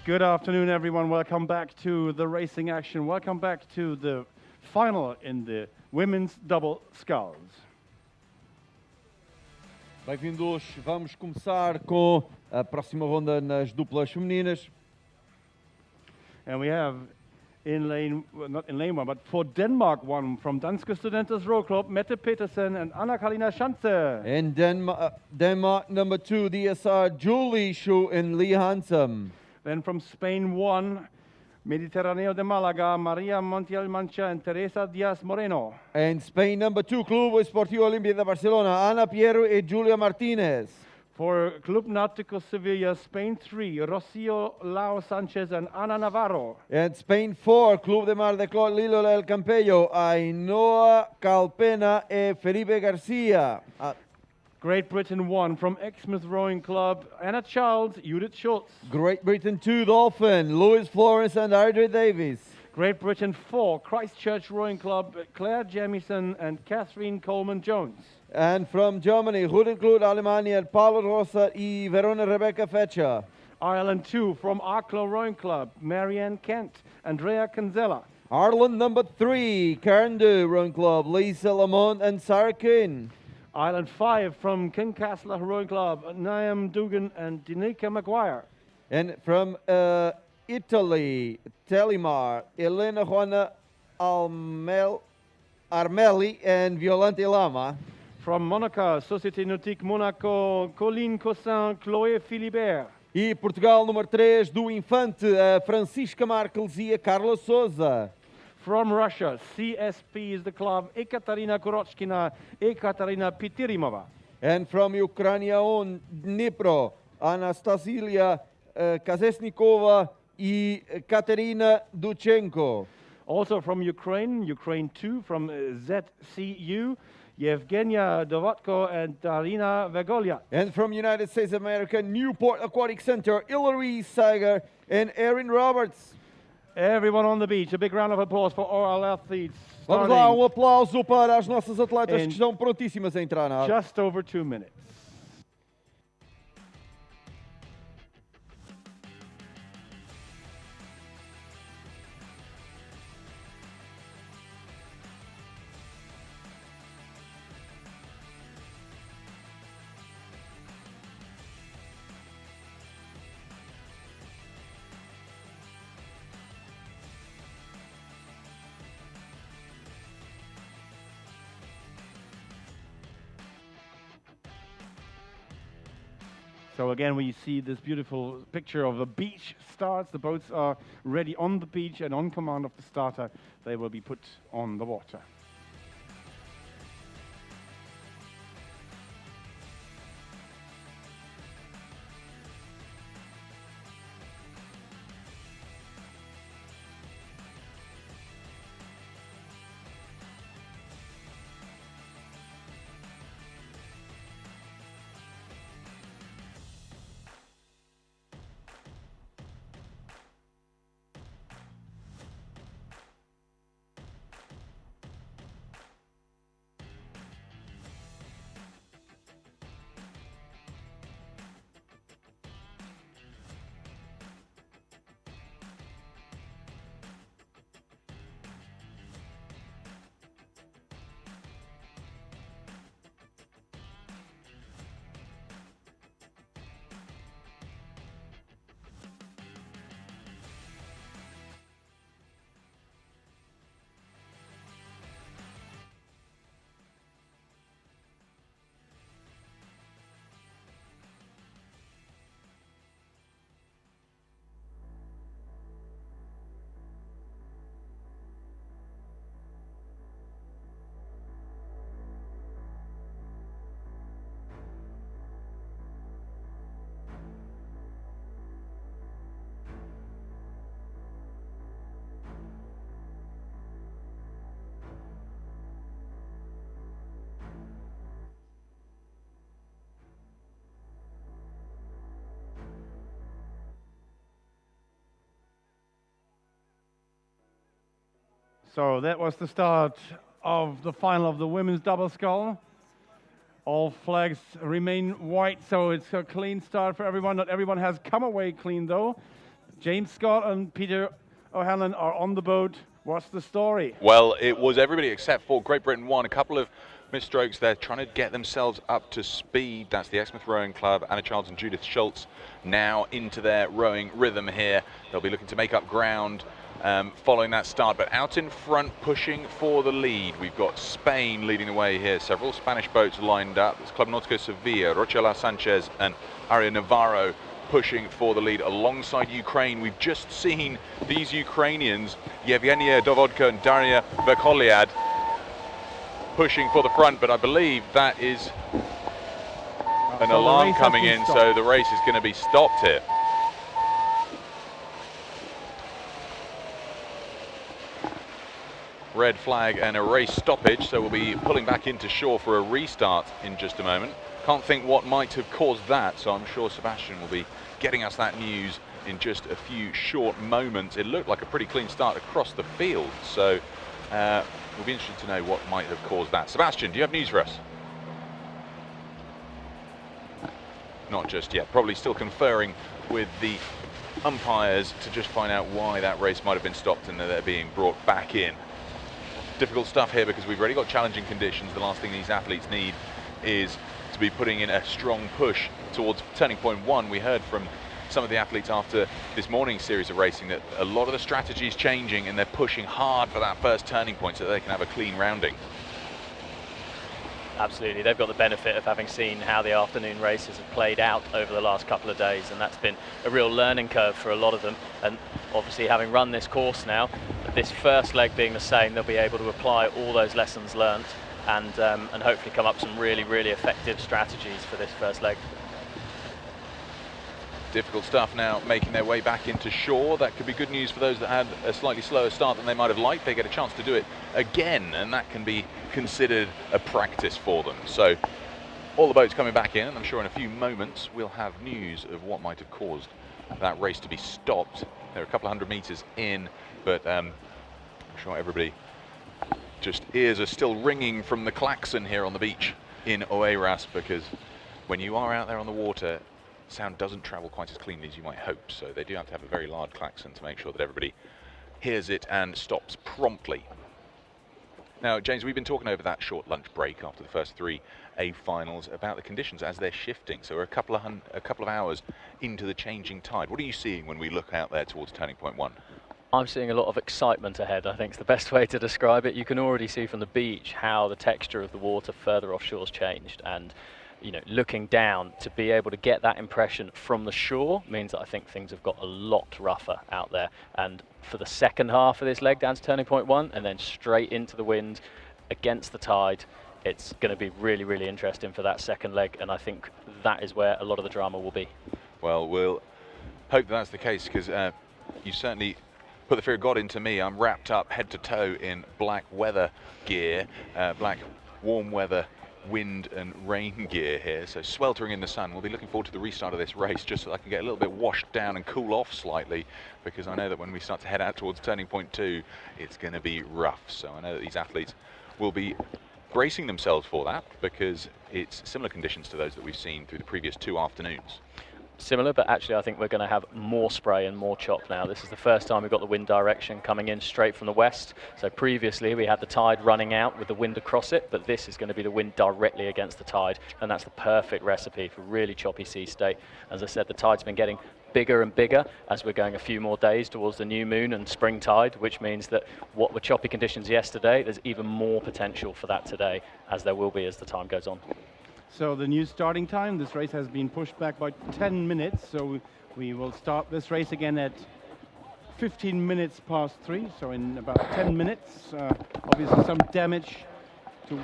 Good afternoon, everyone. Welcome back to the racing action. Welcome back to the final in the women's double sculls. Bem-vindos, vamos começar com a próxima ronda nas duplas femininas. And we have in lane, well, not in lane one, but for Denmark one from Danske Studenters Row Club, Mette Petersen and Anna-Karina Schanze. In Denmark number 2, DSR Julie Schuh and Lee Hansen. Then from Spain one, Mediterraneo de Malaga, Maria Montiel Mancha and Teresa Diaz Moreno. And Spain number 2, Club Esportivo Olimpia de Barcelona, Ana Piero and Julia Martinez. For Club Náutico Sevilla, Spain 3, Rocio Lau Sanchez and Ana Navarro. And Spain 4, Club de Mar de Clot Lilo del Campello, Ainhoa Calpena and Felipe Garcia. Great Britain 1 from Exmouth Rowing Club, Anna Charles, Judith Schultz. Great Britain 2, Dolphin, Louis Florence and Audrey Davis. Great Britain 4, Christchurch Rowing Club, Claire Jamieson and Catherine Coleman-Jones. And from Germany, Rudenklut Alemania, Paulo Rosa y Verona Rebecca Fetcher. Ireland 2 from Arklow Rowing Club, Marianne Kent, Andrea Canzella. Ireland number 3, Cairndhu Rowing Club, Lisa Lamont and Sarah Keane. Ireland 5 from Kincastle Rowing Club, Niam Dugan and Danica Maguire. And from Italy, Telimar, Elena Juana Armeli and Violante Lama. From Monaco, Société Nautique Monaco, Colline Cossin, Chloé Philibert. E Portugal número 3 do Infante, a Francisca Marques e a Carla Souza. From Russia, CSP is the club, Ekaterina Korochkina, Ekaterina Pitirimova. And from Ukraine on Dnipro, Anastasia Kazesnikova y Katerina Duchenko. Also from Ukraine, Ukraine 2 from ZCU, Yevgenia Dovotko and Darina Vagolia. And from United States of America, Newport Aquatic Center, Hilary Sager and Erin Roberts. Everyone on the beach, a big round of applause for all our athletes. Vamos lá, aplauso para as nossas atletas que estão prontíssimas a entrar na água. Just over 2 minutes. So again, we see this beautiful picture of the beach starts. The boats are ready on the beach, and on command of the starter, they will be put on the water. So that was the start of the final of the women's double scull. All flags remain white, so it's a clean start for everyone. Not everyone has come away clean, though. James Scott and Peter O'Hanlon are on the boat. What's the story? Well, it was everybody except for Great Britain won. A couple of misstrokes there, trying to get themselves up to speed. That's the Exmouth Rowing Club. Anna Childs and Judith Schultz now into their rowing rhythm here. They'll be looking to make up ground following that start, but out in front, pushing for the lead. We've got Spain leading the way here. Several Spanish boats lined up. It's Club Nautico Sevilla, Rochela Sanchez and Aria Navarro pushing for the lead alongside Ukraine. We've just seen these Ukrainians, Yevgenia Dovodko and Daria Verkholiad, pushing for the front, but I believe that is an alarm coming in, so the race is going to be stopped here. Red flag and a race stoppage, so we'll be pulling back into shore for a restart in just a moment. Can't think what might have caused that, so I'm sure Sebastian will be getting us that news in just a few short moments. It looked like a pretty clean start across the field, so we'll be interested to know what might have caused that. Sebastian, do you have news for us? Not just yet, probably still conferring with the umpires to just find out why that race might have been stopped and that they're being brought back in. Difficult stuff here because we've already got challenging conditions. The last thing these athletes need is to be putting in a strong push towards turning point 1. We heard from some of the athletes after this morning's series of racing that a lot of the strategy is changing and they're pushing hard for that first turning point so that they can have a clean rounding. Absolutely, they've got the benefit of having seen how the afternoon races have played out over the last couple of days, and that's been a real learning curve for a lot of them. And obviously, having run this course now, this first leg being the same, they'll be able to apply all those lessons learnt and hopefully come up with some really, really effective strategies for this first leg. Difficult stuff now, making their way back into shore. That could be good news for those that had a slightly slower start than they might have liked. They get a chance to do it again, and that can be considered a practice for them. So all the boats coming back in, and I'm sure in a few moments we'll have news of what might have caused that race to be stopped. They're a couple of 100 meters in, but I'm sure everybody just ears are still ringing from the klaxon here on the beach in Oeiras, because when you are out there on the water, sound doesn't travel quite as cleanly as you might hope, so they do have to have a very loud klaxon to make sure that everybody hears it and stops promptly. Now, James, we've been talking over that short lunch break after the first 3 A finals about the conditions as they're shifting. So we're a couple of hours into the changing tide. What are you seeing when we look out there towards turning point 1? I'm seeing a lot of excitement ahead, I think is the best way to describe it. You can already see from the beach how the texture of the water further offshore's changed, and you know, looking down to be able to get that impression from the shore means that I think things have got a lot rougher out there. And for the second half of this leg down to turning point 1 and then straight into the wind against the tide, it's going to be really, really interesting for that second leg, and I think that is where a lot of the drama will be. Well, we'll hope that's the case, because you certainly put the fear of God into me. I'm wrapped up head to toe in black weather gear, black warm weather wind and rain gear here, so sweltering in the sun. We'll be looking forward to the restart of this race just so I can get a little bit washed down and cool off slightly, because I know that when we start to head out towards turning point 2, it's going to be rough. So I know that these athletes will be bracing themselves for that, because it's similar conditions to those that we've seen through the previous 2 afternoons. Similar, but actually I think we're going to have more spray and more chop now. This is the first time we've got the wind direction coming in straight from the west. So previously we had the tide running out with the wind across it, but this is going to be the wind directly against the tide, and that's the perfect recipe for really choppy sea state. As I said, the tide's been getting bigger and bigger as we're going a few more days towards the new moon and spring tide, which means that what were choppy conditions yesterday, there's even more potential for that today, as there will be as the time goes on. So the new starting time, this race has been pushed back by 10 minutes, so we will start this race again at 15 minutes past 3, so in about 10 minutes. Obviously some damage to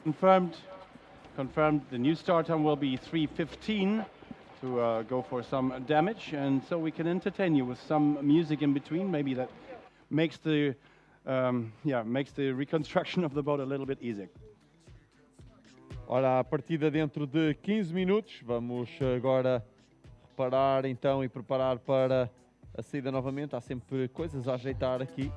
confirmed the new start time will be 3:15 to go for some damage, and so we can entertain you with some music in between. Maybe that makes the makes the reconstruction of the boat a little bit easier. Ora, a partida dentro de 15 minutos. Vamos agora reparar então e preparar para a saída novamente. Há sempre coisas a ajeitar aqui.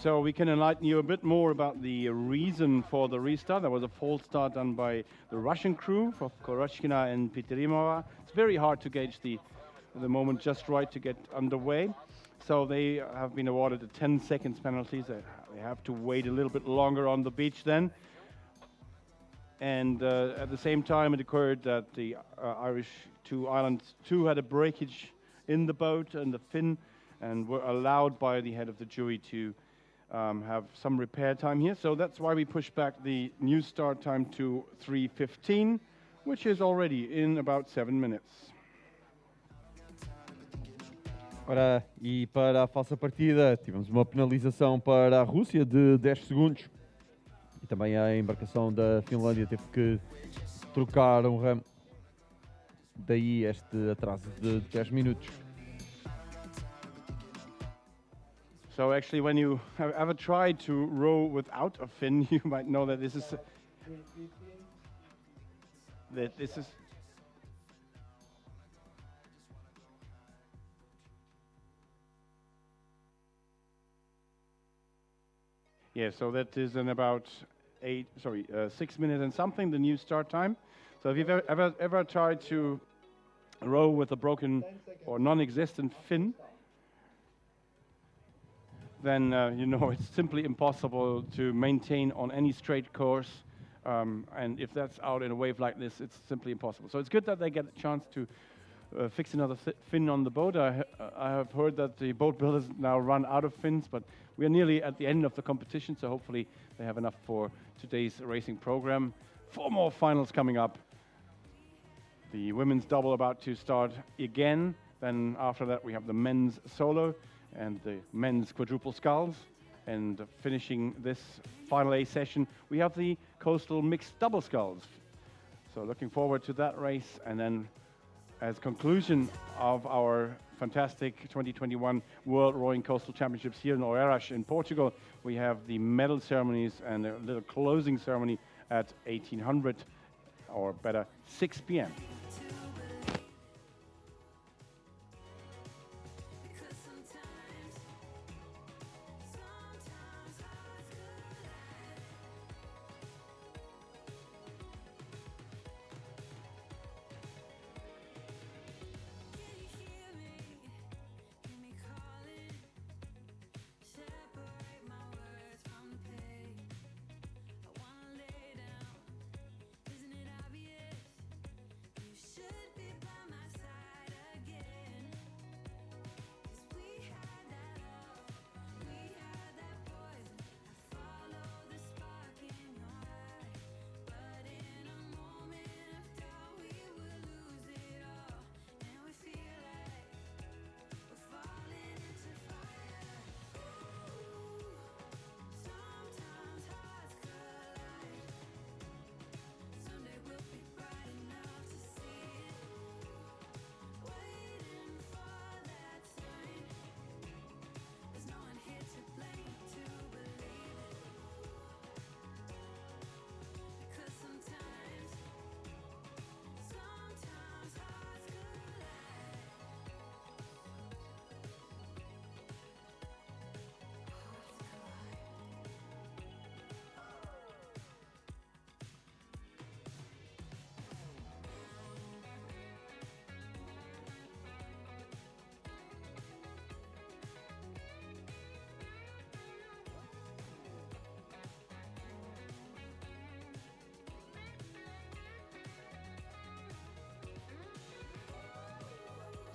So we can enlighten you a bit more about the reason for the restart. There was a false start done by the Russian crew for Korochkina and Piterimova. It's very hard to gauge the moment just right to get underway. So they have been awarded a 10 seconds penalty. They have to wait a little bit longer on the beach then. And at the same time, it occurred that the Irish Island 2 had a breakage in the boat and the fin, and were allowed by the head of the jury to have some repair time here. So that's why we pushed back the new start time to 3:15, which is already in about 7 minutes. Ora, e para a falsa partida, tivemos uma penalização para a Rússia de 10 segundos. E também a embarcação da Finlândia teve que trocar um ramo. Daí este atraso de 10 minutos. So actually, when you have ever tried to row without a fin, you might know that this is yeah. So that is in about 6 minutes and something, the new start time. So if you've ever tried to row with a broken or non-existent fin, then you know it's simply impossible to maintain on any straight course. And if that's out in a wave like this, it's simply impossible. So it's good that they get a chance to fix another fin on the boat. I have heard that the boat builders now run out of fins, but we are nearly at the end of the competition, so hopefully they have enough for today's racing program. 4 more finals coming up. The women's double about to start again. Then after that we have the men's solo and the men's quadruple sculls. And finishing this final A session, we have the coastal mixed double sculls. So looking forward to that race. And then as conclusion of our fantastic 2021 World Rowing Coastal Championships here in Oeiras in Portugal, we have the medal ceremonies and a little closing ceremony at 1800, or better, 6 p.m.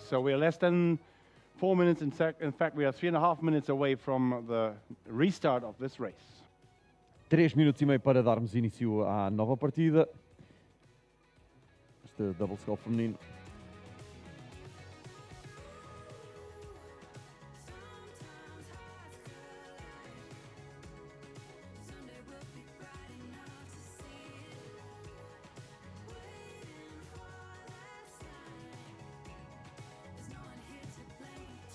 So we are less than 4 minutes. In fact, we are 3.5 minutes away from the restart of this race. 3 minutos e meio para darmos início à nova partida. Este double scull feminino.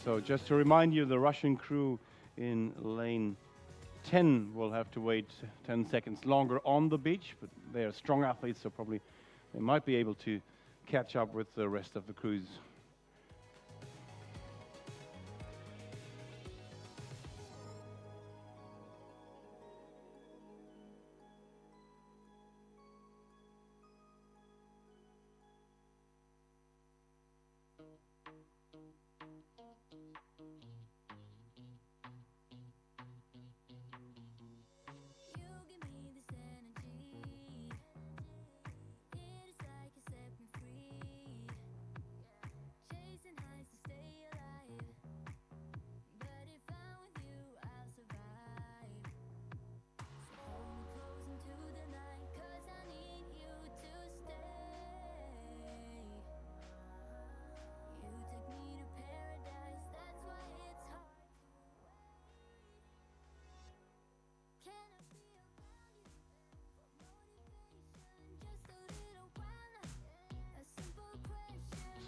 So just to remind you, the Russian crew in lane 10 will have to wait 10 seconds longer on the beach, but they are strong athletes, so probably they might be able to catch up with the rest of the crews.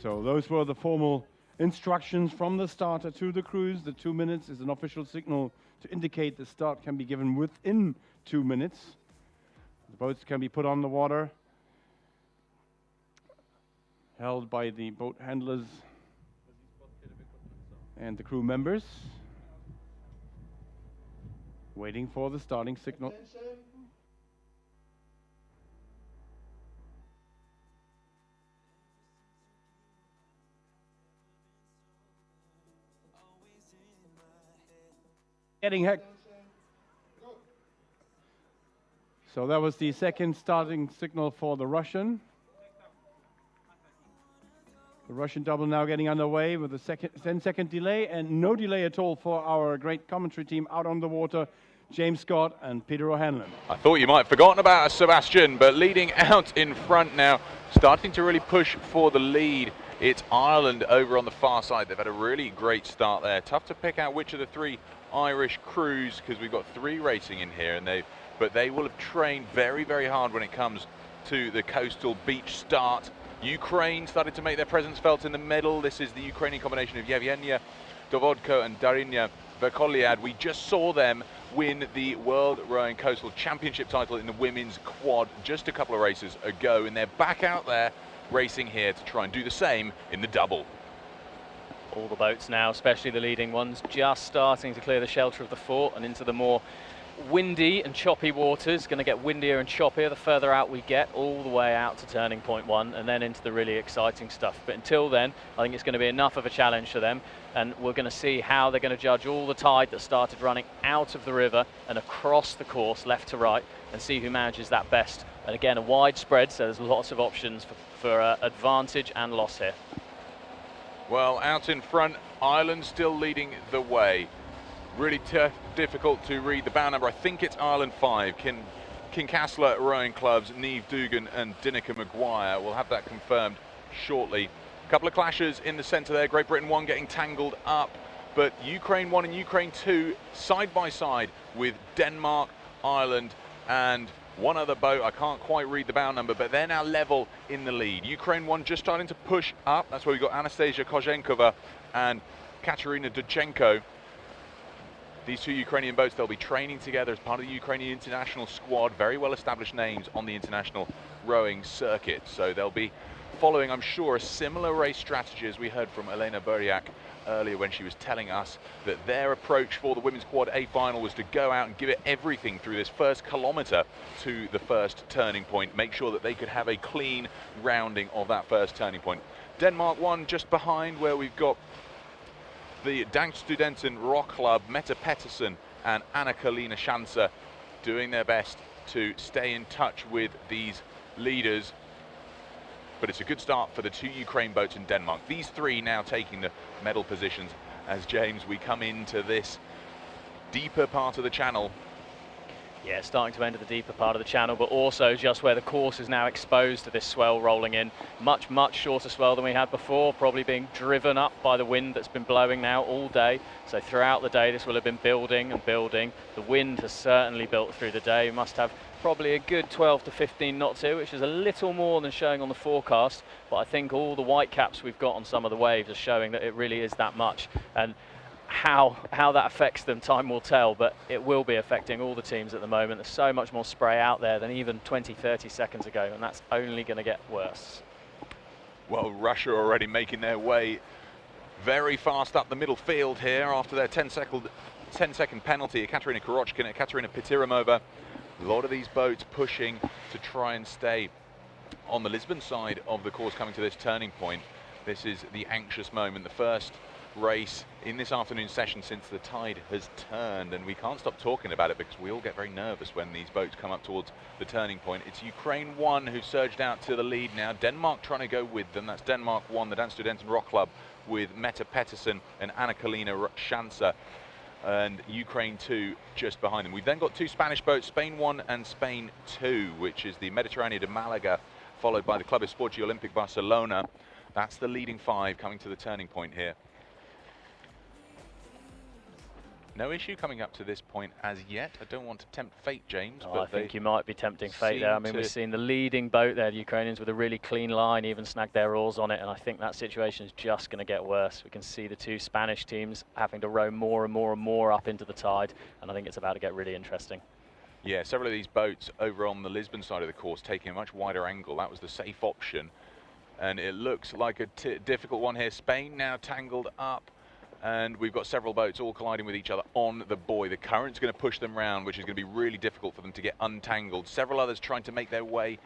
So those were the formal instructions from the starter to the crews. The 2 minutes is an official signal to indicate the start can be given within 2 minutes. The boats can be put on the water, held by the boat handlers and the crew members, waiting for the starting signal. Getting heck. So that was the second starting signal for the Russian. The Russian double now getting underway with a 10-second delay, and no delay at all for our great commentary team out on the water, James Scott and Peter O'Hanlon. I thought you might have forgotten about us, Sebastian, but leading out in front now, starting to really push for the lead. It's Ireland over on the far side. They've had a really great start there. Tough to pick out which of the three Irish crews, because we've got three racing in here, but they will have trained very, very hard when it comes to the coastal beach start. Ukraine started to make their presence felt in the middle. This is the Ukrainian combination of Yevgenia Dovodko and Darina Verkoliad. We just saw them win the World Rowing Coastal Championship title in the women's quad just a couple of races ago, and they're back out there racing here to try and do the same in the double. All the boats now, especially the leading ones, just starting to clear the shelter of the fort and into the more windy and choppy waters. Going to get windier and choppier the further out we get, all the way out to turning point 1 and then into the really exciting stuff. But until then, I think it's going to be enough of a challenge for them, and we're going to see how they're going to judge all the tide that started running out of the river and across the course left to right, and see who manages that best. And again, a wide spread, so there's lots of options for advantage and loss here. Well, out in front, Ireland still leading the way. Really difficult to read the bow number. I think it's Ireland 5. Kincastle Rowing Clubs, Niamh Dugan and Dinica Maguire. We'll have that confirmed shortly. A couple of clashes in the centre there. Great Britain 1 getting tangled up, but Ukraine 1 and Ukraine 2 side by side with Denmark, Ireland and one other boat. I can't quite read the bow number, but they're now level in the lead. Ukraine 1 just starting to push up. That's where we've got Anastasia Kozhenkova and Katerina Dudchenko. These two Ukrainian boats, they'll be training together as part of the Ukrainian international squad. Very well established names on the international rowing circuit. So they'll be following, I'm sure, a similar race strategy as we heard from Elena Buriak earlier when she was telling us that their approach for the women's quad A final was to go out and give it everything through this first kilometre to the first turning point, make sure that they could have a clean rounding of that first turning point. Denmark 1 just behind, where we've got the Dansk Studenten Rock Club, Mette Pettersen and Anna-Kalina Schanzer doing their best to stay in touch with these leaders. But it's a good start for the two Ukraine boats in Denmark. These three now taking the medal positions as, James, we come into this deeper part of the channel. Yeah, starting to enter the deeper part of the channel, but also just where the course is now exposed to this swell rolling in. Much, much shorter swell than we had before, probably being driven up by the wind that's been blowing now all day. So throughout the day, this will have been building and building. The wind has certainly built through the day. We must have probably a good 12 to 15 knots here, which is a little more than showing on the forecast. But I think all the white caps we've got on some of the waves are showing that it really is that much. And how that affects them, time will tell, but it will be affecting all the teams at the moment. There's so much more spray out there than even 20, 30 seconds ago, and that's only going to get worse. Well, Russia already making their way very fast up the middle field here after their 10-second penalty. Katerina Kurochkin and Katerina Pitirimova. A lot of these boats pushing to try and stay on the Lisbon side of the course coming to this turning point. This is the anxious moment, the first race in this afternoon session since the tide has turned, and we can't stop talking about it because we all get very nervous when these boats come up towards the turning point. It's Ukraine 1 who surged out to the lead now. Denmark trying to go with them. That's Denmark 1, the Dansk Studenten Rock Club, with Mette Pettersen and Anna-Kalina Schanzer, and Ukraine 2 just behind them. We've then got two Spanish boats, Spain 1 and Spain 2, which is the Mediterráneo de Málaga, followed by the Club Esporte Olímpic Barcelona. That's the leading five coming to the turning point here. No issue coming up to this point as yet. I don't want to tempt fate, James. Oh, but I think you might be tempting fate there. I mean, we've seen the leading boat there, the Ukrainians, with a really clean line, even snagged their oars on it, and I think that situation is just going to get worse. We can see the two Spanish teams having to row more and more and more up into the tide, and I think it's about to get really interesting. Yeah, several of these boats over on the Lisbon side of the course taking a much wider angle. That was the safe option, and it looks like a difficult one here. Spain now tangled up, and we've got several boats all colliding with each other on the buoy. The current's going to push them round, which is going to be really difficult for them to get untangled. Several others trying to make their way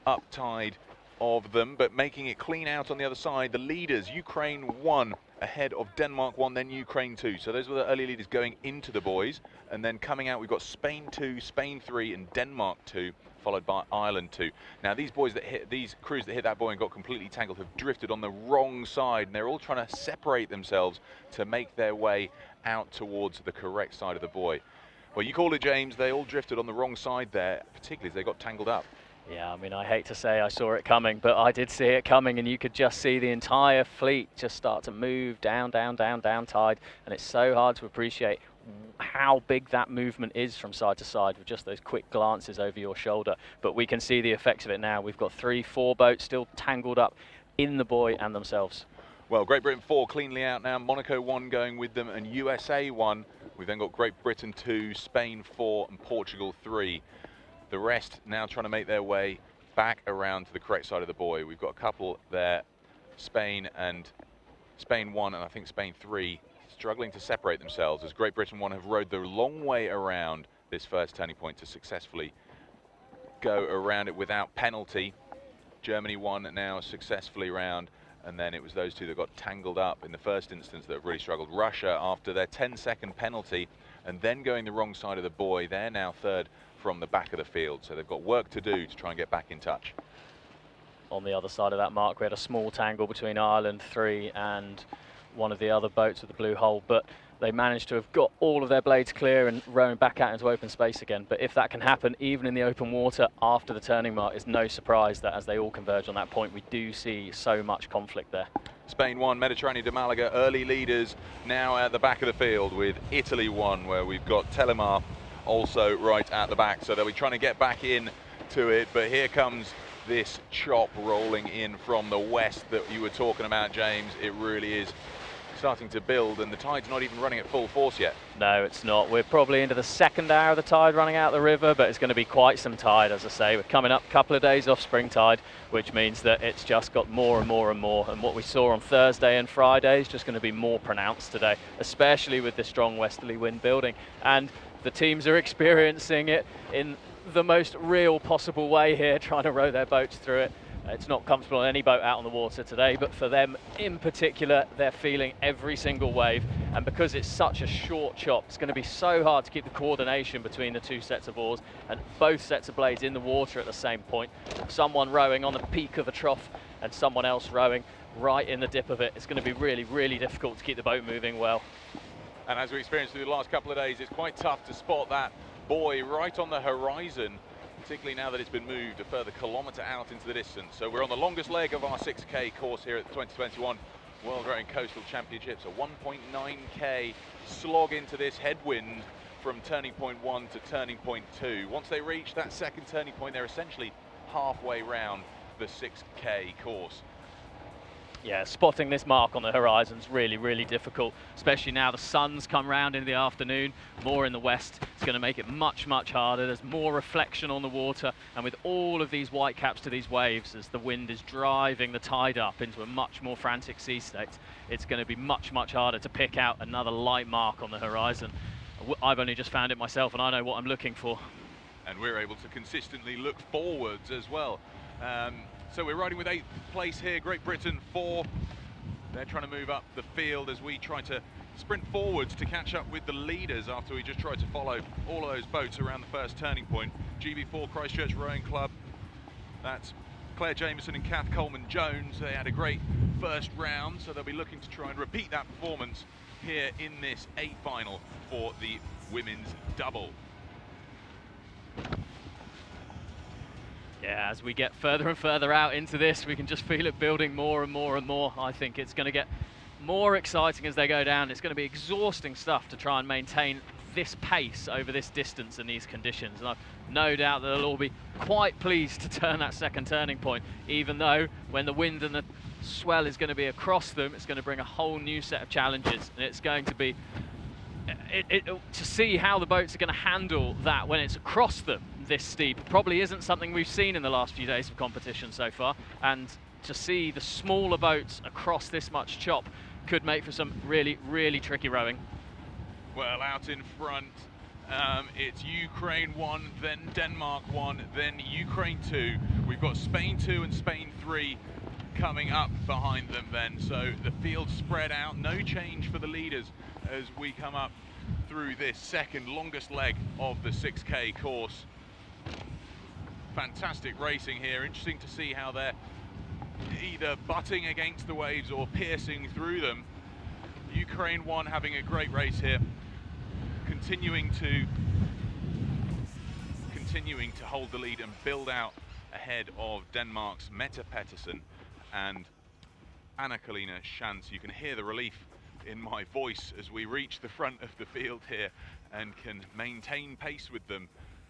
up tide of them, but making it clean out on the other side. The leaders, Ukraine 1 ahead of Denmark 1, then Ukraine 2. So those were the early leaders going into the buoys, and then coming out we've got Spain 2, Spain 3 and Denmark 2, followed by Ireland 2. Now these crews that hit that buoy and got completely tangled have drifted on the wrong side, and they're all trying to separate themselves to make their way out towards the correct side of the buoy. Well, you called it, James, they all drifted on the wrong side there, particularly as they got tangled up. Yeah, I mean, I hate to say I saw it coming, but I did see it coming, and you could just see the entire fleet just start to move down, down, down, down tide, and it's so hard to appreciate how big that movement is from side to side with just those quick glances over your shoulder. But we can see the effects of it now. We've got 3, 4 boats still tangled up in the buoy and themselves. Well, Great Britain 4 cleanly out now, Monaco 1 going with them, and USA 1. We've then got Great Britain 2, Spain 4 and Portugal 3. The rest now trying to make their way back around to the correct side of the buoy. We've got a couple there, Spain 1 and I think Spain 3, struggling to separate themselves as Great Britain 1 have rowed the long way around this first turning point to successfully go around it without penalty. Germany 1 now successfully round, and then it was those two that got tangled up in the first instance that have really struggled. Russia, after their 10-second penalty and then going the wrong side of the buoy, they're now third from the back of the field, so they've got work to do to try and get back in touch. On the other side of that mark, we had a small tangle between Ireland 3 and one of the other boats with the blue hull, but they managed to have got all of their blades clear and rowing back out into open space again. But if that can happen even in the open water after the turning mark, it's no surprise that as they all converge on that point, we do see so much conflict there. Spain 1, Mediterranean de Malaga, early leaders now at the back of the field with Italy 1, where we've got Telemar also right at the back, so they'll be trying to get back in to it. But here comes this chop rolling in from the west that you were talking about, James. It really is starting to build, and the tide's not even running at full force yet. No, it's not. We're probably into the second hour of the tide running out the river, but it's going to be quite some tide, as I say. We're coming up a couple of days off spring tide, which means that it's just got more and more and more, and what we saw on Thursday and Friday is just going to be more pronounced today, especially with the strong westerly wind building. And the teams are experiencing it in the most real possible way here, trying to row their boats through it. It's not comfortable on any boat out on the water today, but for them in particular, they're feeling every single wave. And because it's such a short chop, it's going to be so hard to keep the coordination between the two sets of oars and both sets of blades in the water at the same point. Someone rowing on the peak of a trough and someone else rowing right in the dip of it. It's going to be really, really difficult to keep the boat moving well. And as we experienced through the last couple of days, it's quite tough to spot that buoy right on the horizon, particularly now that it's been moved a further kilometre out into the distance. So we're on the longest leg of our 6K course here at the 2021 World Rowing Coastal Championships. A 1.9K slog into this headwind from turning point 1 to turning point 2. Once they reach that second turning point, they're essentially halfway round the 6K course. Yeah, spotting this mark on the horizon is really, really difficult, especially now the sun's come round in the afternoon, more in the west. It's going to make it much, much harder. There's more reflection on the water, and with all of these white caps to these waves, as the wind is driving the tide up into a much more frantic sea state, it's going to be much, much harder to pick out another light mark on the horizon. I've only just found it myself, and I know what I'm looking for. And we're able to consistently look forwards as well. So we're riding with 8th place here, Great Britain 4. They're trying to move up the field as we try to sprint forwards to catch up with the leaders after we just tried to follow all of those boats around the first turning point. GB4 Christchurch Rowing Club, that's Claire Jameson and Kath Coleman-Jones. They had a great first round, so they'll be looking to try and repeat that performance here in this 8 final for the women's double. Yeah, as we get further and further out into this, we can just feel it building more and more and more. I think it's going to get more exciting as they go down. It's going to be exhausting stuff to try and maintain this pace over this distance and these conditions. And I've no doubt that they'll all be quite pleased to turn that second turning point, even though when the wind and the swell is going to be across them, it's going to bring a whole new set of challenges. And it's going to be to see how the boats are going to handle that when it's across them this steep probably isn't something we've seen in the last few days of competition so far. And to see the smaller boats across this much chop could make for some really, really tricky rowing. Well, out in front, it's Ukraine 1, then Denmark 1, then Ukraine 2. We've got Spain 2 and Spain 3 coming up behind them then. So the field spread out, no change for the leaders as we come up through this second longest leg of the 6K course. Fantastic racing here. Interesting to see how they're either butting against the waves or piercing through them. Ukraine 1 having a great race here, continuing to hold the lead and build out ahead of Denmark's Mette Pettersen and Anna-Kalina Schantz. You can hear the relief in my voice as we reach the front of the field here and can maintain pace with them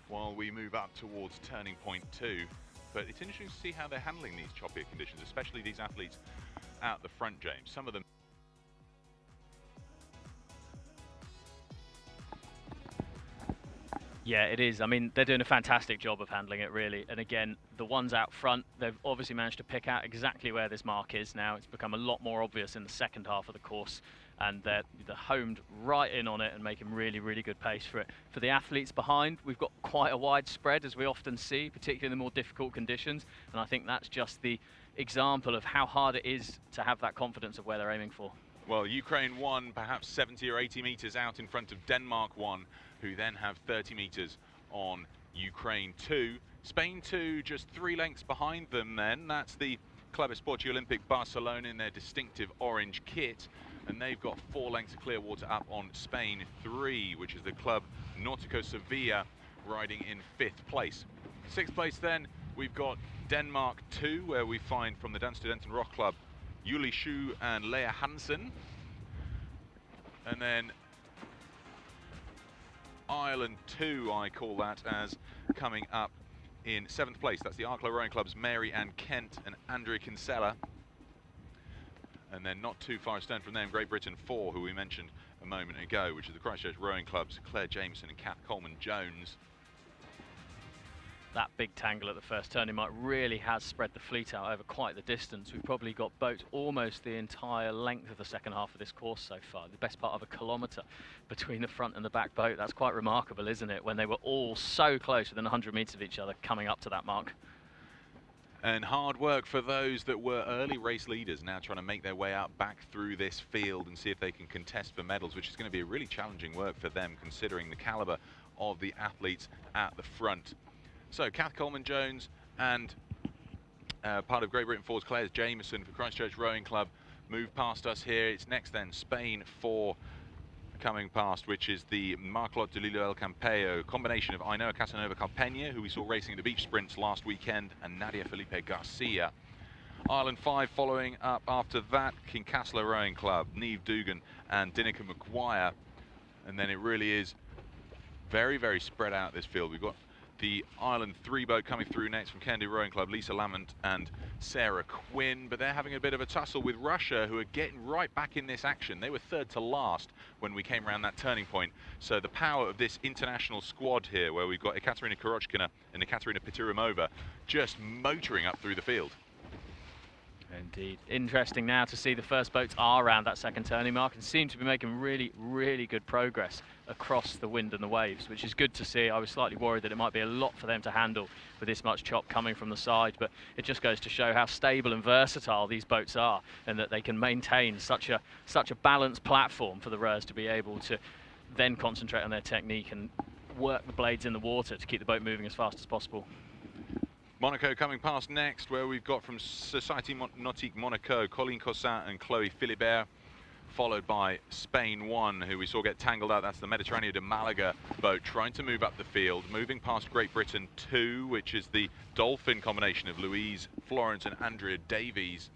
while we move up towards turning point 2. But it's interesting to see how they're handling these choppier conditions, especially these athletes out the front, James. Some of them. Yeah, it is. I mean, they're doing a fantastic job of handling it, really. And again, the ones out front, they've obviously managed to pick out exactly where this mark is now. It's become a lot more obvious in the second half of the course, and they're homed right in on it and making really, really good pace for it. For the athletes behind, we've got quite a wide spread, as we often see, particularly in the more difficult conditions. And I think that's just the example of how hard it is to have that confidence of where they're aiming for. Well, Ukraine 1 perhaps 70 or 80 meters out in front of Denmark 1, who then have 30 meters on Ukraine 2. Spain 2 just 3 lengths behind them then. That's the Club Esportiu Olympic Barcelona in their distinctive orange kit. And they've got 4 lengths of clear water up on Spain 3, which is the Club Nautico Sevilla, riding in 5th place. 6th place then, we've got Denmark 2, where we find from the Dan Studenten Rock Club, Julie Schuh and Lea Hansen. And then Ireland 2, I call that, as coming up in 7th place. That's the Arklow Rowing Club's Mary Ann Kent and Andrea Kinsella. And then not too far astern from them, Great Britain 4, who we mentioned a moment ago, which is the Christchurch Rowing Club's Claire Jameson and Kath Coleman-Jones. That big tangle at the first turning mark really has spread the fleet out over quite the distance. We've probably got boats almost the entire length of the second half of this course so far, the best part of a kilometre between the front and the back boat. That's quite remarkable, isn't it, when they were all so close, within 100 metres of each other, coming up to that mark. And hard work for those that were early race leaders, now trying to make their way out back through this field and see if they can contest for medals, which is going to be a really challenging work for them, considering the calibre of the athletes at the front. So Kath Coleman-Jones and part of Great Britain 4's Claire Jameson for Christchurch Rowing Club move past us here. It's next then Spain 4 coming past, which is the Marclot de Lilo El Campello, combination of Ainhoa Casanova Carpena, who we saw racing at the beach sprints last weekend, and Nadia Felipe Garcia. Ireland 5 following up after that, Kincastle Rowing Club, Niamh Dugan and Dinica Maguire. And then it really is very, very spread out, this field. We've got the Ireland 3 boat coming through next from Kendu Rowing Club, Lisa Lamont and Sarah Quinn, but they're having a bit of a tussle with Russia, who are getting right back in this action. They were 3rd to last when we came around that turning point. So the power of this international squad here, where we've got Ekaterina Kurochkina and Ekaterina Pitirumova just motoring up through the field. Indeed. Interesting now to see the first boats are around that second turning mark and seem to be making really, really good progress across the wind and the waves, which is good to see. I was slightly worried that it might be a lot for them to handle with this much chop coming from the side, but it just goes to show how stable and versatile these boats are, and that they can maintain such a balanced platform for the rowers to be able to then concentrate on their technique and work the blades in the water to keep the boat moving as fast as possible. Monaco coming past next, where we've got from Société Nautique Monaco, Colleen Cossin and Chloe Philibert, followed by Spain 1, who we saw get tangled out. That's the Mediterraneo de Malaga boat trying to move up the field, moving past Great Britain 2, which is the Dolphin combination of Louise Florence and Andrea Davies.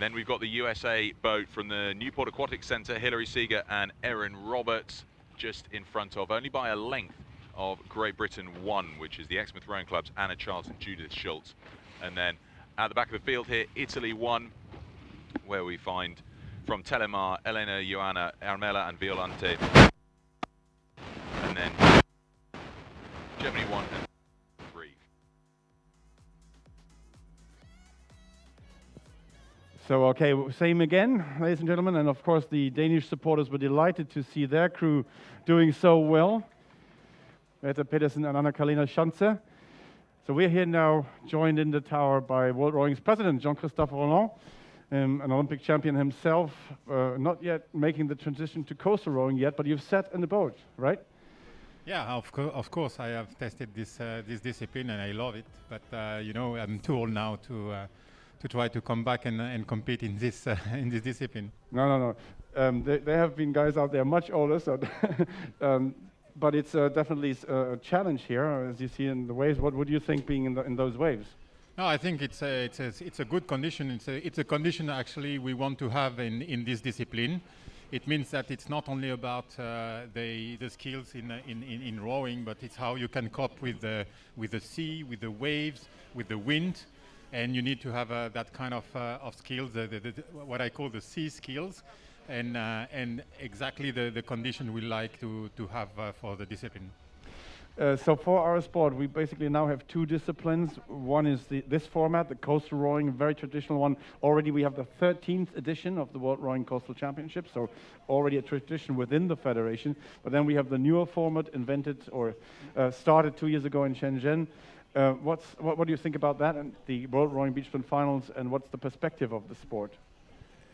Then we've got the USA boat from the Newport Aquatic Centre, Hilary Seeger and Erin Roberts, just in front of, only by a length, of Great Britain 1, which is the Exmouth Rowing Club's Anna Charles and Judith Schultz. And then at the back of the field here, Italy 1, where we find from Telemar, Elena, Joanna, Armella and Violante. And then Germany 1 and 3. So, okay, same again, ladies and gentlemen, and of course the Danish supporters were delighted to see their crew doing so well. Mette Pedersen and Anna-Kalina Schanze. So we're here now, joined in the tower by World Rowing's president, Jean-Christophe Roland, an Olympic champion himself, not yet making the transition to coastal rowing yet, but you've sat in the boat, right? Yeah, of course, I have tested this discipline and I love it. But you know, I'm too old now to try to come back and compete in this discipline. No. There have been guys out there much older, so but it's definitely a challenge here, as you see in the waves. What would you think being in those waves? No, I think it's a good condition. It's a condition actually we want to have in this discipline. It means that it's not only about the skills in rowing, but it's how you can cope with the sea, with the waves, with the wind. And you need to have that kind of skills, what I call the sea skills, and exactly the condition we like to have for the discipline. So for our sport, we basically now have two disciplines. One is this format, the coastal rowing, a very traditional one. Already we have the 13th edition of the World Rowing Coastal Championship, so already a tradition within the federation. But then we have the newer format invented or started 2 years ago in Shenzhen. What do you think about that and the World Rowing Beach Sprint Finals, and what's the perspective of the sport?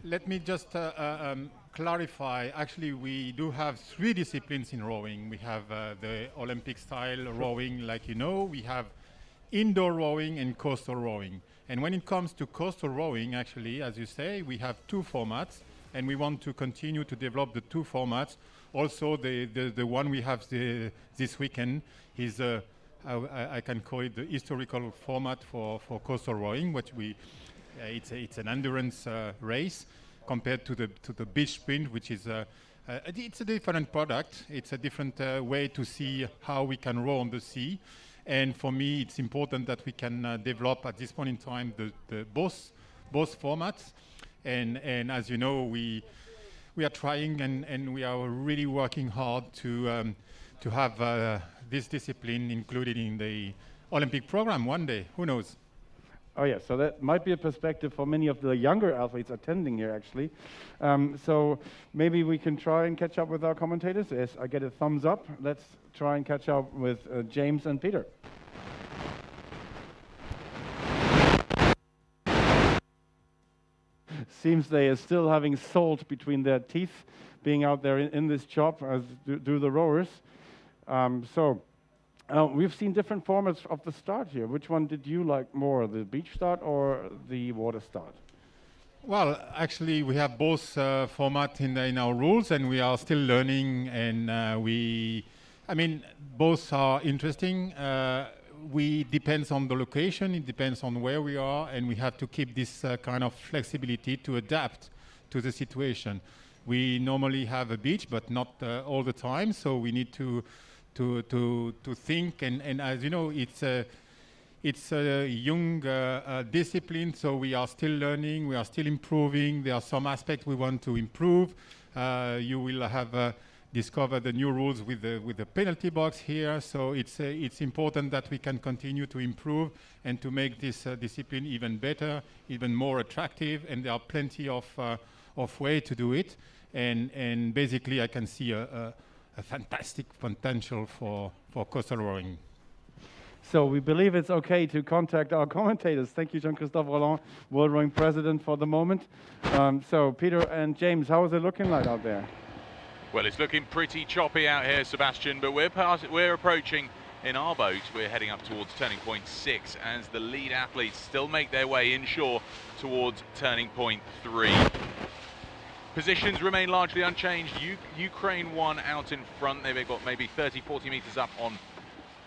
Let me just clarify. Actually, we do have 3 disciplines in rowing. We have the Olympic style rowing, like you know. We have indoor rowing and coastal rowing. And when it comes to coastal rowing, actually, as you say, we have 2 formats, and we want to continue to develop the 2 formats. Also, the one we have this weekend is I can call it the historical format for coastal rowing, which it's an endurance race compared to the beach sprint, which is it's a different product. It's a different way to see how we can row on the sea. And for me, it's important that we can develop at this point in time the both formats. And as you know, we are trying and we are really working hard to have this discipline included in the Olympic program one day. Who knows? Oh yeah, so that might be a perspective for many of the younger athletes attending here, actually. So maybe we can try and catch up with our commentators. Yes, I get a thumbs up. Let's try and catch up with James and Peter. Seems they are still having salt between their teeth, being out there in this job, as do the rowers. We've seen different formats of the start here. Which one did you like more, the beach start or the water start? Well, actually, we have both formats in our rules, and we are still learning. And both are interesting. We depends on the location. It depends on where we are, and we have to keep this kind of flexibility to adapt to the situation. We normally have a beach, but not all the time. So we need to think, and as you know, it's a young discipline, so we are still learning, we are still improving. There are some aspects we want to improve. You will have discovered the new rules with the penalty box here, so it's important that we can continue to improve and to make this discipline even better, even more attractive, and there are plenty of ways to do it, and basically I can see a fantastic potential for coastal rowing. So we believe it's okay to contact our commentators. Thank you, Jean-Christophe Roland, World Rowing President, for the moment. So Peter and James, how is it looking like out there? Well, it's looking pretty choppy out here, Sebastian, but we're approaching in our boat. We're heading up towards turning point 6 as the lead athletes still make their way inshore towards turning point 3. Positions remain largely unchanged. Ukraine 1 out in front. They've got maybe 30, 40 meters up on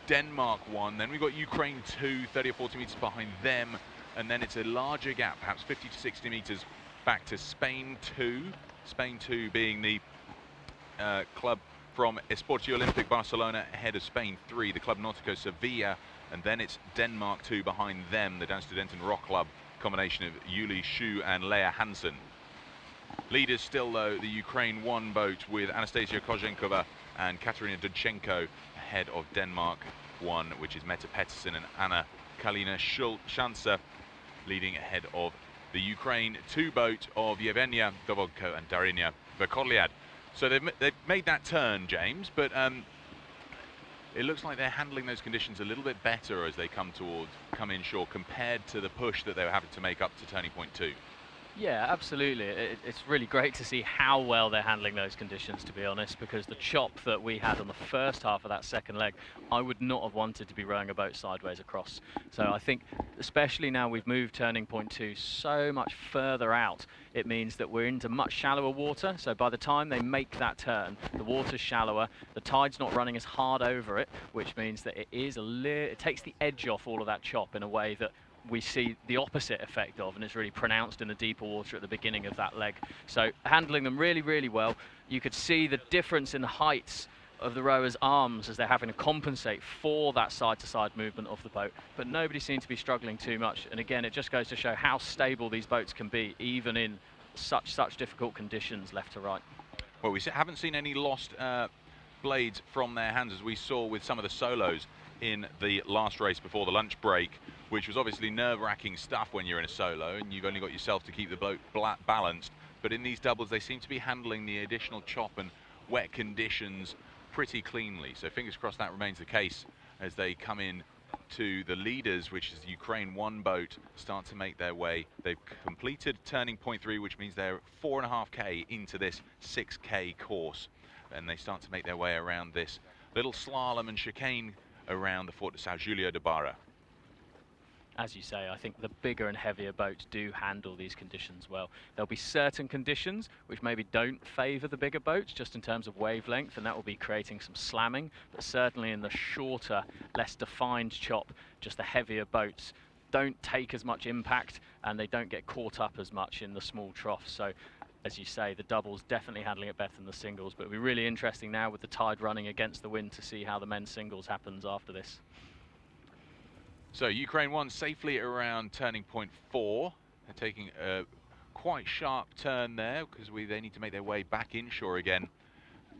Denmark 1. Then we've got Ukraine 2, 30 or 40 meters behind them. And then it's a larger gap, perhaps 50 to 60 meters back to Spain 2. Spain 2 being the club from Esporte Olympic Barcelona, ahead of Spain 3, the Club Náutico Sevilla, and then it's Denmark 2 behind them, the Dan Studenten Rock Club, combination of Julie Schuh and Leah Hansen. Leaders still, though, the Ukraine 1 boat with Anastasia Kozhenkova and Katarina Dudchenko, ahead of Denmark 1, which is Mette Pettersen and Anna Kalina Schanzer, leading ahead of the Ukraine 2 boat of Yevgenia Dovodko and Darina Verkoliad. So they've made that turn, James, but it looks like they're handling those conditions a little bit better as they come inshore compared to the push that they were having to make up to turning point 2. Yeah, absolutely. It's really great to see how well they're handling those conditions, to be honest, because the chop that we had on the first half of that second leg, I would not have wanted to be rowing a boat sideways across. So I think, especially now we've moved turning point 2 so much further out, it means that we're into much shallower water. So by the time they make that turn, the water's shallower, the tide's not running as hard over it, which means that it takes the edge off all of that chop in a way that we see the opposite effect of, and it's really pronounced in the deeper water at the beginning of that leg. So handling them really, really well. You could see the difference in the heights of the rowers' arms as they're having to compensate for that side-to-side movement of the boat, but nobody seemed to be struggling too much. And again, it just goes to show how stable these boats can be, even in such difficult conditions left to right. Well, we haven't seen any lost blades from their hands, as we saw with some of the solos in the last race before the lunch break, which was obviously nerve-wracking stuff when you're in a solo and you've only got yourself to keep the boat balanced. But in these doubles, they seem to be handling the additional chop and wet conditions pretty cleanly. So fingers crossed that remains the case as they come in to the leaders, which is the Ukraine 1 boat, start to make their way. They've completed turning point 3, which means they're 4.5k into this 6k course. And they start to make their way around this little slalom and chicane around the Fort de São Julio de Barra. As you say, I think the bigger and heavier boats do handle these conditions well. There'll be certain conditions which maybe don't favour the bigger boats, just in terms of wavelength, and that will be creating some slamming. But certainly in the shorter, less defined chop, just the heavier boats don't take as much impact and they don't get caught up as much in the small troughs. So, as you say, the doubles definitely handling it better than the singles. But it'll be really interesting now with the tide running against the wind to see how the men's singles happens after this. So Ukraine 1 safely around turning point 4. They're taking a quite sharp turn there because they need to make their way back inshore again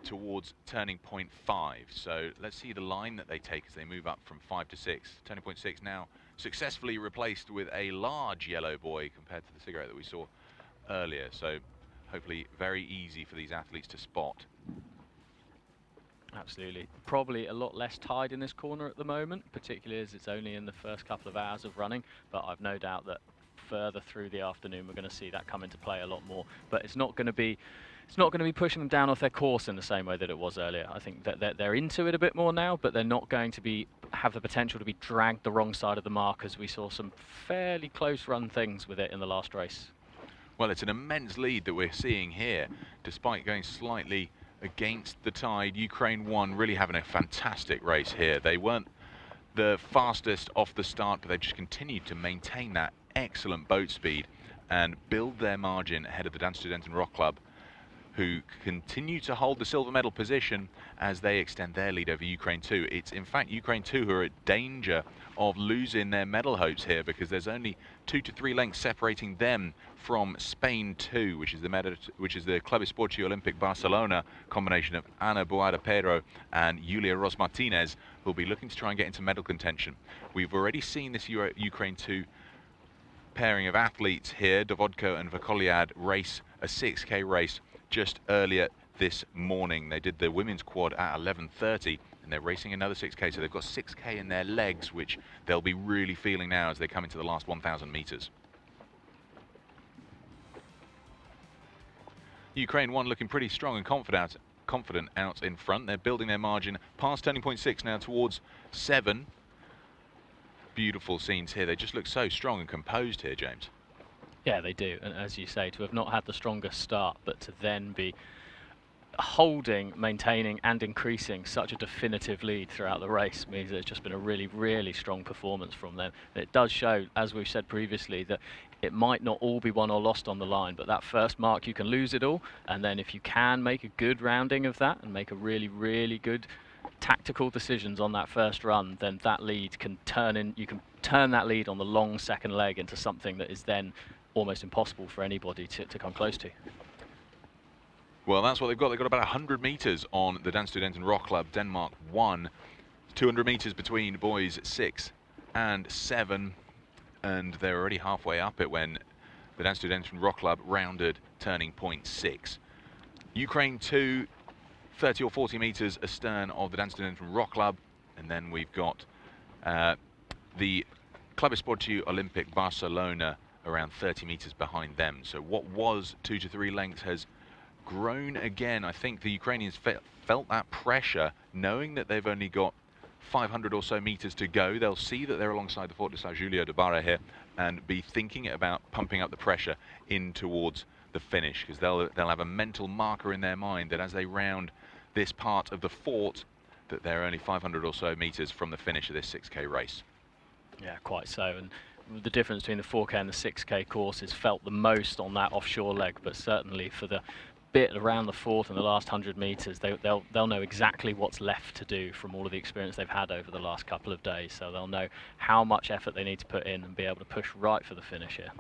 towards turning point 5. So let's see the line that they take as they move up from 5 to 6. Turning point 6 now successfully replaced with a large yellow buoy compared to the cigarette that we saw earlier. So hopefully very easy for these athletes to spot. Absolutely. Probably a lot less tide in this corner at the moment, particularly as it's only in the first couple of hours of running, but I've no doubt that further through the afternoon we're going to see that come into play a lot more. But it's not going to be pushing them down off their course in the same way that it was earlier. I think that they're into it a bit more now, but they're not going to have the potential to be dragged the wrong side of the mark, as we saw some fairly close run things with it in the last race. Well, it's an immense lead that we're seeing here, despite going slightly against the tide. Ukraine 1 really having a fantastic race here. They weren't the fastest off the start, but they've just continued to maintain that excellent boat speed and build their margin ahead of the Dan Studenten Rock Club, who continue to hold the silver medal position as they extend their lead over Ukraine 2. It's in fact Ukraine 2 who are at danger of losing their medal hopes here, because there's only 2 to 3 lengths separating them from Spain 2, which is the Club Esporte Olympic Barcelona combination of Ana Boada Pedro and Julia Ros Martinez, who will be looking to try and get into medal contention. We've already seen this Ukraine 2 pairing of athletes here, Dovodko and Verkoliad, race a 6k race just earlier this morning. They did the women's quad at 11:30 and they're racing another 6k, so they've got 6k in their legs, which they'll be really feeling now as they come into the last 1,000 meters. Ukraine 1 looking pretty strong and confident out in front. They're building their margin past turning point 6 now towards 7. Beautiful scenes here. They just look so strong and composed here, James. Yeah, they do. And as you say, to have not had the strongest start, but to then be holding, maintaining and increasing such a definitive lead throughout the race means that it's just been a really, really strong performance from them. And it does show, as we've said previously, that it might not all be won or lost on the line, but that first mark you can lose it all, and then if you can make a good rounding of that and make a really, really good tactical decisions on that first run, then that lead can you can turn that lead on the long second leg into something that is then almost impossible for anybody to come close to. Well, that's what they've got. They've got about 100 metres on the Dance Studenten Rock Club. Denmark 1. 200 metres between boys 6 and 7. And they're already halfway up it when the Dance Studenten Rock Club rounded turning point 6. Ukraine 2, 30 or 40 metres astern of the Dance Studenten Rock Club. And then we've got the Club Esportiu Olympic Barcelona around 30 metres behind them. So what was 2 to 3 lengths has grown again. I think the Ukrainians felt that pressure, knowing that they've only got 500 or so meters to go. They'll see that they're alongside the Fort de Sao Julio de Barra here and be thinking about pumping up the pressure in towards the finish, because they'll have a mental marker in their mind that as they round this part of the fort, that they're only 500 or so meters from the finish of this 6K race. Yeah, quite so. And the difference between the 4K and the 6K course is felt the most on that offshore leg, but certainly for the bit around the fort and the last 100 meters, they'll know exactly what's left to do from all of the experience they've had over the last couple of days. So they'll know how much effort they need to put in and be able to push right for the finish here.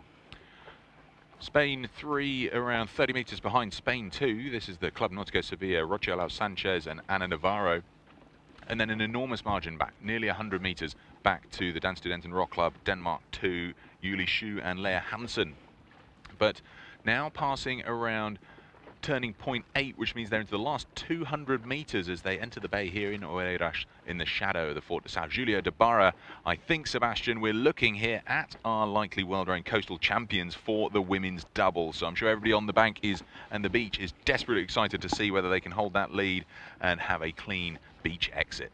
Spain 3, around 30 meters behind Spain 2. This is the Club Náutico Sevilla, Rogelio Sanchez and Ana Navarro. And then an enormous margin back, nearly 100 meters back to the Dance Studenten Rock Club, Denmark 2, Julie Schuh and Lea Hansen. But now passing around turning point 8, which means they're into the last 200 meters as they enter the bay here in Oeiras in the shadow of the Fort de Sao Julio de Barra. I think, Sebastian, we're looking here at our likely world-renowned coastal champions for the women's double. So I'm sure everybody on the bank and the beach is desperately excited to see whether they can hold that lead and have a clean beach exit.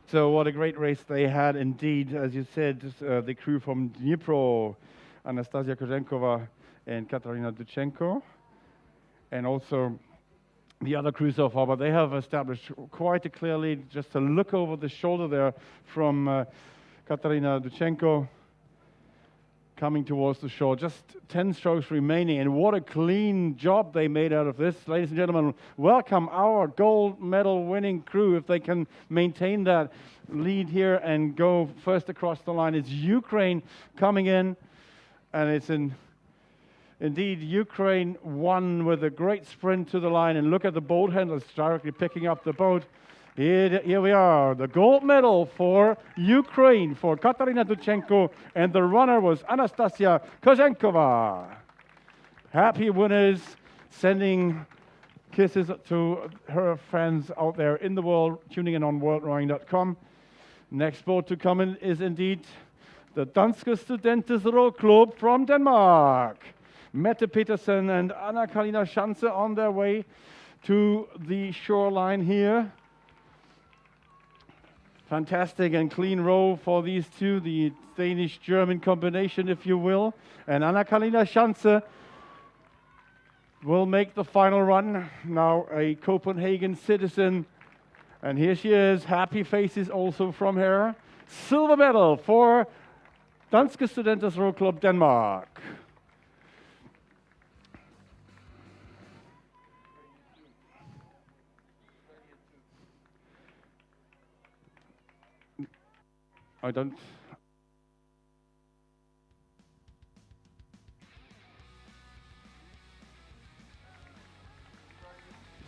So what a great race they had indeed. As you said, the crew from Dnipro, Anastasia Kozenkova and Katarina Duchenko, and also the other crew so far, but they have established quite a clear lead. Just a look over the shoulder there from Katarina Duchenko coming towards the shore. Just 10 strokes remaining, and what a clean job they made out of this. Ladies and gentlemen, welcome our gold medal winning crew. If they can maintain that lead here and go first across the line, it's Ukraine coming in, and it's indeed Ukraine won with a great sprint to the line. And look at the boat handlers directly picking up the boat. Here we are, the gold medal for Ukraine, for Katarina Duchenko, and the runner was Anastasia Kozenkova. Happy winners, sending kisses to her friends out there in the world, tuning in on worldrowing.com. Next boat to come in is indeed the Danske Studentes Row Club from Denmark. Mette Petersen and Anna-Karina Schanze on their way to the shoreline here. Fantastic and clean row for these two, the Danish-German combination, if you will. And Anna-Karina Schanze will make the final run, now a Copenhagen citizen. And here she is, happy faces also from her. Silver medal for Danske Studentes Row Club Denmark. I don't.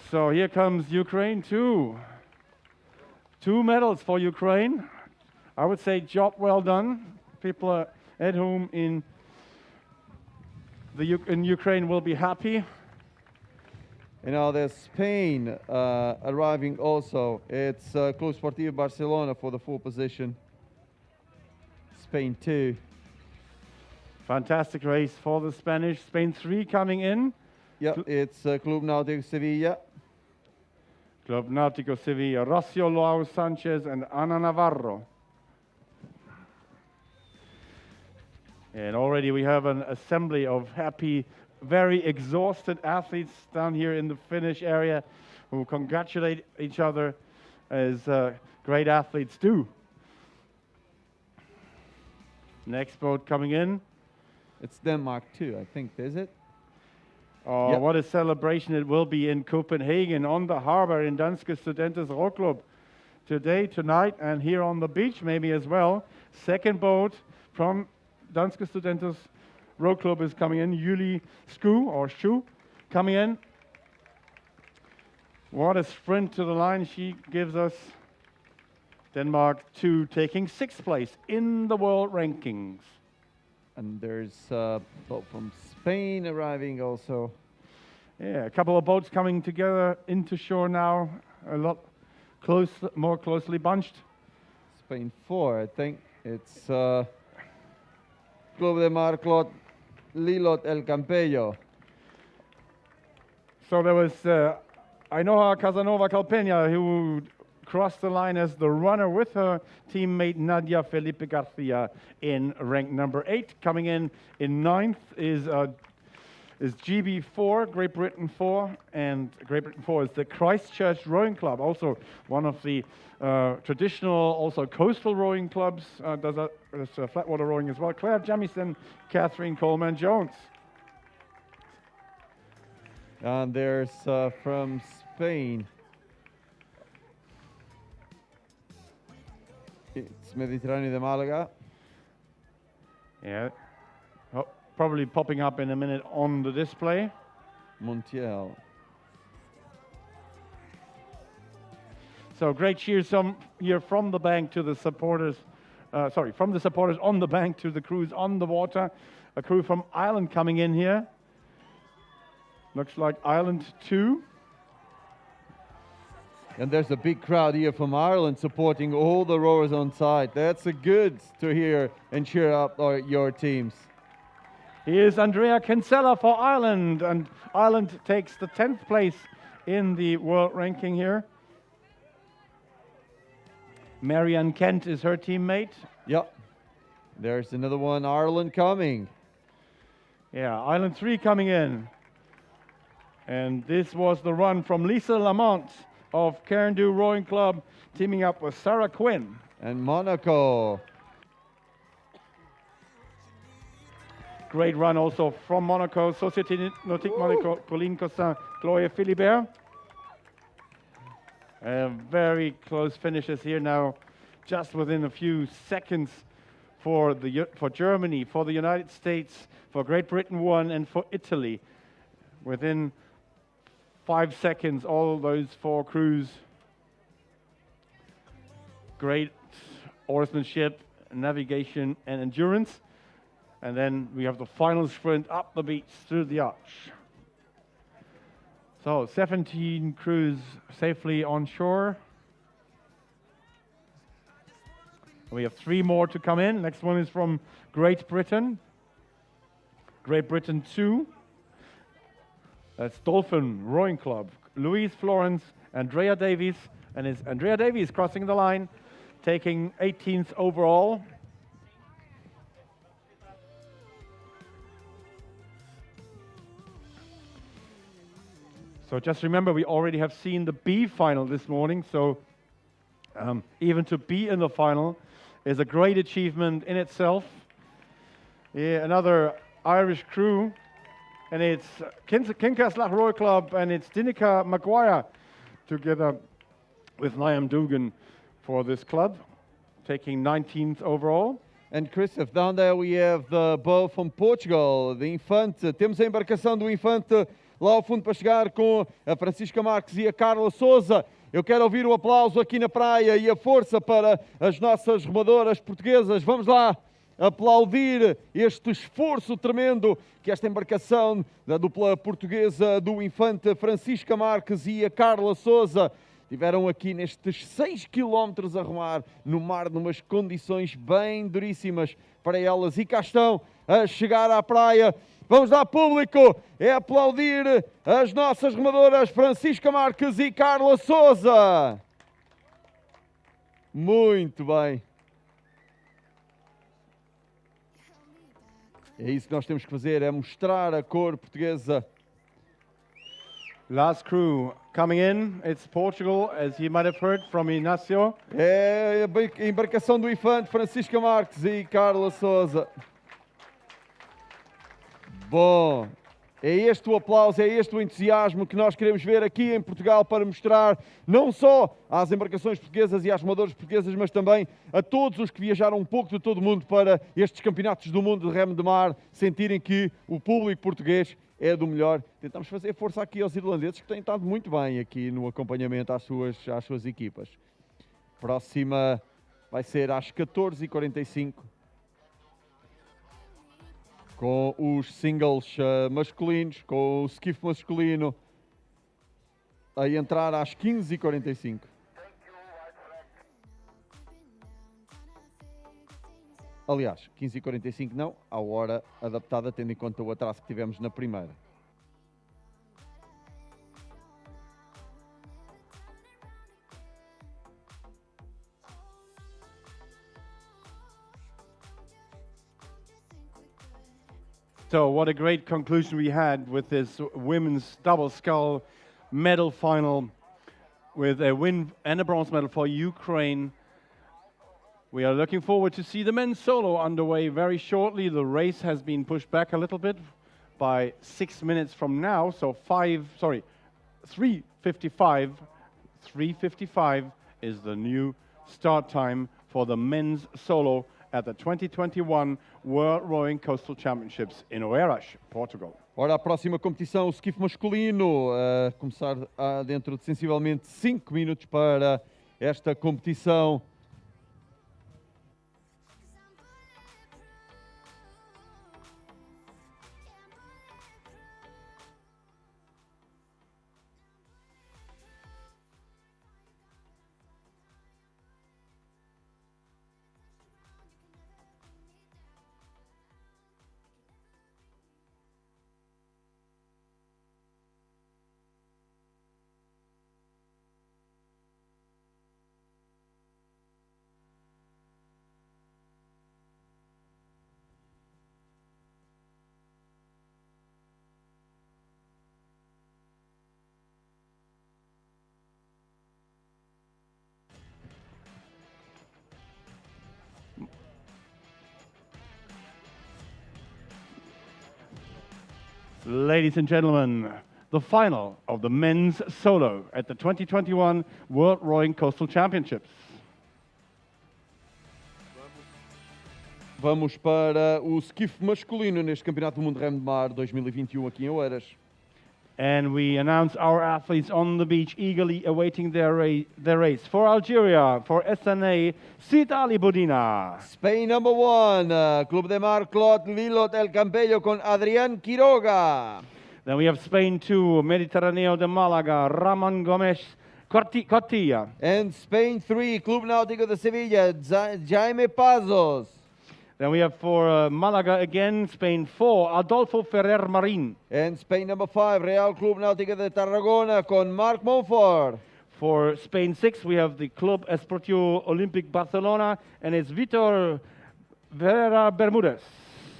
So here comes Ukraine, two medals for Ukraine. I would say job well done. People at home in Ukraine will be happy. And now there's Spain arriving also. It's Club Esportiu Barcelona for the full position. Spain 2. Fantastic race for the Spanish. Spain 3 coming in. Yep, it's Club Náutico Sevilla. Club Náutico Sevilla. Rogelio Sanchez and Ana Navarro. And already we have an assembly of happy very exhausted athletes down here in the finish area who congratulate each other as great athletes do. Next boat coming in. It's Denmark too, I think, is it? Oh, Yep. what a celebration it will be in Copenhagen, on the harbor in Danske Studenters Rowklub. Today, tonight, and here on the beach maybe as well. Second boat from Danske Studenters Rowklub is coming in. Julie Schu coming in. What a sprint to the line she gives us. Denmark 2 taking 6th place in the world rankings. And there's a boat from Spain arriving also. Yeah, a couple of boats coming together into shore now. A lot more closely bunched. Spain 4, I think. It's Club de Marclot Lilot El Campello. So there was Ainoa Casanova Calpena who crossed the line as the runner with her teammate Nadia Felipe Garcia in rank number 8. Coming in 9th is GB4, Great Britain 4, and Great Britain 4 is the Christchurch Rowing Club, also one of the traditional, also coastal rowing clubs, does flatwater rowing as well. Claire Jamieson, Catherine Coleman-Jones. And there's from Spain. It's Mediterráneo de Málaga. Yeah, probably popping up in a minute on the display. Montiel. So great cheers here from the bank to the supporters. From the supporters on the bank to the crews on the water. A crew from Ireland coming in here. Looks like Ireland 2. And there's a big crowd here from Ireland supporting all the rowers on site. That's good to hear and cheer up your teams. Here's Andrea Kinsella for Ireland, and Ireland takes the 10th place in the world ranking here. Marianne Kent is her teammate. Yep. There's another one, Ireland coming. Yeah, Ireland 3 coming in. And this was the run from Lisa Lamont of Cairndhu Rowing Club, teaming up with Sarah Quinn. And Monaco. Great run also from Monaco, Société Nautique Monaco, Pauline Cossin, Chloé Philibert. Very close finishes here now, just within a few seconds for Germany, for the United States, for Great Britain 1, and for Italy. Within 5 seconds, all those 4 crews. Great oarsmanship, navigation, and endurance. And then we have the final sprint up the beach through the arch. So 17 crews safely on shore. We have 3 more to come in. Next one is from Great Britain. Great Britain 2. That's Dolphin Rowing Club. Louise Florence, Andrea Davies, and it's Andrea Davies crossing the line, taking 18th overall. So just remember, we already have seen the B final this morning, so even to be in the final is a great achievement in itself. Yeah, another Irish crew, and it's Kincaslach Rowing Club, and it's Dinica Maguire together with Liam Dugan for this club, taking 19th overall. And Christoph, down there we have the boat from Portugal, the Infante. Temos a embarcação do Infante lá ao fundo para chegar com a Francisca Marques e a Carla Souza. Eu quero ouvir o aplauso aqui na praia e a força para as nossas remadoras portuguesas. Vamos lá aplaudir este esforço tremendo que esta embarcação da dupla portuguesa do Infante, Francisca Marques e a Carla Souza, tiveram aqui nestes 6 km a remar no mar, numas condições bem duríssimas para elas. E cá estão a chegar à praia. Vamos lá, público, é aplaudir as nossas remadoras Francisca Marques e Carla Souza. Muito bem. É isso que nós temos que fazer, é mostrar a cor portuguesa. Last crew coming in, it's Portugal, as you might have heard from Inácio. É a embarcação do Infante, Francisca Marques e Carla Souza. Bom, é este o aplauso, é este o entusiasmo que nós queremos ver aqui em Portugal para mostrar não só às embarcações portuguesas e às remadores portuguesas, mas também a todos os que viajaram um pouco de todo o mundo para estes campeonatos do mundo de remo de mar, sentirem que o público português é do melhor. Tentamos fazer força aqui aos irlandeses, que têm estado muito bem aqui no acompanhamento às suas equipas. Próxima vai ser às 14h45. Com os singles masculinos, com o skiff masculino a entrar às 15h45. Aliás, 15h45 não, à hora adaptada, tendo em conta o atraso que tivemos na primeira. So what a great conclusion we had with this women's double scull medal final, with a win and a bronze medal for Ukraine. We are looking forward to see the men's solo underway very shortly. The race has been pushed back a little bit by 6 minutes from now, so 3:55. 3:55 is the new start time for the men's solo at the 2021 World Rowing Coastal Championships in Oeiras, Portugal. Ora, a próxima competição, o skiff masculino, a começar dentro de sensivelmente 5 minutos para esta competição. Ladies and gentlemen, the final of the men's solo at the 2021 World Rowing Coastal Championships. Vamos para o skiff masculino neste Campeonato do Mundo de Remo de Mar 2021 aqui em Oeiras. And we announce our athletes on the beach eagerly awaiting their race. For Algeria, for SNA, Sid Ali Budina. Spain number 1, Club de Mar Clot Lilot El Campello con Adrián Quiroga. Then we have Spain 2, Mediterráneo de Málaga, Ramón Gómez Cotilla. And Spain 3, Club Náutico de Sevilla, Jaime Pazos. Then we have for Malaga again, Spain 4, Adolfo Ferrer Marin. And Spain number 5, Real Club Náutico de Tarragona con Marc Montfort. For Spain 6, we have the Club Esportivo Olympic Barcelona, and it's Vitor Vera Bermudez.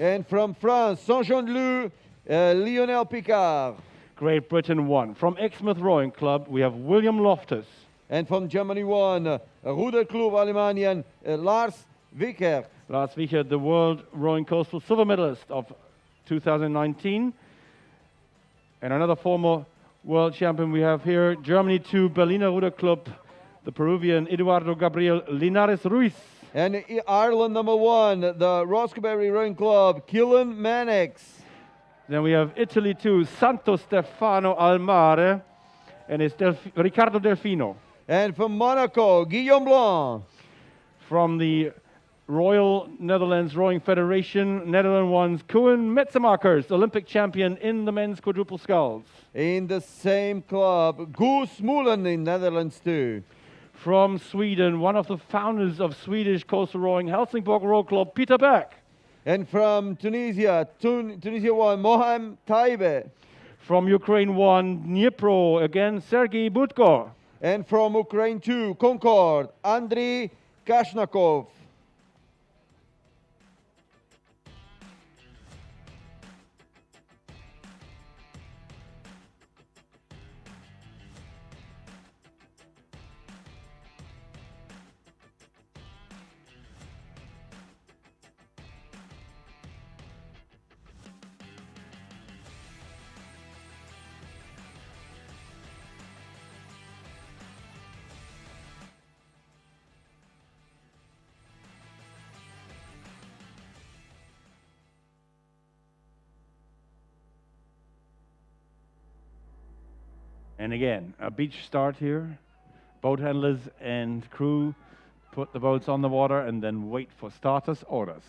And from France, Saint-Jean-de-Luz, Lionel Picard. Great Britain 1. From Exmouth Rowing Club, we have William Loftus. And from Germany 1, Ruder Club Alemania, Lars Wickert. Lars Wiechert, the World Rowing Coastal silver medalist of 2019. And another former world champion we have here, Germany 2, Berliner Ruder Club, the Peruvian Eduardo Gabriel Linares Ruiz. And Ireland number 1, the Roscobury Rowing Club, Killen Mannix. Then we have Italy 2, Santo Stefano Almare, and it's Riccardo Delfino. And from Monaco, Guillaume Blanc. From the Royal Netherlands Rowing Federation, Netherlands one's Koen Metzemakers, Olympic champion in the men's quadruple sculls. In the same club, Goose Mullen in Netherlands too. From Sweden, one of the founders of Swedish coastal rowing, Helsingborg Row Club, Peter Beck. And from Tunisia, Tunisia 1, Mohamed Taibe. From Ukraine 1, Dnipro, again, Sergei Budko. And from Ukraine 2, Concord, Andriy Kashnakov. And again, a beach start here. Boat handlers and crew put the boats on the water and then wait for starters' orders.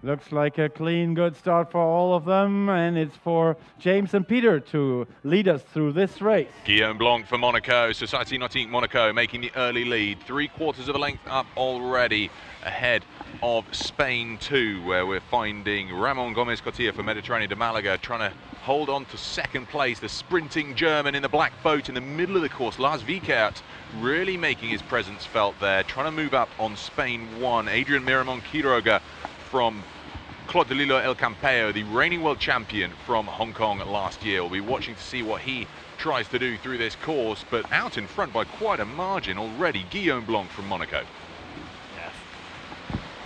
Looks like a clean, good start for all of them, and it's for James and Peter to lead us through this race. Guillaume Blanc for Monaco, Société Nautique Monaco making the early lead, 3/4 of a length up already ahead of Spain 2, where we're finding Ramon Gomez Cotilla for Mediterranean de Malaga trying to hold on to second place. The sprinting German in the black boat in the middle of the course, Lars Wiechert, really making his presence felt there, trying to move up on Spain 1. Adrian Miramon Quiroga from Clos de l'Île El Campeo, the reigning world champion from Hong Kong last year. We'll be watching to see what he tries to do through this course, but out in front by quite a margin already, Guillaume Blanc from Monaco. Yeah.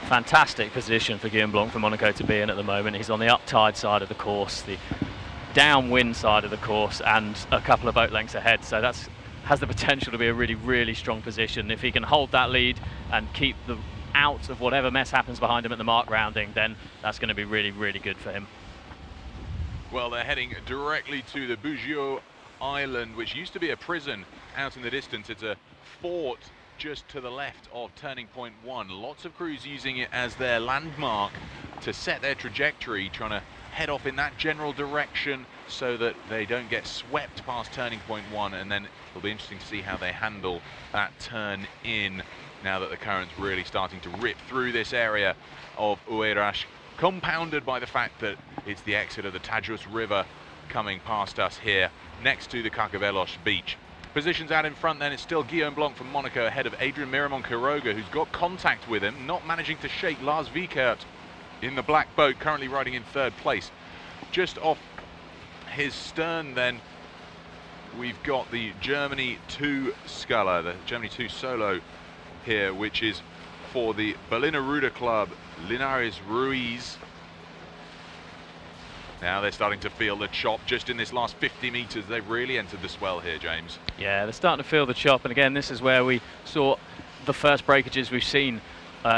Fantastic position for Guillaume Blanc from Monaco to be in at the moment. He's on the uptide side of the course, the downwind side of the course, and a couple of boat lengths ahead, so that's has the potential to be a really, really strong position. If he can hold that lead and keep the out of whatever mess happens behind him at the mark rounding, then that's going to be really, really good for him. Well, they're heading directly to the Bougieu Island, which used to be a prison out in the distance. It's a fort just to the left of turning point 1. Lots of crews using it as their landmark to set their trajectory, trying to head off in that general direction so that they don't get swept past turning point 1, and then it'll be interesting to see how they handle that turn in now that the current's really starting to rip through this area of Uerash, compounded by the fact that it's the exit of the Tagus River coming past us here next to the Carcavelos beach. Positions out in front then, it's still Guillaume Blanc from Monaco ahead of Adrian Miramon Quiroga, who's got contact with him, not managing to shake Lars Wiechert in the black boat, currently riding in 3rd place. Just off his stern then, we've got the Germany 2 Sculler, the Germany 2 Solo here, which is for the Berliner Ruder Club, Linares Ruiz. Now they're starting to feel the chop just in this last 50 meters. They've really entered the swell here, James. Yeah, they're starting to feel the chop, and again, this is where we saw the first breakages we've seen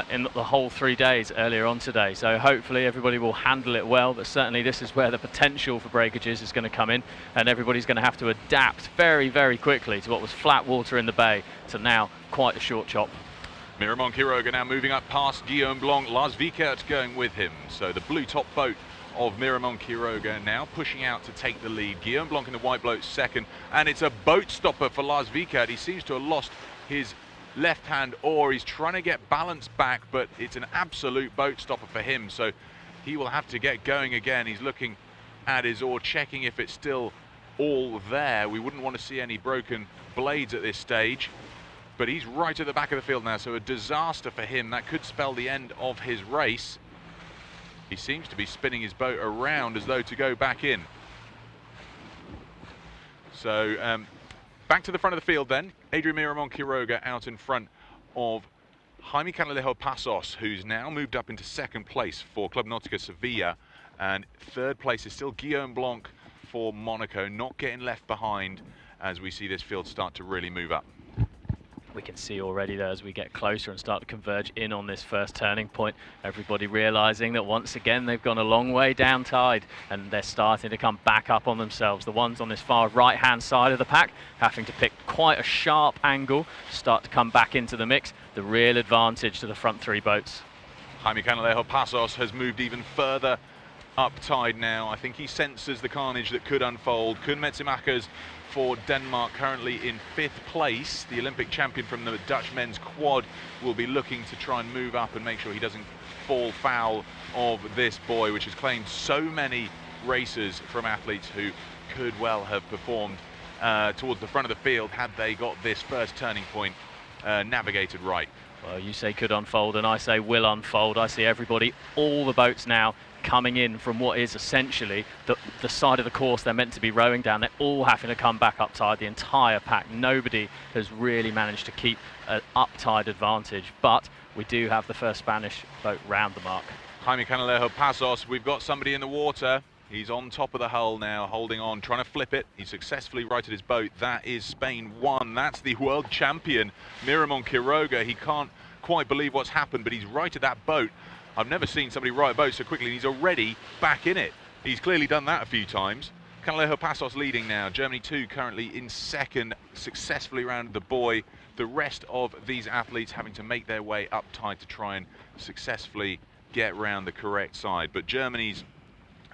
in the whole 3 days earlier on today. So hopefully everybody will handle it well, but certainly this is where the potential for breakages is going to come in, and everybody's going to have to adapt very, very quickly to what was flat water in the bay to now quite a short chop. Miramon Quiroga now moving up past Guillaume Blanc, Lars Wiechert going with him. So the blue top boat of Miramon Quiroga now pushing out to take the lead. Guillaume Blanc in the white boat second, and it's a boat stopper for Lars Wiechert. He seems to have lost his left hand oar. He's trying to get balance back, but it's an absolute boat stopper for him, so he will have to get going again. He's looking at his oar, checking if it's still all there. We wouldn't want to see any broken blades at this stage, but he's right at the back of the field now, so a disaster for him. That could spell the end of his race. He seems to be spinning his boat around as though to go back in. So back to the front of the field then. Adrian Miramon Quiroga out in front of Jaime Canalejo Pasos, who's now moved up into 2nd place for Club Nautica Sevilla, and 3rd place is still Guillaume Blanc for Monaco, not getting left behind as we see this field start to really move up. We can see already though, as we get closer and start to converge in on this first turning point, everybody realizing that once again they've gone a long way down tide and they're starting to come back up on themselves. The ones on this far right hand side of the pack having to pick quite a sharp angle to start to come back into the mix. The real advantage to the front 3 boats. Jaime Canalejo Pasos has moved even further up tide now. I think he senses the carnage that could unfold. Koen Metzimakers for Denmark currently in 5th place. The Olympic champion from the Dutch men's quad will be looking to try and move up and make sure he doesn't fall foul of this buoy, which has claimed so many races from athletes who could well have performed towards the front of the field had they got this first turning point navigated right. Well, you say could unfold, and I say will unfold. I see everybody, all the boats now coming in from what is essentially the side of the course they're meant to be rowing down. They're all having to come back up tide, the entire pack. Nobody has really managed to keep an up tide advantage, but we do have the first Spanish boat round the mark. Jaime Canalejo Pasos, we've got somebody in the water. He's on top of the hull now, holding on, trying to flip it. He successfully righted his boat. That is Spain 1. That's the world champion, Miramon Quiroga. He can't quite believe what's happened, but he's righted that boat. I've never seen somebody right a boat so quickly, and he's already back in it. He's clearly done that a few times. Canalejo Pasos leading now. Germany 2 currently in second, successfully rounded the buoy. The rest of these athletes having to make their way up tide to try and successfully get round the correct side. But Germany's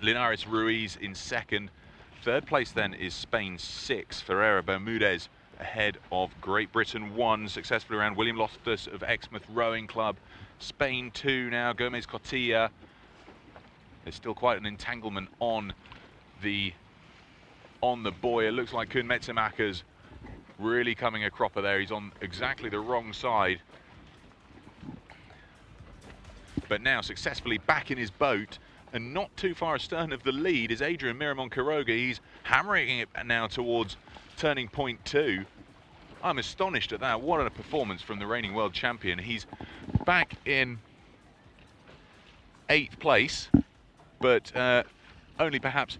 Linares Ruiz in second. Third place then is Spain 6. Ferreira Bermudez ahead of Great Britain 1, successfully around William Loftus of Exmouth Rowing Club. Spain 2 now, Gomez Cotilla. There's still quite an entanglement on the buoy. It looks like Kuhn Metzemakers really coming a cropper there. He's on exactly the wrong side. But now successfully back in his boat, and not too far astern of the lead is Adrian Miramon Quiroga. He's hammering it now towards turning point 2. I'm astonished at that. What a performance from the reigning world champion. He's back in 8th place, but only perhaps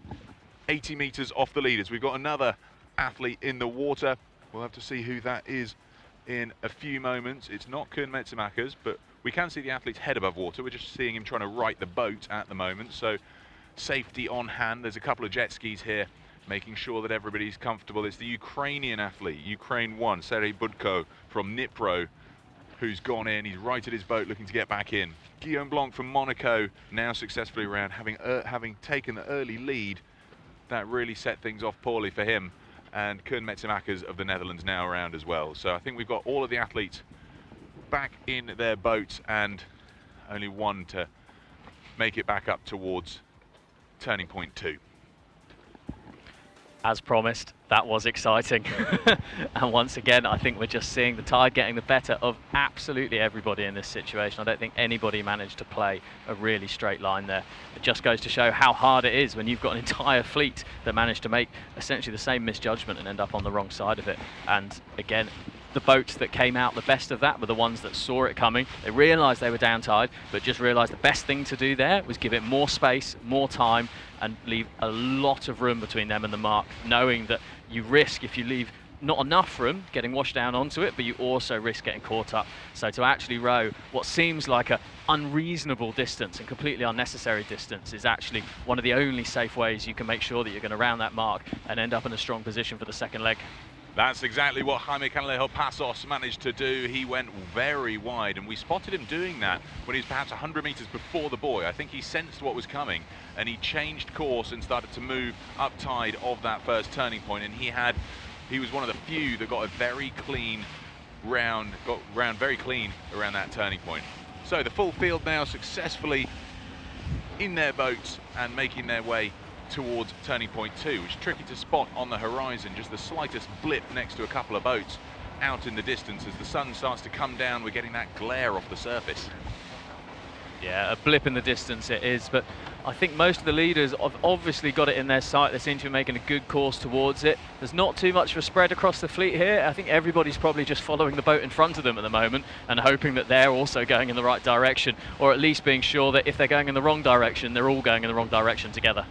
80 meters off the leaders. We've got another athlete in the water. We'll have to see who that is in a few moments. It's not Kuhn Metzemakers, but we can see the athlete's head above water. We're just seeing him trying to right the boat at the moment, so safety on hand. There's a couple of jet skis here, making sure that everybody's comfortable. It's the Ukrainian athlete, Ukraine 1, Sergei Budko from Dnipro, who's gone in. He's righted his boat, looking to get back in. Guillaume Blanc from Monaco, now successfully around, having taken the early lead. That really set things off poorly for him. And Kuhn Metzemakers of the Netherlands now around as well. So I think we've got all of the athletes back in their boats, and only one to make it back up towards turning point 2. As promised, that was exciting. And once again, I think we're just seeing the tide getting the better of absolutely everybody in this situation. I don't think anybody managed to play a really straight line there. It just goes to show how hard it is when you've got an entire fleet that managed to make essentially the same misjudgment and end up on the wrong side of it. And again, the boats that came out the best of that were the ones that saw it coming. They realised they were down tide, but just realised the best thing to do there was give it more space, more time, and leave a lot of room between them and the mark, knowing that you risk, if you leave not enough room, getting washed down onto it, but you also risk getting caught up. So to actually row what seems like an unreasonable distance and completely unnecessary distance is actually one of the only safe ways you can make sure that you're going to round that mark and end up in a strong position for the second leg. That's exactly what Jaime Canalejo Pasos managed to do. He went very wide, and we spotted him doing that when he was perhaps 100 meters before the buoy. I think he sensed what was coming, and he changed course and started to move up tide of that first turning point. And he was one of the few that got a very clean round, got round very clean around that turning point. So the full field now successfully in their boats and making their way towards turning point 2, which is tricky to spot on the horizon. Just the slightest blip next to a couple of boats out in the distance. As the sun starts to come down, we're getting that glare off the surface. Yeah, a blip in the distance it is, but I think most of the leaders have obviously got it in their sight. They seem to be making a good course towards it. There's not too much of a spread across the fleet here. I think everybody's probably just following the boat in front of them at the moment and hoping that they're also going in the right direction, or at least being sure that if they're going in the wrong direction, they're all going in the wrong direction together.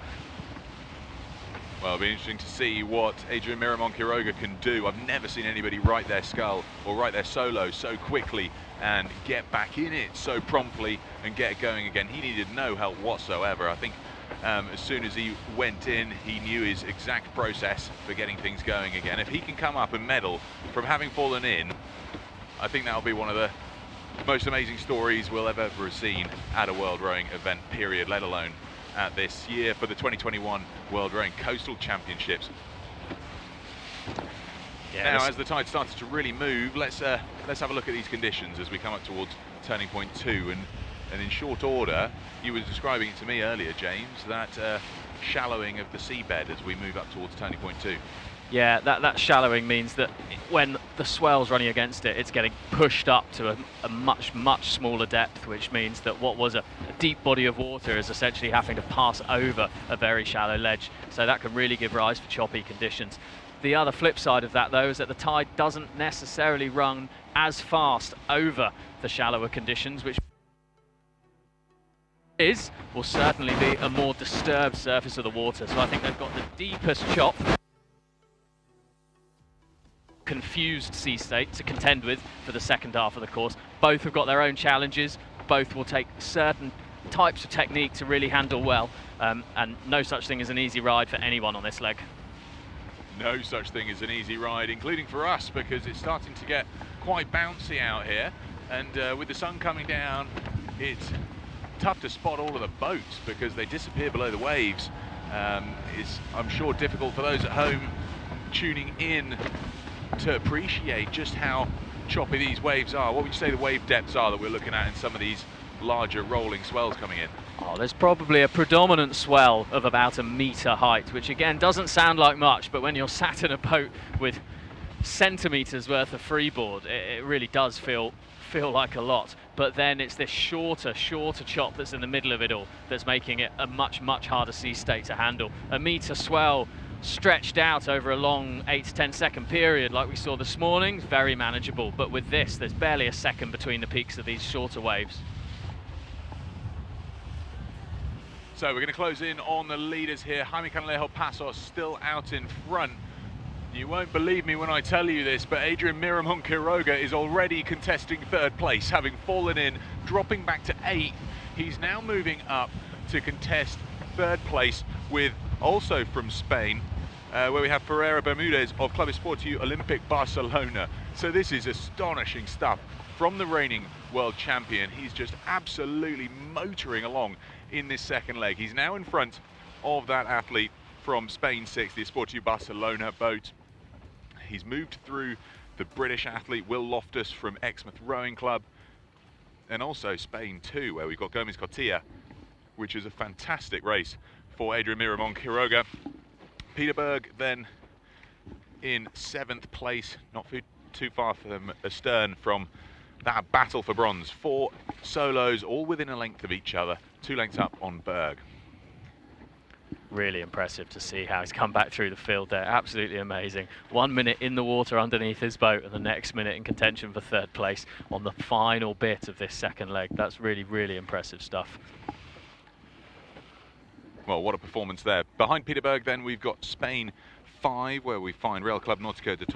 Well, it'll be interesting to see what Adrian Miramon Quiroga can do. I've never seen anybody right their scull or right their solo so quickly and get back in it so promptly and get going again. He needed no help whatsoever. I think as soon as he went in, he knew his exact process for getting things going again. If he can come up and medal from having fallen in, I think that'll be one of the most amazing stories we'll have ever seen at a World Rowing event, period, let alone at this year for the 2021 World Rowing Coastal Championships. Yeah, now, as the tide starts to really move, let's have a look at these conditions as we come up towards turning point 2. And in short order, you were describing it to me earlier, James, that shallowing of the seabed as we move up towards turning point 2. Yeah, that shallowing means that when the swells running against it, it's getting pushed up to a much, much smaller depth, which means that what was a deep body of water is essentially having to pass over a very shallow ledge. So that can really give rise for choppy conditions. The other flip side of that, though, is that the tide doesn't necessarily run as fast over the shallower conditions, which will certainly be a more disturbed surface of the water. So I think they've got the deepest chop, confused sea state to contend with for the second half of the course. Both have got their own challenges. Both will take certain types of technique to really handle well, and no such thing as an easy ride for anyone on this leg. No such thing as an easy ride, including for us, because it's starting to get quite bouncy out here, and with the sun coming down, it's tough to spot all of the boats because they disappear below the waves. It's, I'm sure, difficult for those at home tuning in to appreciate just how choppy these waves are. What would you say the wave depths are that we're looking at in some of these larger rolling swells coming in? Oh, there's probably a predominant swell of about 1 metre height, which again doesn't sound like much, but when you're sat in a boat with centimetres worth of freeboard, it really does feel like a lot. But then it's this shorter chop that's in the middle of it all that's making it a much, much harder sea state to handle. 1 metre swell stretched out over a long 8 to 10 second period like we saw this morning, very manageable. But with this, there's barely a second between the peaks of these shorter waves. So we're going to close in on the leaders here. Jaime Canalejo Pasos still out in front. You won't believe me when I tell you this, but Adrian Miramon Quiroga is already contesting third place, having fallen in, dropping back to 8th. He's now moving up to contest third place with, also from Spain, where we have Ferreira Bermudez of Club Esportiu Olympic Barcelona. So this is astonishing stuff from the reigning world champion. He's just absolutely motoring along in this second leg. He's now in front of that athlete from Spain 6, the Esportiu Barcelona boat. He's moved through the British athlete Will Loftus from Exmouth Rowing Club, and also Spain 2, where we've got Gomez Cotilla, which is a fantastic race for Adrian Miramon Quiroga. Peterberg then in 7th place, not too far from astern from that battle for bronze. 4 solos, all within a length of each other, 2 lengths up on Berg. Really impressive to see how he's come back through the field there. Absolutely amazing. 1 minute in the water underneath his boat, and the next minute in contention for third place on the final bit of this second leg. That's really, really impressive stuff. Well, what a performance there. Behind Peterberg then we've got Spain 5, where we find Real Club Nautico de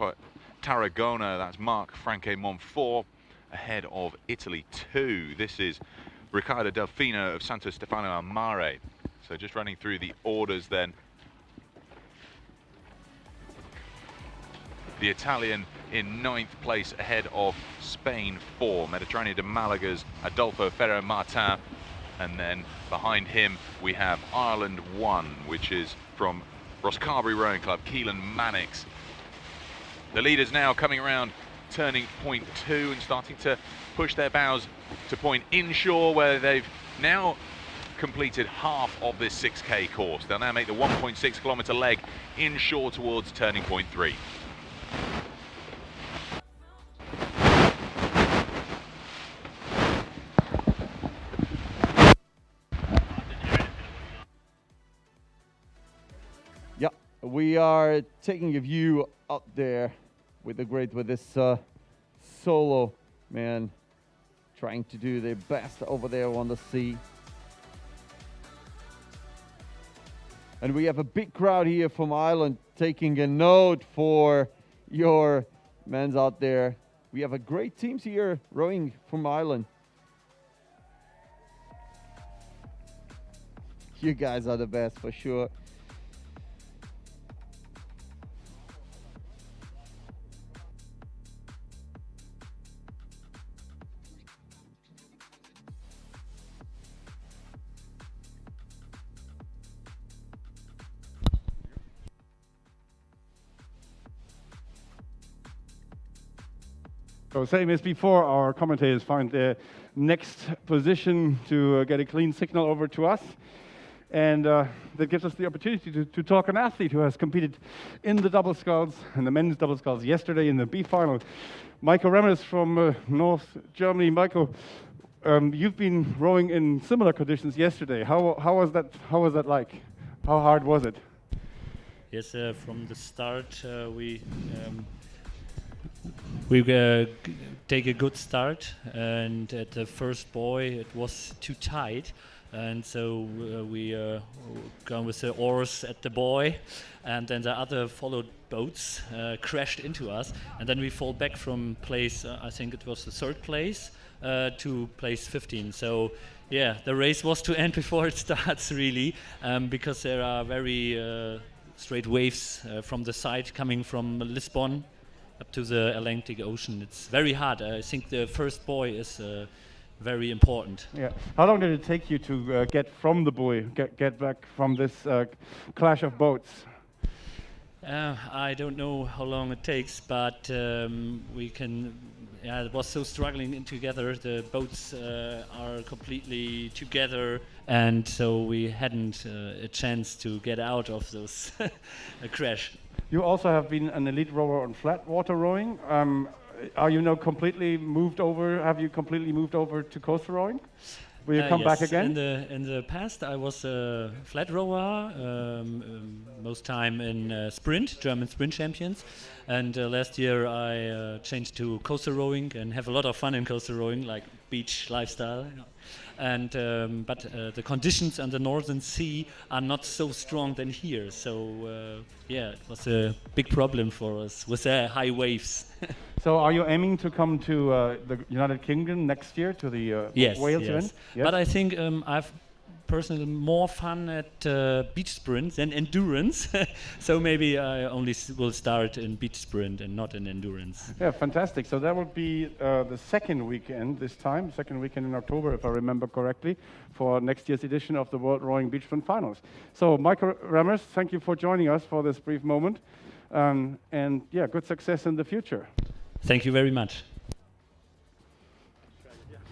Tarragona. That's Marc Franque Montfort, ahead of Italy 2. This is Riccardo Delfino of Santo Stefano al Mare. So just running through the orders then. The Italian in 9th place ahead of Spain 4. Mediterraneo de Malaga's Adolfo Ferrer Martin. And then behind him we have Ireland 1, which is from Rosscarbery Rowing Club, Keelan Mannix. The leaders now coming around turning point 2 and starting to push their bows to point inshore, where they've now completed half of this 6K course. They'll now make the 1.6 kilometer leg inshore towards turning point 3. Yeah, we are taking a view up there with this solo man trying to do their best over there on the sea. And we have a big crowd here from Ireland taking a note for your men out there. We have a great teams here rowing from Ireland. You guys are the best for sure. So same as before, our commentators find the next position to get a clean signal over to us. And that gives us the opportunity to talk an athlete who has competed in the double sculls and the men's double sculls yesterday in the B final. Michael Remmers from North Germany. Michael, you've been rowing in similar conditions yesterday. How was that? How was that like? How hard was it? Yes, from the start we take a good start, and at the first buoy it was too tight, and so we gone with the oars at the buoy, and then the other followed boats crashed into us, and then we fall back from place, I think it was the third place, to place 15. So yeah, the race was to end before it starts really, because there are very straight waves from the side coming from Lisbon up to the Atlantic Ocean. It's very hard. I think the first buoy is very important. Yeah. How long did it take you to get from the buoy, get back from this clash of boats? I don't know how long it takes, but we can. Yeah, it was so struggling together. The boats are completely together, and so we hadn't a chance to get out of those crash. You also have been an elite rower on flat water rowing. Are you now completely moved over? Have you completely moved over to coastal rowing? Will you come yes. back again? In the past, I was a flat rower, most time in sprint, German sprint champions. And last year I changed to coastal rowing and have a lot of fun in coastal rowing, like beach lifestyle. And but the conditions on the Northern Sea are not so strong than here. So yeah, it was a big problem for us with high waves. So are you aiming to come to the United Kingdom next year to the yes, Wales yes. event? Yes. But I think I've personally more fun at beach sprints than endurance. So maybe I only will start in beach sprint and not in endurance. Yeah, fantastic. So that will be the second weekend this time, second weekend in October, if I remember correctly, for next year's edition of the World Rowing Beach Sprint Finals. So Michael Remmers, thank you for joining us for this brief moment. And yeah, good success in the future. Thank you very much.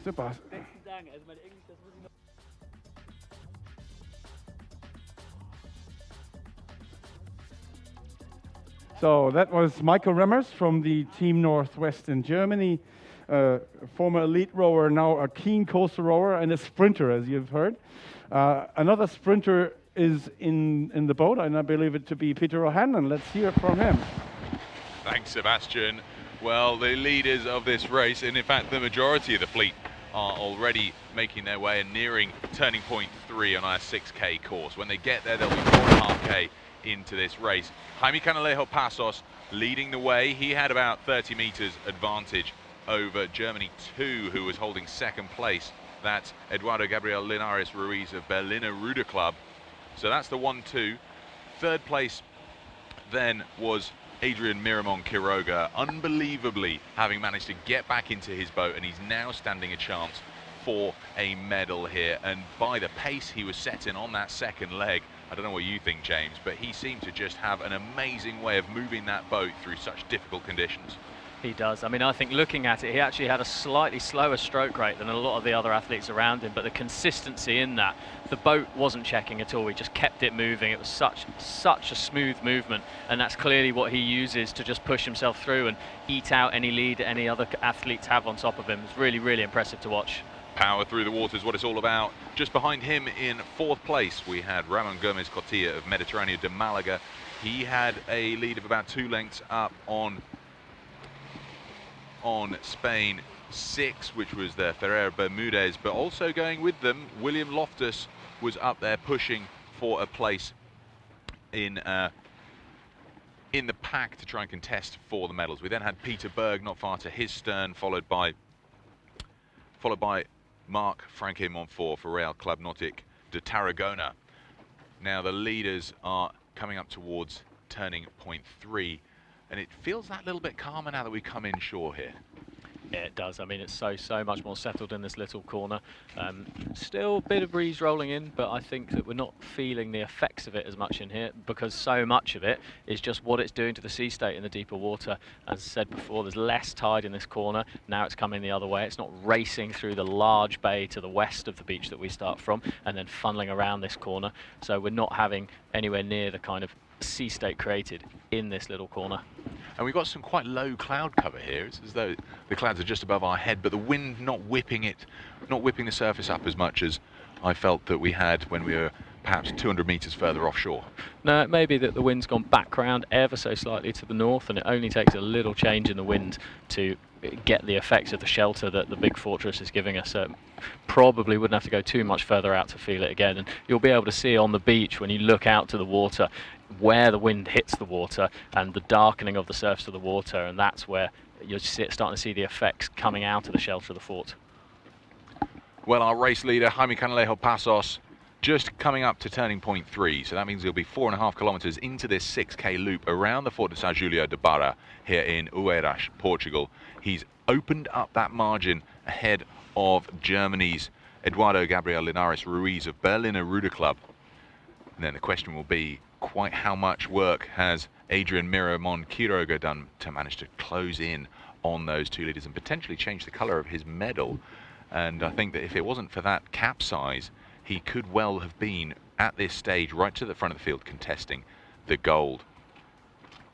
Super. So that was Michael Remmers from the Team Northwest in Germany, former elite rower, now a keen coastal rower and a sprinter, as you've heard. Another sprinter is in the boat, and I believe it to be Peter O'Hanlon. Let's hear from him. Thanks, Sebastian. Well, the leaders of this race, and in fact the majority of the fleet, are already making their way and nearing turning point 3 on our 6K course. When they get there, they'll be 4.5K into this race. Jaime Canalejo Pasos leading the way. He had about 30 meters advantage over Germany 2, who was holding second place. That's Eduardo Gabriel Linares Ruiz of Berliner Ruder Club. So that's the 1-2. Third place then was Adrian Miramon Quiroga, unbelievably having managed to get back into his boat, and he's now standing a chance for a medal here. And by the pace he was setting on that second leg, I don't know what you think, James, but he seemed to just have an amazing way of moving that boat through such difficult conditions. He does. I mean, I think looking at it, he actually had a slightly slower stroke rate than a lot of the other athletes around him, but the consistency in that, the boat wasn't checking at all. He just kept it moving. It was such a smooth movement, and that's clearly what he uses to just push himself through and eat out any lead any other athletes have on top of him. It's really, really impressive to watch. Power through the water is what it's all about. Just behind him in fourth place, we had Ramon Gomez Cotilla of Mediterráneo de Málaga. He had a lead of about 2 lengths up on Spain 6, which was the Ferrer Bermudez, but also going with them, William Loftus was up there pushing for a place in the pack to try and contest for the medals. We then had Peter Berg not far to his stern, followed by Marc Franque Montfort for Real Club Nautic de Tarragona. Now the leaders are coming up towards turning point 3, and it feels that little bit calmer now that we come in shore here. It does. I mean, it's so much more settled in this little corner. Still a bit of breeze rolling in, but I think that we're not feeling the effects of it as much in here because so much of it is just what it's doing to the sea state in the deeper water. As I said before, there's less tide in this corner. Now it's coming the other way. It's not racing through the large bay to the west of the beach that we start from and then funneling around this corner. So we're not having anywhere near the kind of sea state created in this little corner. And we've got some quite low cloud cover here. It's as though the clouds are just above our head, but the wind not whipping the surface up as much as I felt that we had when we were perhaps 200 meters further offshore. No, it may be that the wind's gone back round ever so slightly to the north, and it only takes a little change in the wind to get the effects of the shelter that the big fortress is giving us. Probably wouldn't have to go too much further out to feel it again, and you'll be able to see on the beach when you look out to the water where the wind hits the water and the darkening of the surface of the water, and that's where you're starting to see the effects coming out of the shelter of the fort. Well, our race leader, Jaime Canalejo Passos, just coming up to turning point 3, so that means he'll be 4.5 kilometers into this 6K loop around the Fort de São Julio de Barra here in Oeiras, Portugal. He's opened up that margin ahead of Germany's Eduardo Gabriel Linares Ruiz of Berliner Ruder Club. And then the question will be, quite how much work has Adrian Miramon Quiroga done to manage to close in on those two leaders and potentially change the colour of his medal? And I think that if it wasn't for that cap size, he could well have been at this stage right to the front of the field contesting the gold.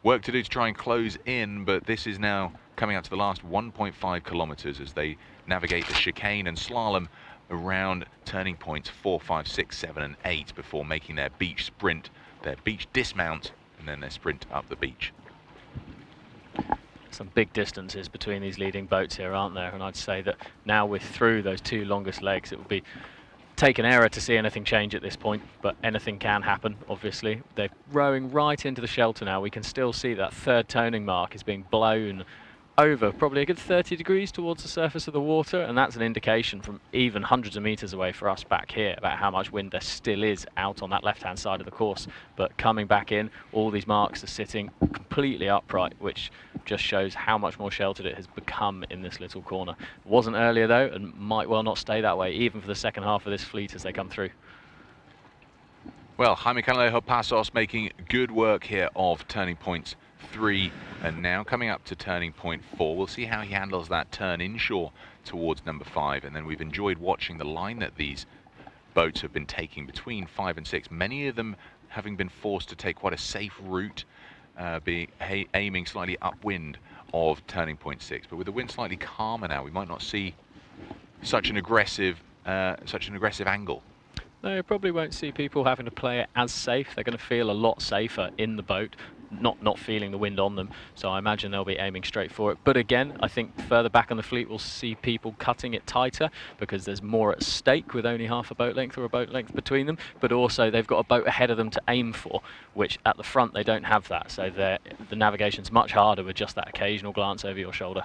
Work to do to try and close in, but this is now coming up to the last 1.5 kilometres as they navigate the chicane and slalom around turning points 4, 5, 6, 7 and 8 before making their beach sprint, their beach dismount, and then their sprint up the beach. Some big distances between these leading boats here, aren't there? And I'd say that now we're through those two longest legs, it would be take an error to see anything change at this point, but anything can happen, obviously. They're rowing right into the shelter now. We can still see that third toning mark is being blown over probably a good 30 degrees towards the surface of the water, and that's an indication from even hundreds of meters away for us back here about how much wind there still is out on that left-hand side of the course. But coming back in, all these marks are sitting completely upright, which just shows how much more sheltered it has become in this little corner. It wasn't earlier though, and might well not stay that way even for the second half of this fleet as they come through. Well, Jaime Canalejo Passos making good work here of turning points 3 and now coming up to turning point 4. We'll see how he handles that turn inshore towards number 5, and then we've enjoyed watching the line that these boats have been taking between 5 and 6, many of them having been forced to take quite a safe route, aiming slightly upwind of turning point 6, but with the wind slightly calmer now we might not see such an aggressive angle. No, you probably won't see people having to play it as safe. They're going to feel a lot safer in the boat, not feeling the wind on them. So I imagine they'll be aiming straight for it. But again, I think further back on the fleet we'll see people cutting it tighter because there's more at stake with only half a boat length or a boat length between them. But also they've got a boat ahead of them to aim for, which at the front they don't have that. So the navigation's much harder with just that occasional glance over your shoulder.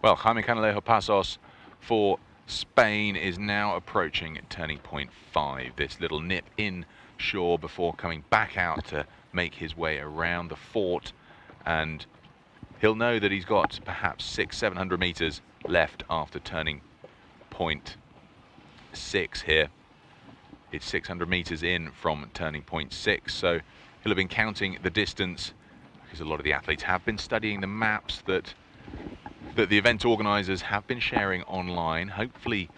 Well, Jaime Canalejo Passos for Spain is now approaching turning point 5. This little nip in shore before coming back out to make his way around the fort, and he'll know that he's got perhaps 600-700 meters left after turning point 6 here. It's 600 meters in from turning point 6, so he'll have been counting the distance because a lot of the athletes have been studying the maps that the event organizers have been sharing online, hopefully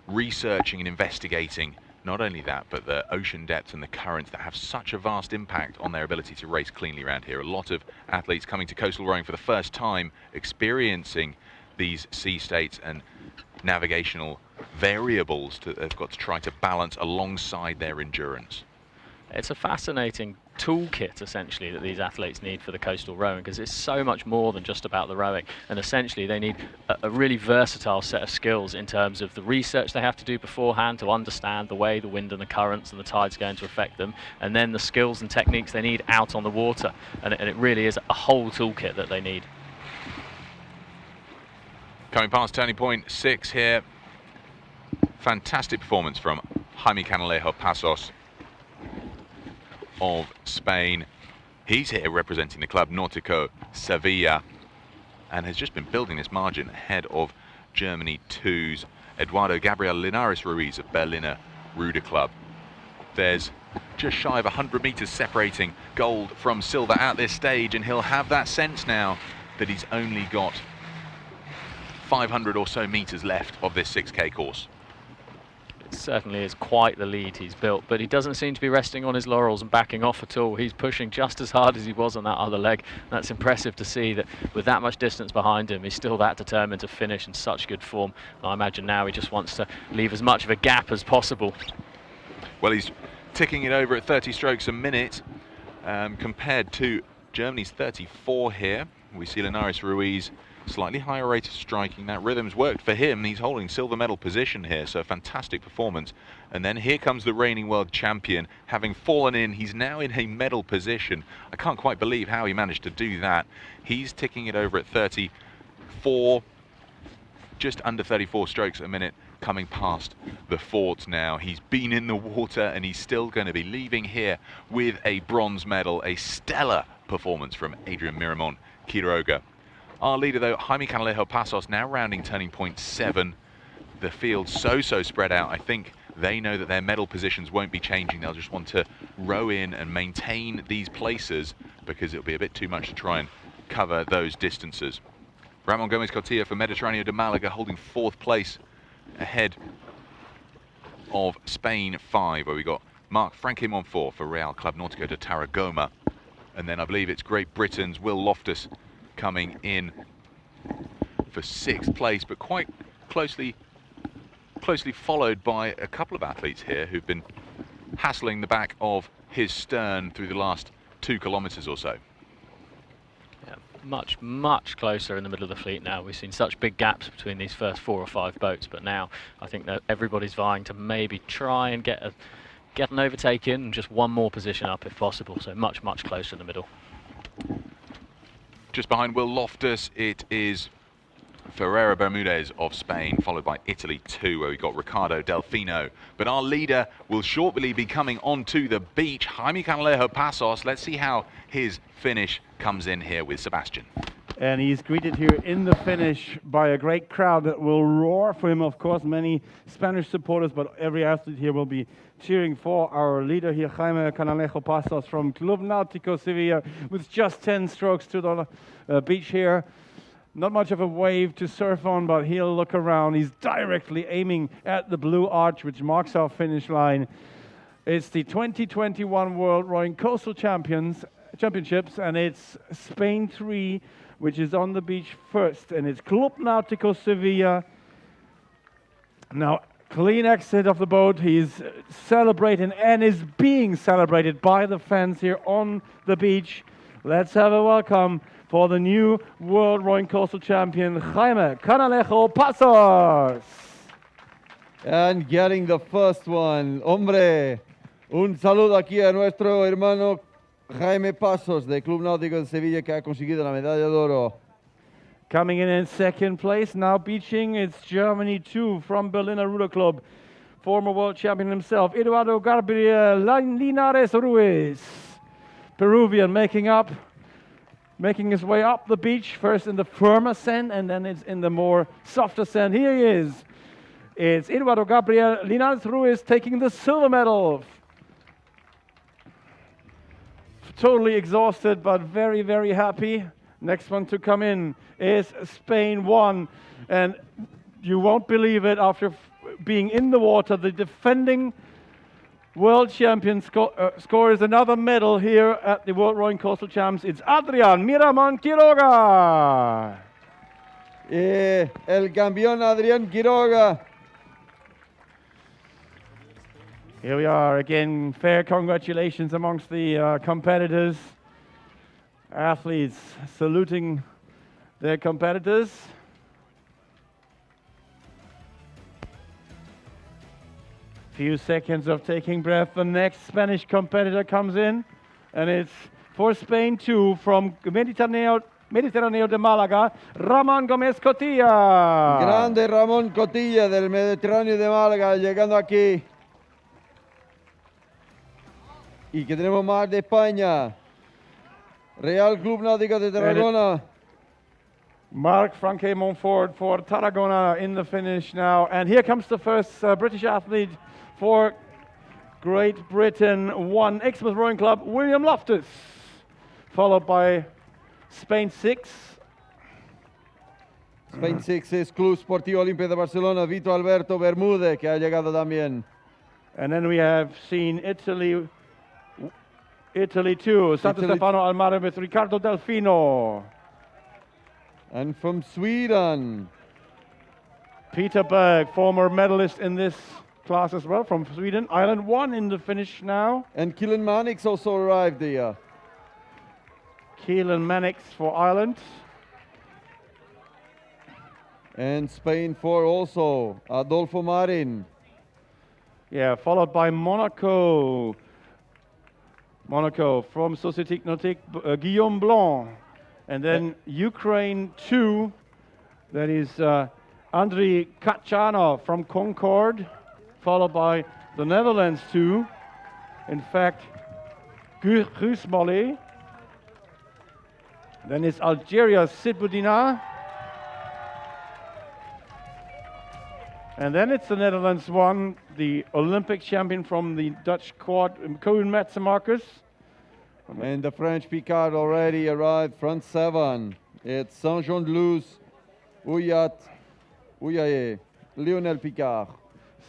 researching and investigating not only that, but the ocean depths and the currents that have such a vast impact on their ability to race cleanly around here. A lot of athletes coming to coastal rowing for the first time, experiencing these sea states and navigational variables that they've got to try to balance alongside their endurance. It's a fascinating toolkit essentially that these athletes need for the coastal rowing, because it's so much more than just about the rowing, and essentially they need a really versatile set of skills in terms of the research they have to do beforehand to understand the way the wind and the currents and the tide's going to affect them, and then the skills and techniques they need out on the water, and it really is a whole toolkit that they need. Coming past turning point 6 here, fantastic performance from Jaime Canalejo Passos of Spain. He's here representing the club Nautico Sevilla, and has just been building this margin ahead of Germany 2's Eduardo Gabriel Linares Ruiz of Berliner Ruder Club. There's just shy of 100 meters separating gold from silver at this stage, and he'll have that sense now that he's only got 500 or so meters left of this 6K course. It certainly is quite the lead he's built, but he doesn't seem to be resting on his laurels and backing off at all. He's pushing just as hard as he was on that other leg. That's impressive to see, that with that much distance behind him, he's still that determined to finish in such good form. And I imagine now he just wants to leave as much of a gap as possible. Well, he's ticking it over at 30 strokes a minute, compared to Germany's 34 here. We see Linares Ruiz slightly higher rate of striking. That rhythm's worked for him. He's holding silver medal position here, so a fantastic performance. And then here comes the reigning world champion, having fallen in. He's now in a medal position. I can't quite believe how he managed to do that. He's ticking it over at 34, just under 34 strokes a minute, coming past the fort now. He's been in the water, and he's still going to be leaving here with a bronze medal. A stellar performance from Adrian Miramon Quiroga. Our leader, though, Jaime Canalejo Pasos, now rounding turning point 7. The field so spread out. I think they know that their medal positions won't be changing. They'll just want to row in and maintain these places, because it'll be a bit too much to try and cover those distances. Ramon Gomez Cotilla for Mediterráneo de Málaga holding 4th place ahead of Spain 5, where we got Marc Franque Montfort for Real Club Náutico de Tarragona. And then I believe it's Great Britain's Will Loftus coming in for 6th place, but quite closely followed by a couple of athletes here who've been hassling the back of his stern through the last 2 kilometers or so. Yeah, much closer in the middle of the fleet now. We've seen such big gaps between these first 4 or 5 boats, but now I think that everybody's vying to maybe try and get an overtake in, and just one more position up if possible, so much closer in the middle. Just behind Will Loftus, it is Ferreira Bermudez of Spain, followed by Italy 2, where we got Ricardo Delfino. But our leader will shortly be coming onto the beach, Jaime Canalejo Pasos. Let's see how his finish comes in here with Sebastian. And he's greeted here in the finish by a great crowd that will roar for him, of course, many Spanish supporters, but every athlete here will be cheering for our leader here, Jaime Canalejo Pasos from Club Náutico Sevilla, with just 10 strokes to the beach here. Not much of a wave to surf on, but he'll look around. He's directly aiming at the blue arch, which marks our finish line. It's the 2021 World Rowing Coastal Championships, and it's Spain 3, which is on the beach first, and it's Club Náutico Sevilla. Now, clean exit of the boat. He's celebrating and is being celebrated by the fans here on the beach. Let's have a welcome for the new World Rowing Coastal Champion, Jaime Canalejo Pasos. And getting the first one, hombre, un saludo aquí a nuestro hermano Jaime Pasos, de Club Náutico de Sevilla, que ha conseguido la medalla de oro. Coming in 2nd place, now beaching, it's Germany 2 from Berliner Ruder Club. Former world champion himself, Eduardo Gabriel Linares Ruiz. Peruvian making his way up the beach, first in the firmer sand, and then it's in the more softer sand. Here he is. It's Eduardo Gabriel Linares Ruiz taking the silver medal. Totally exhausted, but very happy. Next one to come in is Spain 1. And you won't believe it, after being in the water, the defending world champion scores another medal here at the World Rowing Coastal Champs. It's Adrian Miramon Quiroga. El campeón Adrián Quiroga. Here we are again. Fair congratulations amongst the competitors. Athletes saluting their competitors. Few seconds of taking breath. The next Spanish competitor comes in, and it's for Spain 2 from Mediterráneo de Málaga, Ramón Gómez Cotilla. Grande Ramón Cotilla del Mediterráneo de Málaga, llegando aquí. Y que tenemos más de España. Real Club Náutico de Tarragona. Marc Franquet Montfort for Tarragona in the finish now. And here comes the first British athlete for Great Britain, 1 Exmouth Rowing Club, William Loftus, followed by Spain 6. Spain 6 es Club Sportivo Olimpia de Barcelona, Vito Alberto Bermúdez, que ha llegado también. And then we have seen Italy 2, Santo Italy. Stefano Almare with Riccardo Delfino. And from Sweden, Peter Berg, former medalist in this class as well, from Sweden. Ireland 1 in the finish now. and Keelan Mannix also arrived here. Keelan Mannix for Ireland. And Spain 4 also, Adolfo Marin. Yeah, followed by Monaco. Monaco from Société Nautique, Guillaume Blanc. And then Ukraine 2, that is Andriy Kachanov from Concord, followed by the Netherlands 2. In fact, Guus Mollet. Then it's Algeria Sidboudina. And then it's the Netherlands 1, the Olympic champion from the Dutch quad, Koen Metzemarkers. And the French Picard already arrived, front 7. It's Saint-Jean-de-Luz, Ouyaye, Lionel Picard.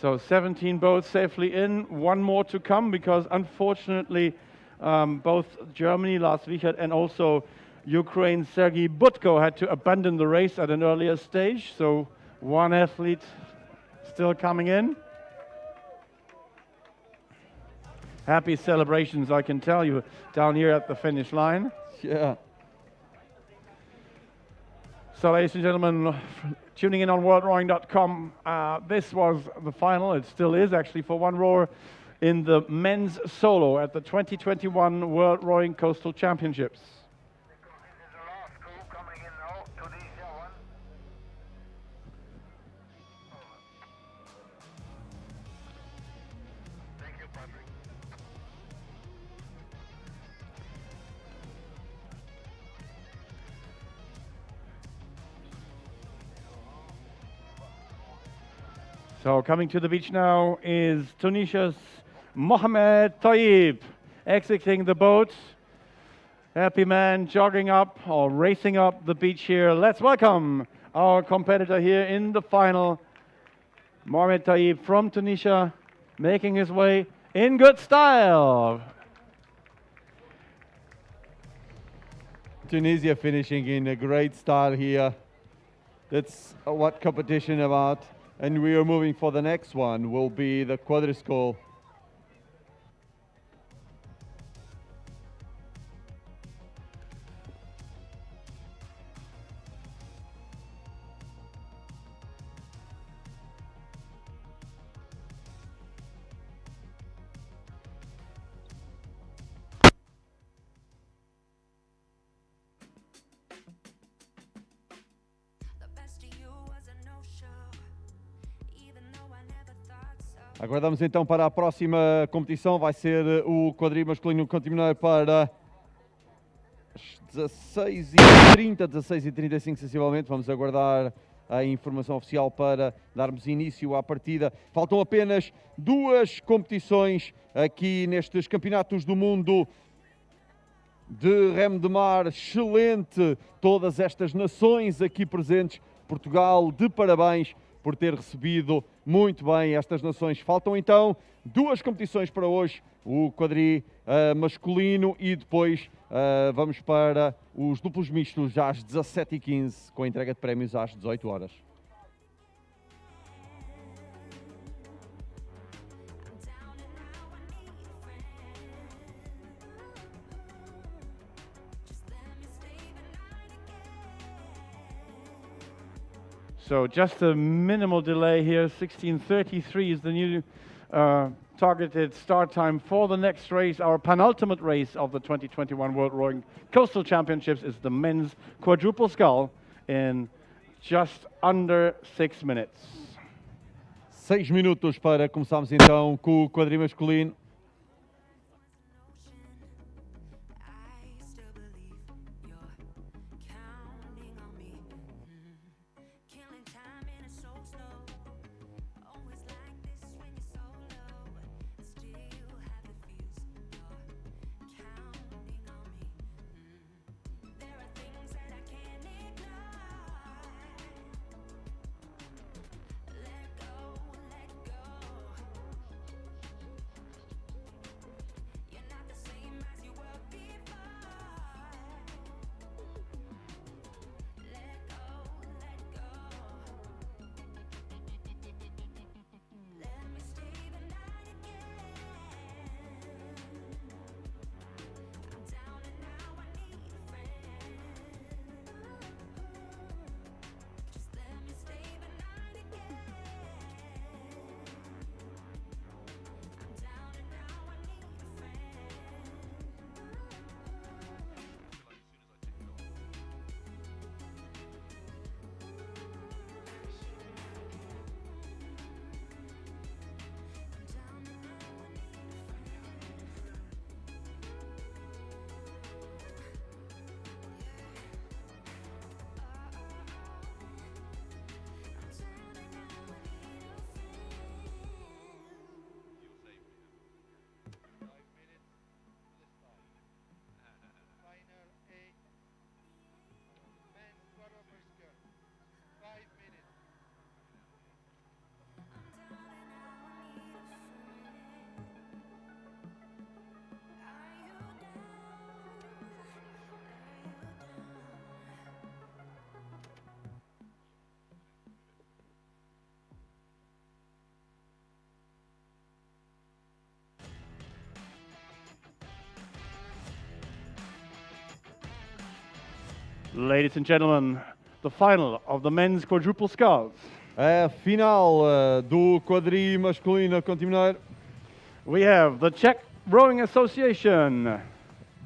So 17 boats safely in, 1 more to come because unfortunately both Germany, Lars Wiechert, and also Ukraine, Sergei Butko had to abandon the race at an earlier stage. So 1 athlete still coming in. Happy celebrations, I can tell you, down here at the finish line. Yeah. So, ladies and gentlemen, tuning in on worldrowing.com, this was the final. It still is, actually, for 1 rower in the men's solo at the 2021 World Rowing Coastal Championships. So coming to the beach now is Tunisia's Mohamed Tayyib, exiting the boat. Happy man jogging up or racing up the beach here. Let's welcome our competitor here in the final, Mohamed Tayyib from Tunisia, making his way in good style. Tunisia finishing in a great style here. That's what competition about. And we are moving for the next one, will be the Quadruple. Aguardamos então para a próxima competição, vai ser o quadril masculino continuar para as 16h30, 16h35 sensivelmente. Vamos aguardar a informação oficial para darmos início à partida. Faltam apenas 2 competições aqui nestes campeonatos do mundo de remo de mar. Excelente todas estas nações aqui presentes. Portugal, de parabéns por ter recebido muito bem estas nações. Faltam então 2 competições para hoje, o quadri masculino e depois vamos para os duplos mistos às 17h15 com a entrega de prémios às 18 horas. So just a minimal delay here. 16:33 is the new targeted start time for the next race. Our penultimate race of the 2021 World Rowing Coastal Championships is the men's quadruple scull in just under 6 minutes. 6 minutos para começarmos então com o quadril masculino. Ladies and gentlemen, the final of the men's quadruple sculls. A final do quadri masculino continuar. We have the Czech Rowing Association.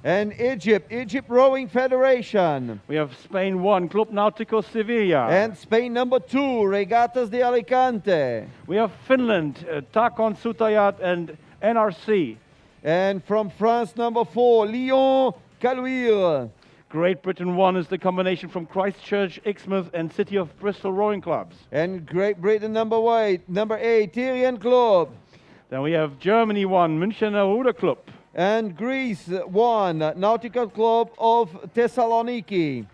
And Egypt Rowing Federation. We have Spain 1, Club Náutico Sevilla. And Spain number 2, Regatas de Alicante. We have Finland, Takon Sutajat and NRC. And from France number 4, Lyon Caluire. Great Britain 1 is the combination from Christchurch, Exmouth and City of Bristol rowing clubs. And Great Britain number 8, Tyrian Club. Then we have Germany 1, Münchener Ruder Club. And Greece 1, Nautical Club of Thessaloniki.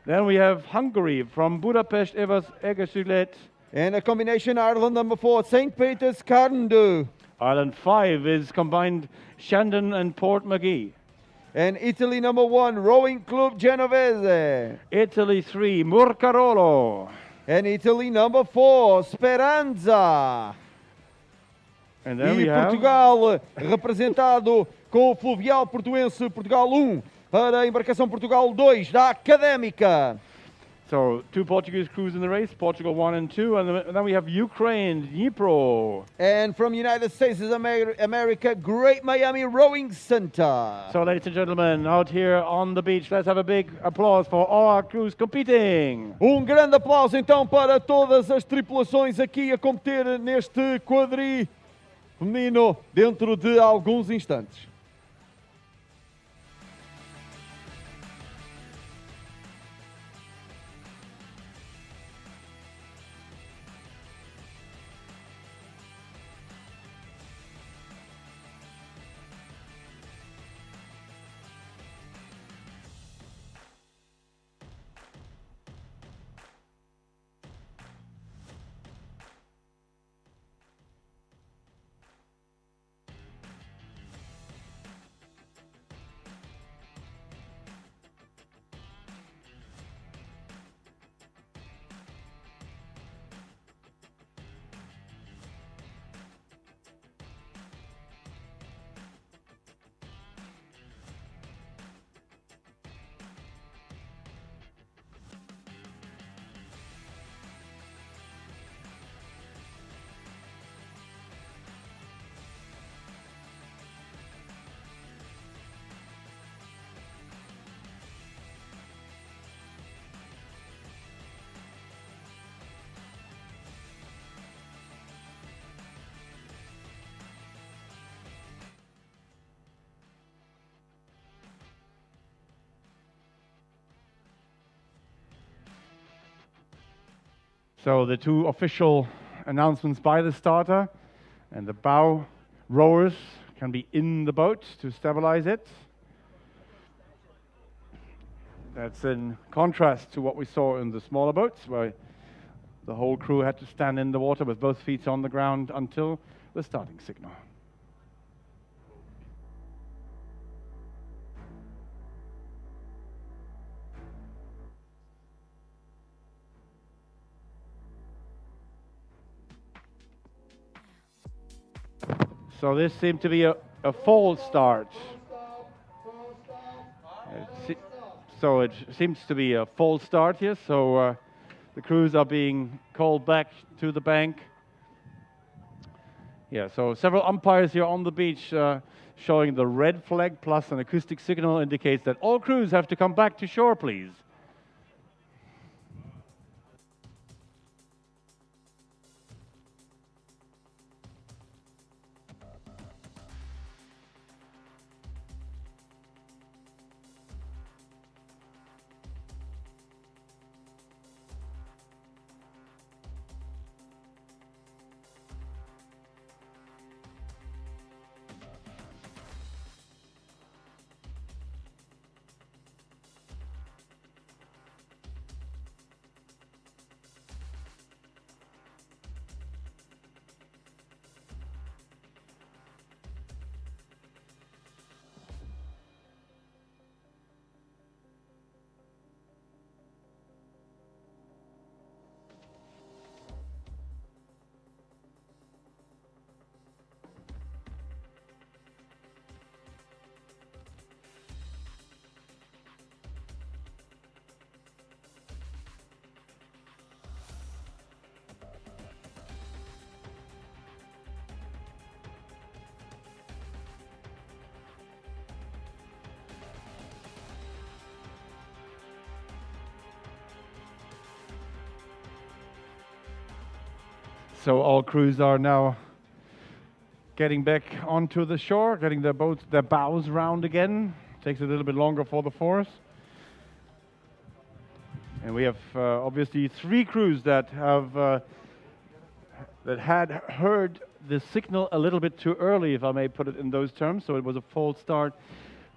Then we have Hungary from Budapest, Evers Egersulet. And a combination Ireland number 4, St. Peter's Carndu. Ireland 5 is combined Shandon and Port McGee. And Italy number 1, Rowing Club Genovese. Italy 3, Murcarolo. And Italy number 4, Speranza. And then we E have Portugal, representado com o Fluvial Portuense Portugal 1 para a embarcação Portugal 2 da Académica. so 2 Portuguese crews in the race, Portugal 1 and 2, and then we have Ukraine, Dnipro. And from United States of America, Great Miami Rowing Center. So ladies and gentlemen, out here on the beach, let's have a big applause for all our crews competing. Grande aplauso então para todas as tripulações aqui a competir neste quadri feminino dentro de alguns instantes. So the 2 official announcements by the starter, and the bow rowers can be in the boat to stabilize it. That's in contrast to what we saw in the smaller boats, where the whole crew had to stand in the water with both feet on the ground until the starting signal. So this seemed to be a false start. So it seems to be a false start here. So the crews are being called back to the bank. Yeah, so several umpires here on the beach showing the red flag plus an acoustic signal indicates that all crews have to come back to shore, please. So all crews are now getting back onto the shore, getting their boats, their bows round again. Takes a little bit longer for the force. And we have obviously 3 crews that have that had heard the signal a little bit too early, if I may put it in those terms. So it was a false start,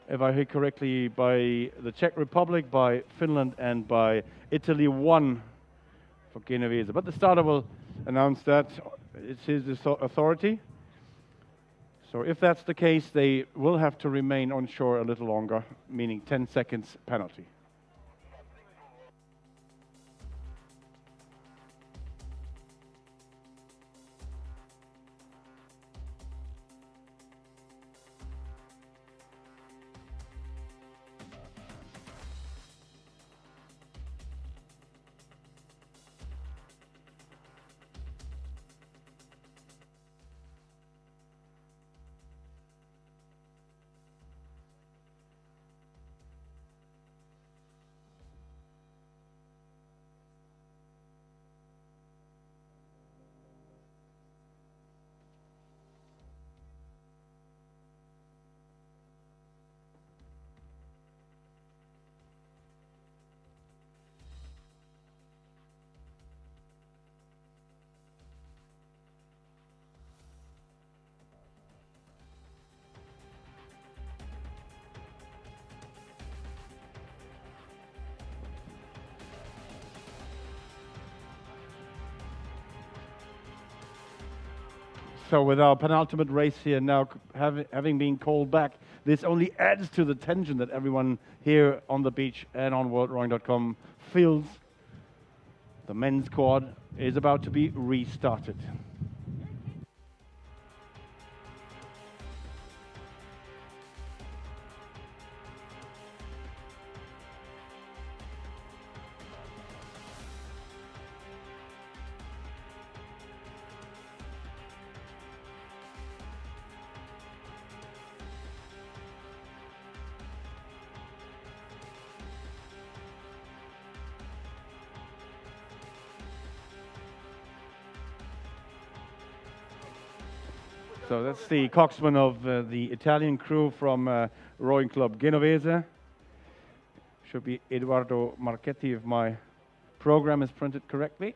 if I hear correctly, by the Czech Republic, by Finland, and by Italy 1 for Genovese. But the starter will announce that. It's his authority. So if that's the case, they will have to remain on shore a little longer, meaning 10 seconds penalty. So with our penultimate race here now having been called back, this only adds to the tension that everyone here on the beach and on worldrowing.com feels. The men's quad is about to be restarted. So that's the coxswain of the Italian crew from Rowing Club Genovese. Should be Eduardo Marchetti if my program is printed correctly.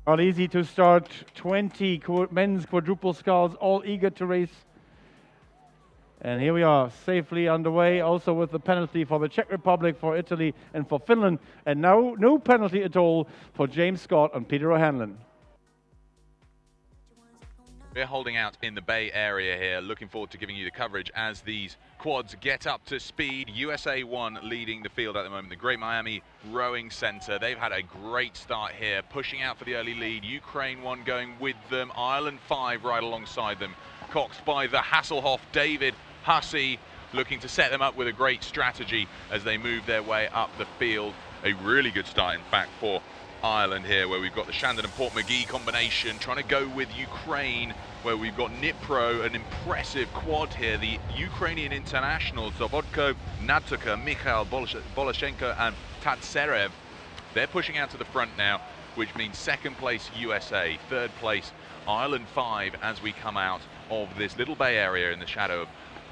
Not easy to start 20 men's quadruple sculls, all eager to race. And here we are, safely underway, also with the penalty for the Czech Republic, for Italy, and for Finland. And now, no penalty at all for James Scott and Peter O'Hanlon. We're holding out in the Bay Area here, looking forward to giving you the coverage as these quads get up to speed. USA 1 leading the field at the moment, the Great Miami Rowing Center. They've had a great start here, pushing out for the early lead. Ukraine 1 going with them, Ireland 5 right alongside them. Coxed by the Hasselhoff, David Hussey looking to set them up with a great strategy as they move their way up the field. A really good start, in fact, for Ireland here, where we've got the Shandon and Port McGee combination, trying to go with Ukraine, where we've got Dnipro, an impressive quad here. The Ukrainian internationals, Sobotko, Natuka, Mikhail Boloshenko and Tatserev, they're pushing out to the front now, which means second place USA, third place Ireland 5 as we come out of this little bay area in the shadow of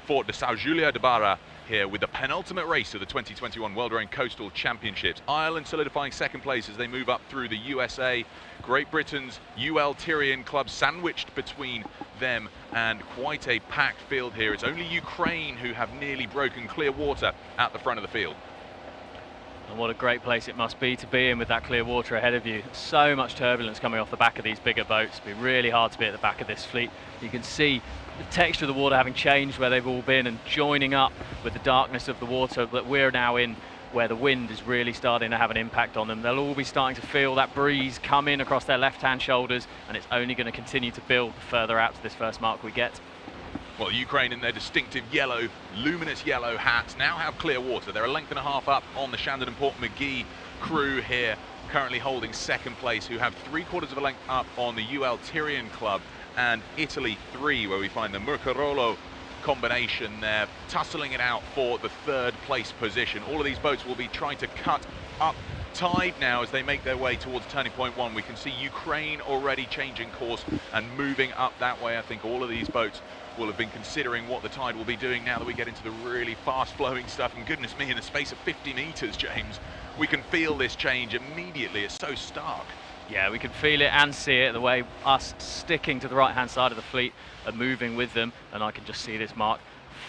Fort de São Julia de Barra here with the penultimate race of the 2021 World Rowing Coastal Championships. Ireland solidifying second place as they move up through the USA. Great Britain's UL Tyrian club sandwiched between them, and quite a packed field here. It's only Ukraine who have nearly broken clear water at the front of the field. And what a great place it must be to be in with that clear water ahead of you. So much turbulence coming off the back of these bigger boats. It'll be really hard to be at the back of this fleet. You can see the texture of the water having changed where they've all been and joining up with the darkness of the water that we're now in, where the wind is really starting to have an impact on them. They'll all be starting to feel that breeze come in across their left-hand shoulders, and it's only going to continue to build the further out to this first mark we get. Well, Ukraine in their distinctive yellow, luminous yellow hats now have clear water. They're a length and a half up on the Shandon and Port McGee crew here, currently holding second place, who have 3/4 of a length up on the UL Tyrian club, and Italy 3, where we find the Murcarolo combination there, tussling it out for the third place position. All of these boats will be trying to cut up tide now as they make their way towards turning point 1. We can see Ukraine already changing course and moving up that way. I think all of these boats will have been considering what the tide will be doing now that we get into the really fast flowing stuff. And goodness me, in the space of 50 meters, James, we can feel this change immediately. It's so stark. Yeah, we can feel it and see it, the way us sticking to the right-hand side of the fleet are moving with them, and I can just see this mark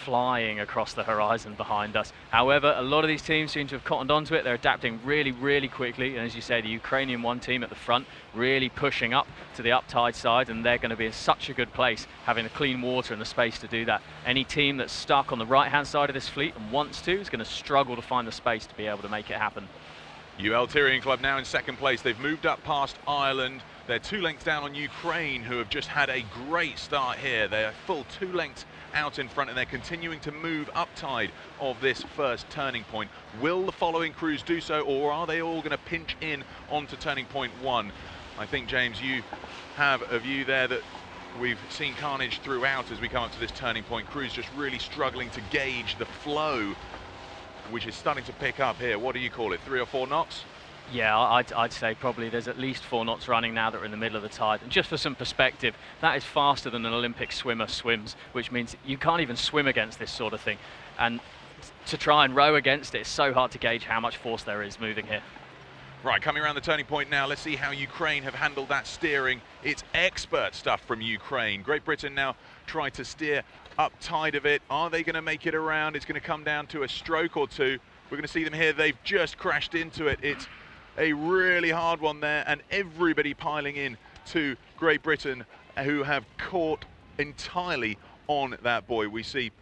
flying across the horizon behind us. However, a lot of these teams seem to have cottoned onto it. They're adapting really, really quickly, and as you say, the Ukrainian one team at the front really pushing up to the up tide side, and they're going to be in such a good place, having the clean water and the space to do that. Any team that's stuck on the right-hand side of this fleet and wants to is going to struggle to find the space to be able to make it happen. UL Tyrian club now in second place. They've moved up past Ireland. They're 2 lengths down on Ukraine, who have just had a great start here. They're full 2 lengths out in front, and they're continuing to move up tide of this first turning point. Will the following crews do so, or are they all going to pinch in onto turning point 1? I think, James, you have a view there that we've seen carnage throughout as we come up to this turning point. Crews just really struggling to gauge the flow, which is starting to pick up here. What do you call it, 3 or 4 knots? Yeah, I'd say probably there's at least 4 knots running now that we're in the middle of the tide. And just for some perspective, that is faster than an Olympic swimmer swims, which means you can't even swim against this sort of thing. And to try and row against it, it's so hard to gauge how much force there is moving here. Right, coming around the turning point now, let's see how Ukraine have handled that steering. It's expert stuff from Ukraine. Great Britain now try to steer up tide of it. Are they going to make it around? It's going to come down to a stroke or two. We're going to see them here. They've just crashed into it. It's a really hard one there, and everybody piling in to Great Britain, who have caught entirely on that buoy. We see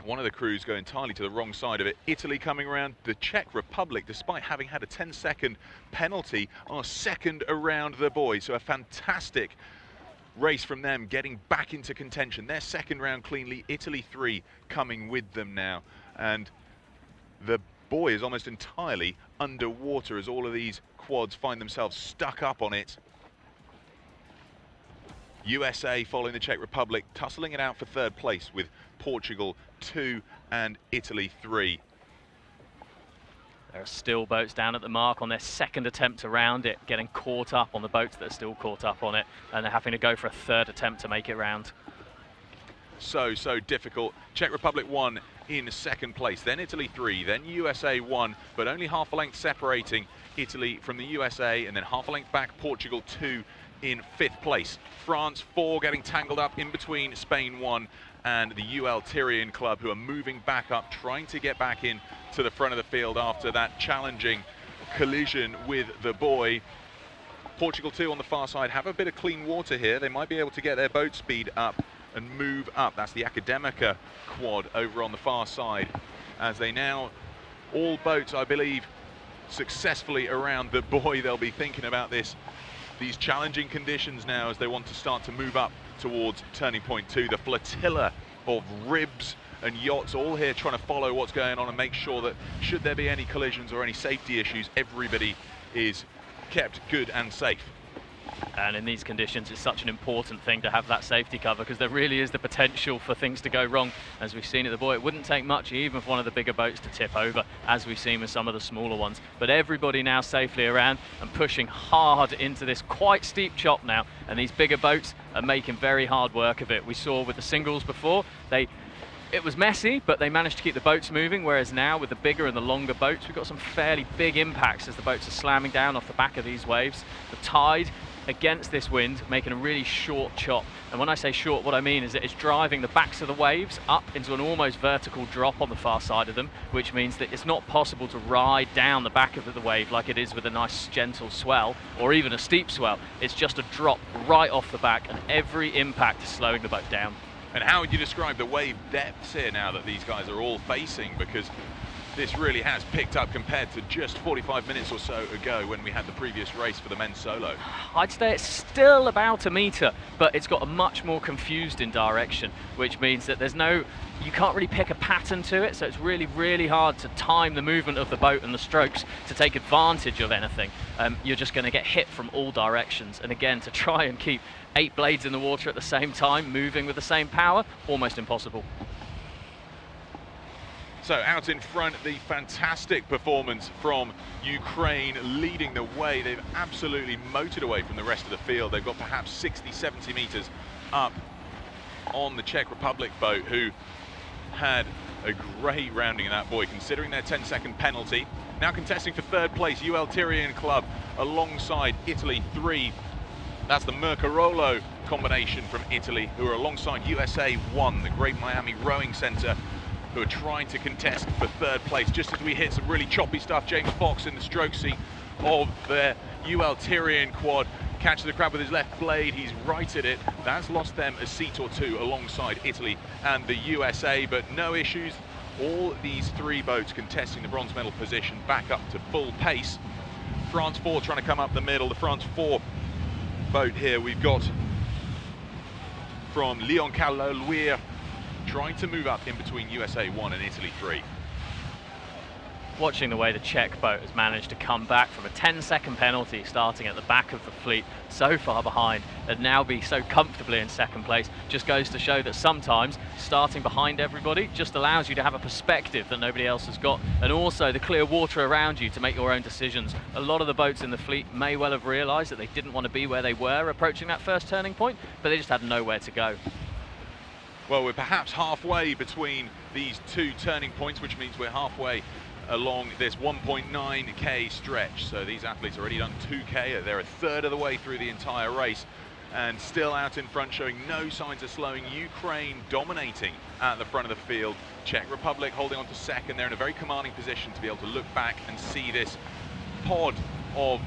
one of the crews go entirely to the wrong side of it. Italy coming around. The Czech Republic, despite having had a 10-second penalty, are second around the buoy. So a fantastic race from them, getting back into contention. They're second round cleanly. Italy 3 coming with them now. And the buoy is almost entirely underwater as all of these quads find themselves stuck up on it. USA following the Czech Republic, tussling it out for third place with Portugal 2 and Italy 3. There are still boats down at the mark on their second attempt around it, getting caught up on the boats that are still caught up on it, and they're having to go for a third attempt to make it round. So difficult. Czech Republic 1 in second place, then Italy 3, then USA 1, but only half a length separating Italy from the USA, and then half a length back Portugal 2 in 5th place. France 4 getting tangled up in between Spain 1 and the UL Tyrian club, who are moving back up, trying to get back in to the front of the field after that challenging collision with the buoy. Portugal 2 on the far side have a bit of clean water here. They might be able to get their boat speed up and move up. That's the Academica quad over on the far side, as they now, all boats, I believe, successfully around the buoy. They'll be thinking about these challenging conditions now as they want to start to move up towards turning point 2. The flotilla of ribs and yachts all here trying to follow what's going on and make sure that should there be any collisions or any safety issues, everybody is kept good and safe. And in these conditions, it's such an important thing to have that safety cover, because there really is the potential for things to go wrong. As we've seen at the buoy, it wouldn't take much even for one of the bigger boats to tip over, as we've seen with some of the smaller ones. But everybody now safely around and pushing hard into this quite steep chop now, and these bigger boats are making very hard work of it. We saw with the singles before, it was messy, but they managed to keep the boats moving, whereas now with the bigger and the longer boats, we've got some fairly big impacts as the boats are slamming down off the back of these waves. The tide against this wind, making a really short chop. And when I say short, what I mean is that it's driving the backs of the waves up into an almost vertical drop on the far side of them, which means that it's not possible to ride down the back of the wave like it is with a nice gentle swell or even a steep swell. It's just a drop right off the back, and every impact is slowing the boat down. And how would you describe the wave depths here now that these guys are all facing? Because this really has picked up compared to just 45 minutes or so ago when we had the previous race for the men's solo. I'd say it's still about a metre, but it's got a much more confused in direction, which means that you can't really pick a pattern to it, so it's really, really hard to time the movement of the boat and the strokes to take advantage of anything. You're just going to get hit from all directions, and again, to try and keep 8 blades in the water at the same time, moving with the same power, almost impossible. So out in front, the fantastic performance from Ukraine leading the way. They've absolutely motored away from the rest of the field. They've got perhaps 60, 70 meters up on the Czech Republic boat, who had a great rounding in that buoy, considering their 10-second penalty. Now contesting for third place, UL Tyrian Club alongside Italy 3. That's the Mercarolo combination from Italy, who are alongside USA 1, the Great Miami Rowing Center, who are trying to contest for third place. Just as we hit some really choppy stuff, James Fox in the stroke seat of their UL Tyrian quad catches the crab with his left blade. He's righted it. That's lost them a seat or two alongside Italy and the USA, but no issues. All these 3 boats contesting the bronze medal position back up to full pace. France 4 trying to come up the middle. The France 4 boat here we've got from Lyon Calauir, trying to move up in between USA 1 and Italy 3. Watching the way the Czech boat has managed to come back from a 10-second penalty starting at the back of the fleet so far behind and now be so comfortably in second place just goes to show that sometimes starting behind everybody just allows you to have a perspective that nobody else has got, and also the clear water around you to make your own decisions. A lot of the boats in the fleet may well have realised that they didn't want to be where they were approaching that first turning point, but they just had nowhere to go. Well, we're perhaps halfway between these 2 turning points, which means we're halfway along this 1.9k stretch. So these athletes already done 2k. They're a third of the way through the entire race and still out in front, showing no signs of slowing. Ukraine dominating at the front of the field. Czech Republic holding on to second. They're in a very commanding position to be able to look back and see this pod of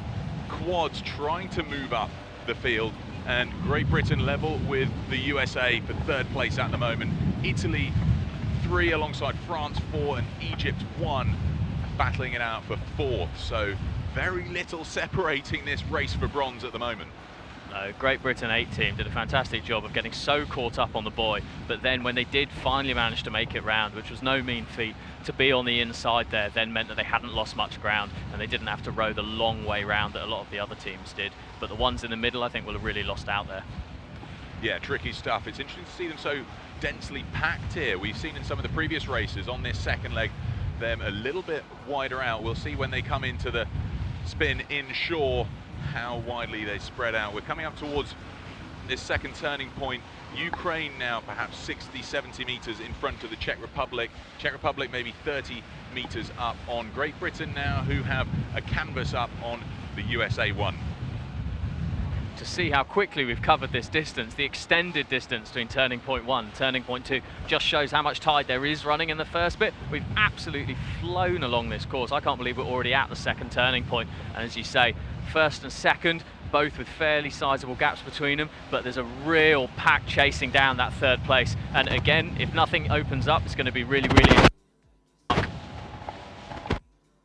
quads trying to move up the field. And Great Britain level with the USA for third place at the moment. Italy 3 alongside France 4 and Egypt 1 battling it out for 4th. So very little separating this race for bronze at the moment. No, Great Britain 8 team did a fantastic job of getting so caught up on the buoy, but then when they did finally manage to make it round, which was no mean feat, to be on the inside there then meant that they hadn't lost much ground and they didn't have to row the long way round that a lot of the other teams did. But the ones in the middle, I think, will have really lost out there. Yeah, tricky stuff. It's interesting to see them so densely packed here. We've seen in some of the previous races on this second leg them a little bit wider out. We'll see when they come into the spin inshore how widely they spread out. We're coming up towards this second turning point. Ukraine now perhaps 60, 70 meters in front of the Czech Republic. Czech Republic maybe 30 meters up on Great Britain now, who have a canvas up on the USA 1. To see how quickly we've covered this distance, the extended distance between turning point 1 and turning point 2 just shows how much tide there is running in the first bit. We've absolutely flown along this course. I can't believe we're already at the second turning point. And as you say, first and second, both with fairly sizable gaps between them, but there's a real pack chasing down that third place. And again, if nothing opens up, it's going to be really, really...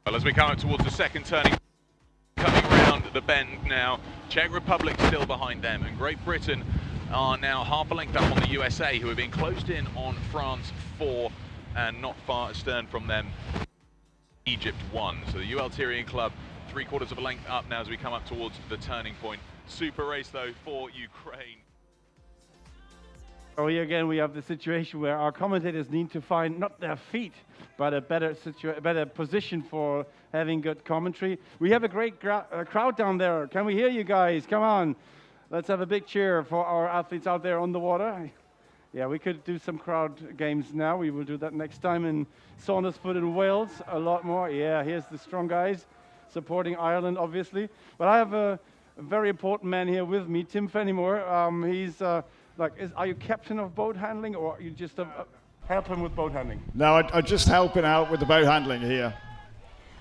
Well, as we come up towards the second turning, coming round the bend now, Czech Republic still behind them, and Great Britain are now half a length up on the USA, who have been closed in on France 4, and not far astern from them, Egypt 1. So the UL Tyrian Club 3/4 of a length up now as we come up towards the turning point. Super race though for Ukraine. So here again we have the situation where our commentators need to find not their feet, but a better position for having good commentary. We have a great crowd down there. Can we hear you guys? Come on. Let's have a big cheer for our athletes out there on the water. Yeah, we could do some crowd games now. We will do that next time in Saundersfoot in Wales, a lot more. Yeah, here's the strong guys supporting Ireland, obviously. But I have a very important man here with me, Tim Fenimore. He's are you captain of boat handling, or you just help him with boat handling? No, I'm just helping out with the boat handling here.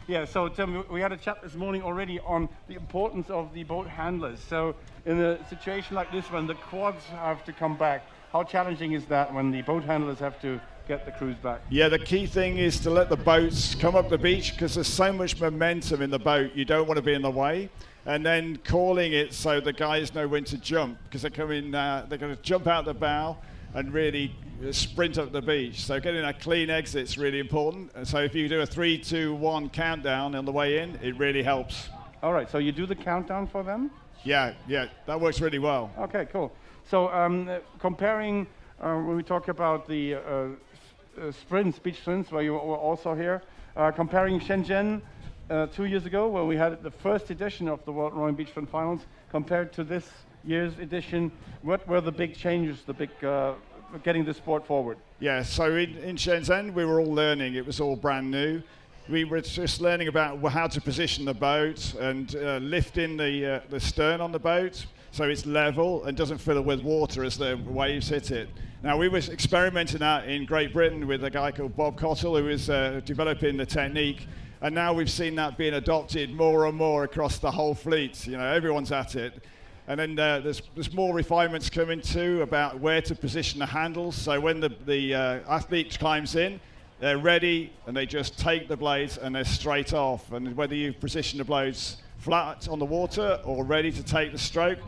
Yeah, so Tim, we had a chat this morning already on the importance of the boat handlers. So in a situation like this, when the quads have to come back, how challenging is that when the boat handlers have to get the crews back? Yeah, the key thing is to let the boats come up the beach, because there's so much momentum in the boat, you don't want to be in the way. And then calling it so the guys know when to jump, because they're going to jump out the bow and really sprint up the beach. So getting a clean exit is really important. And so if you do a 3, 2, 1 countdown on the way in, it really helps. All right, so you do the countdown for them? Yeah, that works really well. Okay, cool. So comparing, when we talk about the sprints, beach sprints, where you were also here, comparing Shenzhen 2 years ago, when we had the first edition of the World Rowing Beachfront Finals, compared to this year's edition, what were the big changes, the big getting the sport forward? Yeah, so in Shenzhen, we were all learning. It was all brand new. We were just learning about how to position the boat and lifting the stern on the boat so it's level and doesn't fill it with water as the waves hit it. Now, we were experimenting that in Great Britain with a guy called Bob Cottle, who was developing the technique. And now we've seen that being adopted more and more across the whole fleet. You know, everyone's at it. And then there's more refinements coming too about where to position the handles. So when the athlete climbs in, they're ready and they just take the blades and they're straight off. And whether you position the blades flat on the water or ready to take the stroke,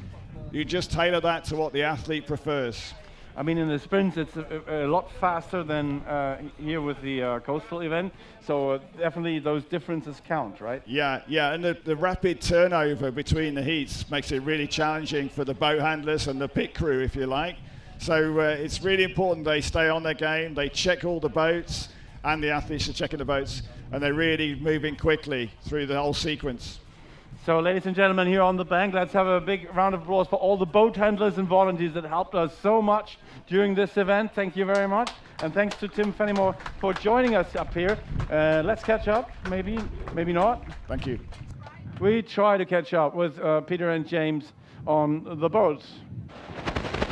you just tailor that to what the athlete prefers. I mean, in the sprints, it's a lot faster than here with the coastal event. So definitely those differences count, right? Yeah, and the rapid turnover between the heats makes it really challenging for the boat handlers and the pit crew, if you like. So it's really important they stay on their game, they check all the boats, and the athletes are checking the boats, and they're really moving quickly through the whole sequence. So ladies and gentlemen here on the bank, let's have a big round of applause for all the boat handlers and volunteers that helped us so much during this event. Thank you very much. And thanks to Tim Fenimore for joining us up here. Let's catch up, maybe not. Thank you. We try to catch up with Peter and James on the boats.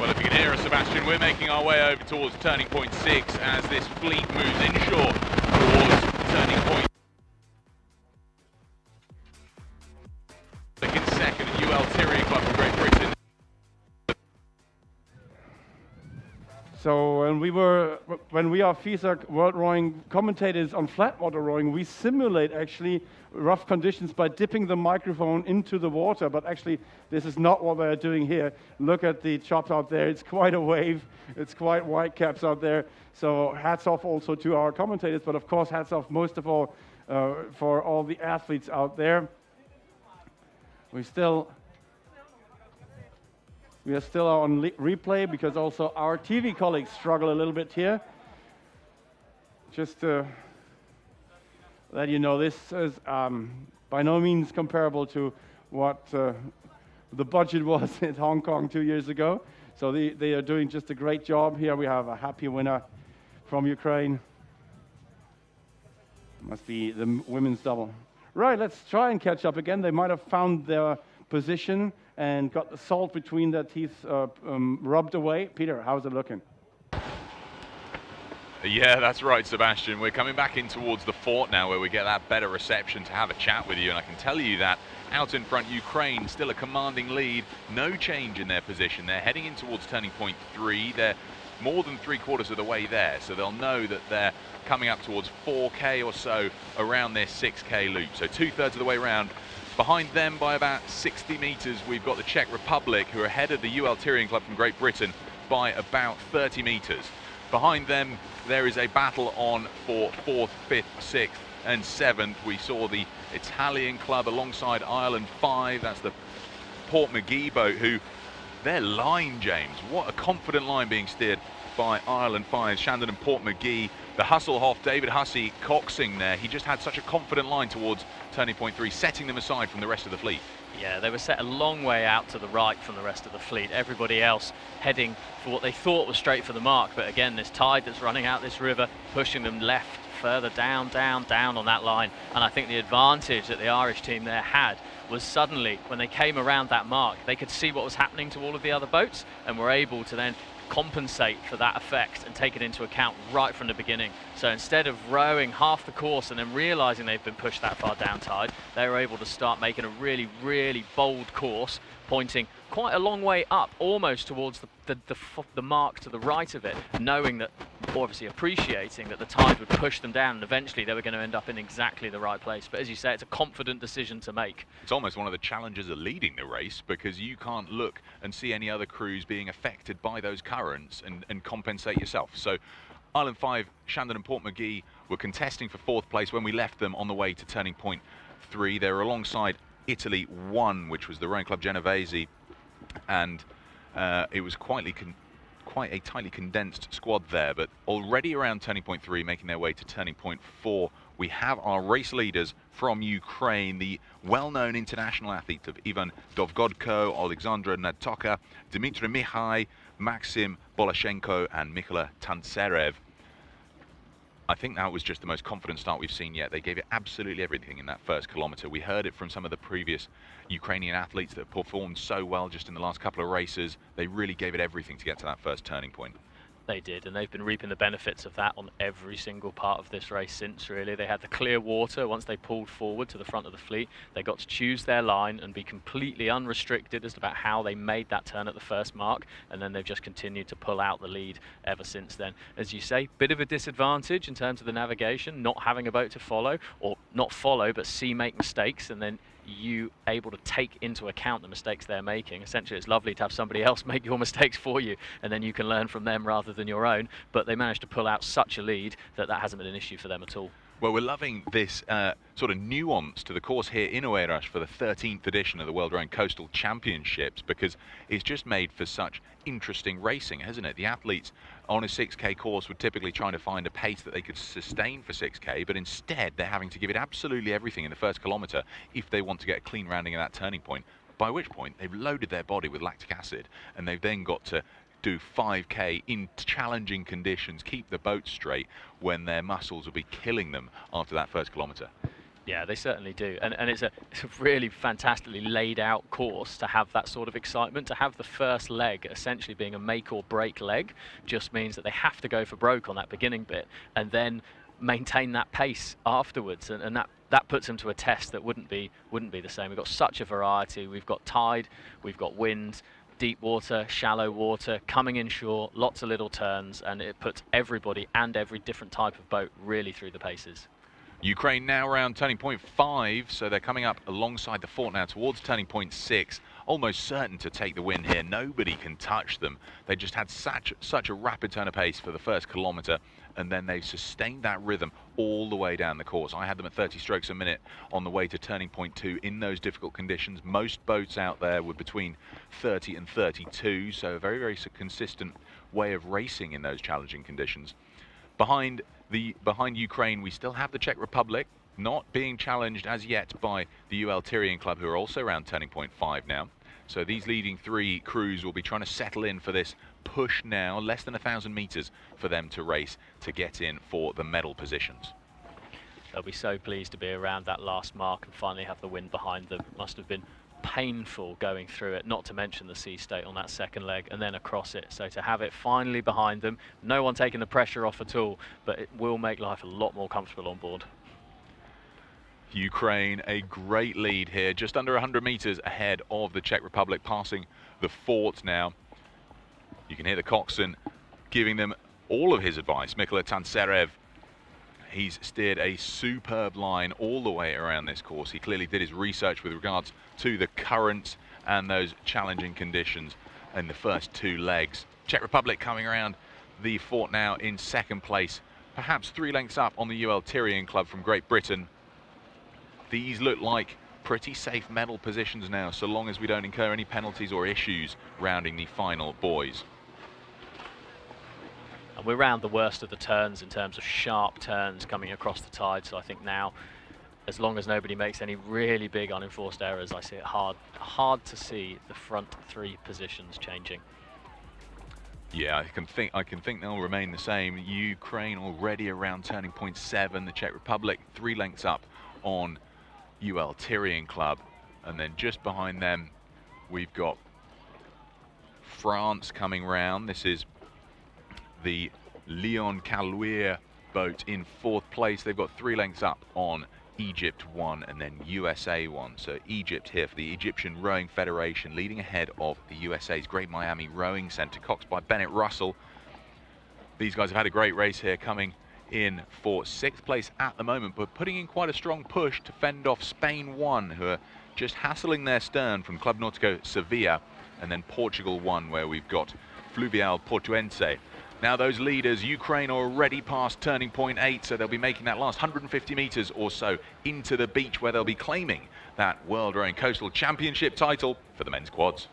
Well, if you can hear us, Sebastian, we're making our way over towards turning point 6 as this fleet moves inshore towards turning point. In second, UL Tyrian Club from Great Britain. So when we are FISA World Rowing commentators on flatwater rowing, we simulate actually rough conditions by dipping the microphone into the water. But actually, this is not what they're doing here. Look at the chops out there. It's quite a wave. It's quite white caps out there. So hats off also to our commentators, but of course hats off most of all for all the athletes out there. We are still on replay because also our TV colleagues struggle a little bit here. Just to let you know, this is by no means comparable to what the budget was in Hong Kong 2 years ago. So they are doing just a great job here. We have a happy winner from Ukraine. Must be the women's double. Right, let's try and catch up again. They might have found their position and got the salt between their teeth rubbed away. Peter, how's it looking? Yeah, that's right, Sebastian. We're coming back in towards the fort now where we get that better reception to have a chat with you. And I can tell you that out in front, Ukraine, still a commanding lead. No change in their position. They're heading in towards turning point 3. They're more than 3/4 of the way there. So they'll know that they're coming up towards 4K or so around their 6K loop. So 2/3 of the way around Behind them by about 60 metres, we've got the Czech Republic, who are ahead of the UL Tyrian Club from Great Britain by about 30 metres. Behind them, there is a battle on for 4th, 5th, 6th and 7th. We saw the Italian club alongside Ireland 5. That's the Portmagee boat, who, their line, James, what a confident line being steered by Ireland 5, Shandon and Portmagee. The Hasselhoff, David Hussey, coxing there. He just had such a confident line towards turning point 3, setting them aside from the rest of the fleet. Yeah, they were set a long way out to the right from the rest of the fleet. Everybody else heading for what they thought was straight for the mark. But again, this tide that's running out this river, pushing them left, further down, down, down on that line. And I think the advantage that the Irish team there had was suddenly, when they came around that mark, they could see what was happening to all of the other boats and were able to then compensate for that effect and take it into account right from the beginning. So instead of rowing half the course and then realizing they've been pushed that far down tide, they were able to start making a really, really bold course, pointing quite a long way up, almost towards the mark to the right of it, knowing that, obviously appreciating that the tide would push them down and eventually they were going to end up in exactly the right place. But as you say, it's a confident decision to make. It's almost one of the challenges of leading the race, because you can't look and see any other crews being affected by those currents and compensate yourself. So Ireland 5, Shandon and Portmagee were contesting for 4th place when we left them on the way to turning point 3. They were alongside Italy 1, which was the rowing club Genovese, and it was quite a tightly condensed squad there. But already around turning point 3, making their way to turning point 4, we have our race leaders from Ukraine, the well-known international athletes of Ivan Dovgodko, Alexandra Nadtoka, Dmitry Mihai, Maxim Bolashenko and Mykola Tantserev. I think that was just the most confident start we've seen yet. They gave it absolutely everything in that first kilometre. We heard it from some of the previous Ukrainian athletes that performed so well just in the last couple of races. They really gave it everything to get to that first turning point. They did, and they've been reaping the benefits of that on every single part of this race since, really. They had the clear water once they pulled forward to the front of the fleet. They got to choose their line and be completely unrestricted as about how they made that turn at the first mark, and then they've just continued to pull out the lead ever since then. As you say, bit of a disadvantage in terms of the navigation, not having a boat to follow, or not follow, but see make mistakes, and then you able to take into account the mistakes they're making. Essentially, it's lovely to have somebody else make your mistakes for you, and then you can learn from them rather than your own. But they managed to pull out such a lead that that hasn't been an issue for them at all. Well, we're loving this sort of nuance to the course here in Oeiras for the 13th edition of the World Rowing Coastal Championships, because it's just made for such interesting racing, hasn't it? The athletes on a 6K course would typically try to find a pace that they could sustain for 6K, but instead they're having to give it absolutely everything in the first kilometre if they want to get a clean rounding at that turning point, by which point they've loaded their body with lactic acid, and they've then got to do 5K in challenging conditions, keep the boat straight when their muscles will be killing them after that first kilometre. Yeah, they certainly do. And it's a really fantastically laid out course to have that sort of excitement. To have the first leg essentially being a make or break leg just means that they have to go for broke on that beginning bit and then maintain that pace afterwards. And that puts them to a test that wouldn't be the same. We've got such a variety. We've got tide, we've got wind, deep water, shallow water, coming inshore, lots of little turns, and it puts everybody and every different type of boat really through the paces. Ukraine now around turning point 5, so they're coming up alongside the fort now towards turning point 6, almost certain to take the win here. Nobody can touch them. They just had such a rapid turn of pace for the first kilometre, and then they sustained that rhythm all the way down the course. I had them at 30 strokes a minute on the way to turning point 2 in those difficult conditions. Most boats out there were between 30 and 32, so a very, very consistent way of racing in those challenging conditions. Behind Ukraine, we still have the Czech Republic, not being challenged as yet by the UL Tyrian Club, who are also around turning point 5 now. So these leading 3 crews will be trying to settle in for this push now, less than 1,000 metres for them to race to get in for the medal positions. They'll be so pleased to be around that last mark and finally have the wind behind them. Must have been painful going through it, not to mention the sea state on that second leg and then across it. So to have it finally behind them, no one taking the pressure off at all, but it will make life a lot more comfortable on board. Ukraine, a great lead here, just under 100 metres ahead of the Czech Republic, passing the fort now. You can hear the coxswain giving them all of his advice. Mykola Tantserev He's steered a superb line all the way around this course. He clearly did his research with regards to the currents and those challenging conditions in the first 2 legs. Czech Republic coming around the fort now in 2nd place, perhaps 3 lengths up on the UL Tyrian Club from Great Britain. These look like pretty safe medal positions now, so long as we don't incur any penalties or issues rounding the final boys. And we're round the worst of the turns in terms of sharp turns coming across the tide, so I think now, as long as nobody makes any really big unenforced errors, I see it hard to see the front 3 positions changing. Yeah, I can think they'll remain the same. Ukraine already around turning point 7, the Czech Republic 3 lengths up on UL Tyrian Club, and then just behind them we've got France coming round. This is the Leon Caluire boat in 4th place. They've got 3 lengths up on Egypt 1 and then USA 1. So Egypt here for the Egyptian Rowing Federation, leading ahead of the USA's Great Miami Rowing Center, coxed by Bennett Russell. These guys have had a great race here, coming in for 6th place at the moment, but putting in quite a strong push to fend off Spain 1, who are just hassling their stern from Club Nautico Sevilla, and then Portugal 1, where we've got Fluvial Portuense. Now those leaders, Ukraine, are already past turning point 8, so they'll be making that last 150 meters or so into the beach, where they'll be claiming that World Rowing Coastal Championship title for the men's quads.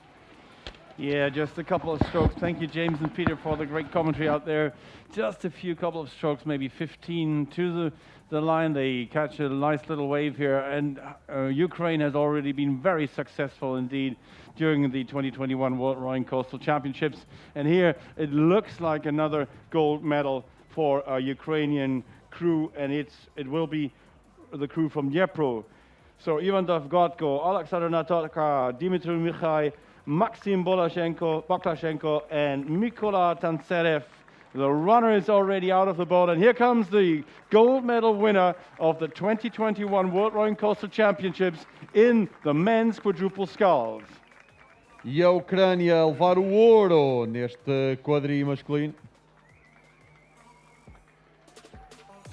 Yeah, just a couple of strokes. Thank you, James and Peter, for the great commentary out there. Just a couple of strokes, maybe 15 to the line. They catch a nice little wave here, and Ukraine has already been very successful indeed during the 2021 World Rowing Coastal Championships. And here it looks like another gold medal for a Ukrainian crew, and it will be the crew from Dnipro. So Ivan Dovgotko, Alexander Natoka, Dimitri Mikhai, Maxim Baklashenko, and Mykola Tantserev. The runner is already out of the boat, and here comes the gold medal winner of the 2021 World Rowing Coastal Championships in the men's quadruple sculls. E a Ucrânia a levar o ouro neste quadri masculino.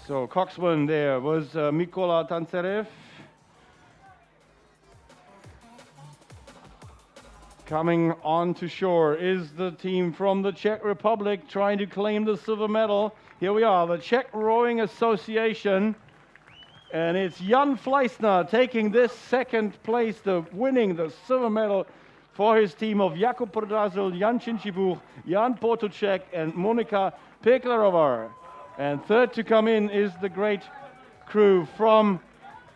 So coxswain there was Mykola Tantserev. Coming on to shore is the team from the Czech Republic trying to claim the silver medal. Here we are, the Czech Rowing Association. And it's Jan Fleissner taking this 2nd place, winning the silver medal for his team of Jakub Podrazil, Jan Chinchibuch, Jan Potuček, and Monika Peklerova. And 3rd to come in is the great crew from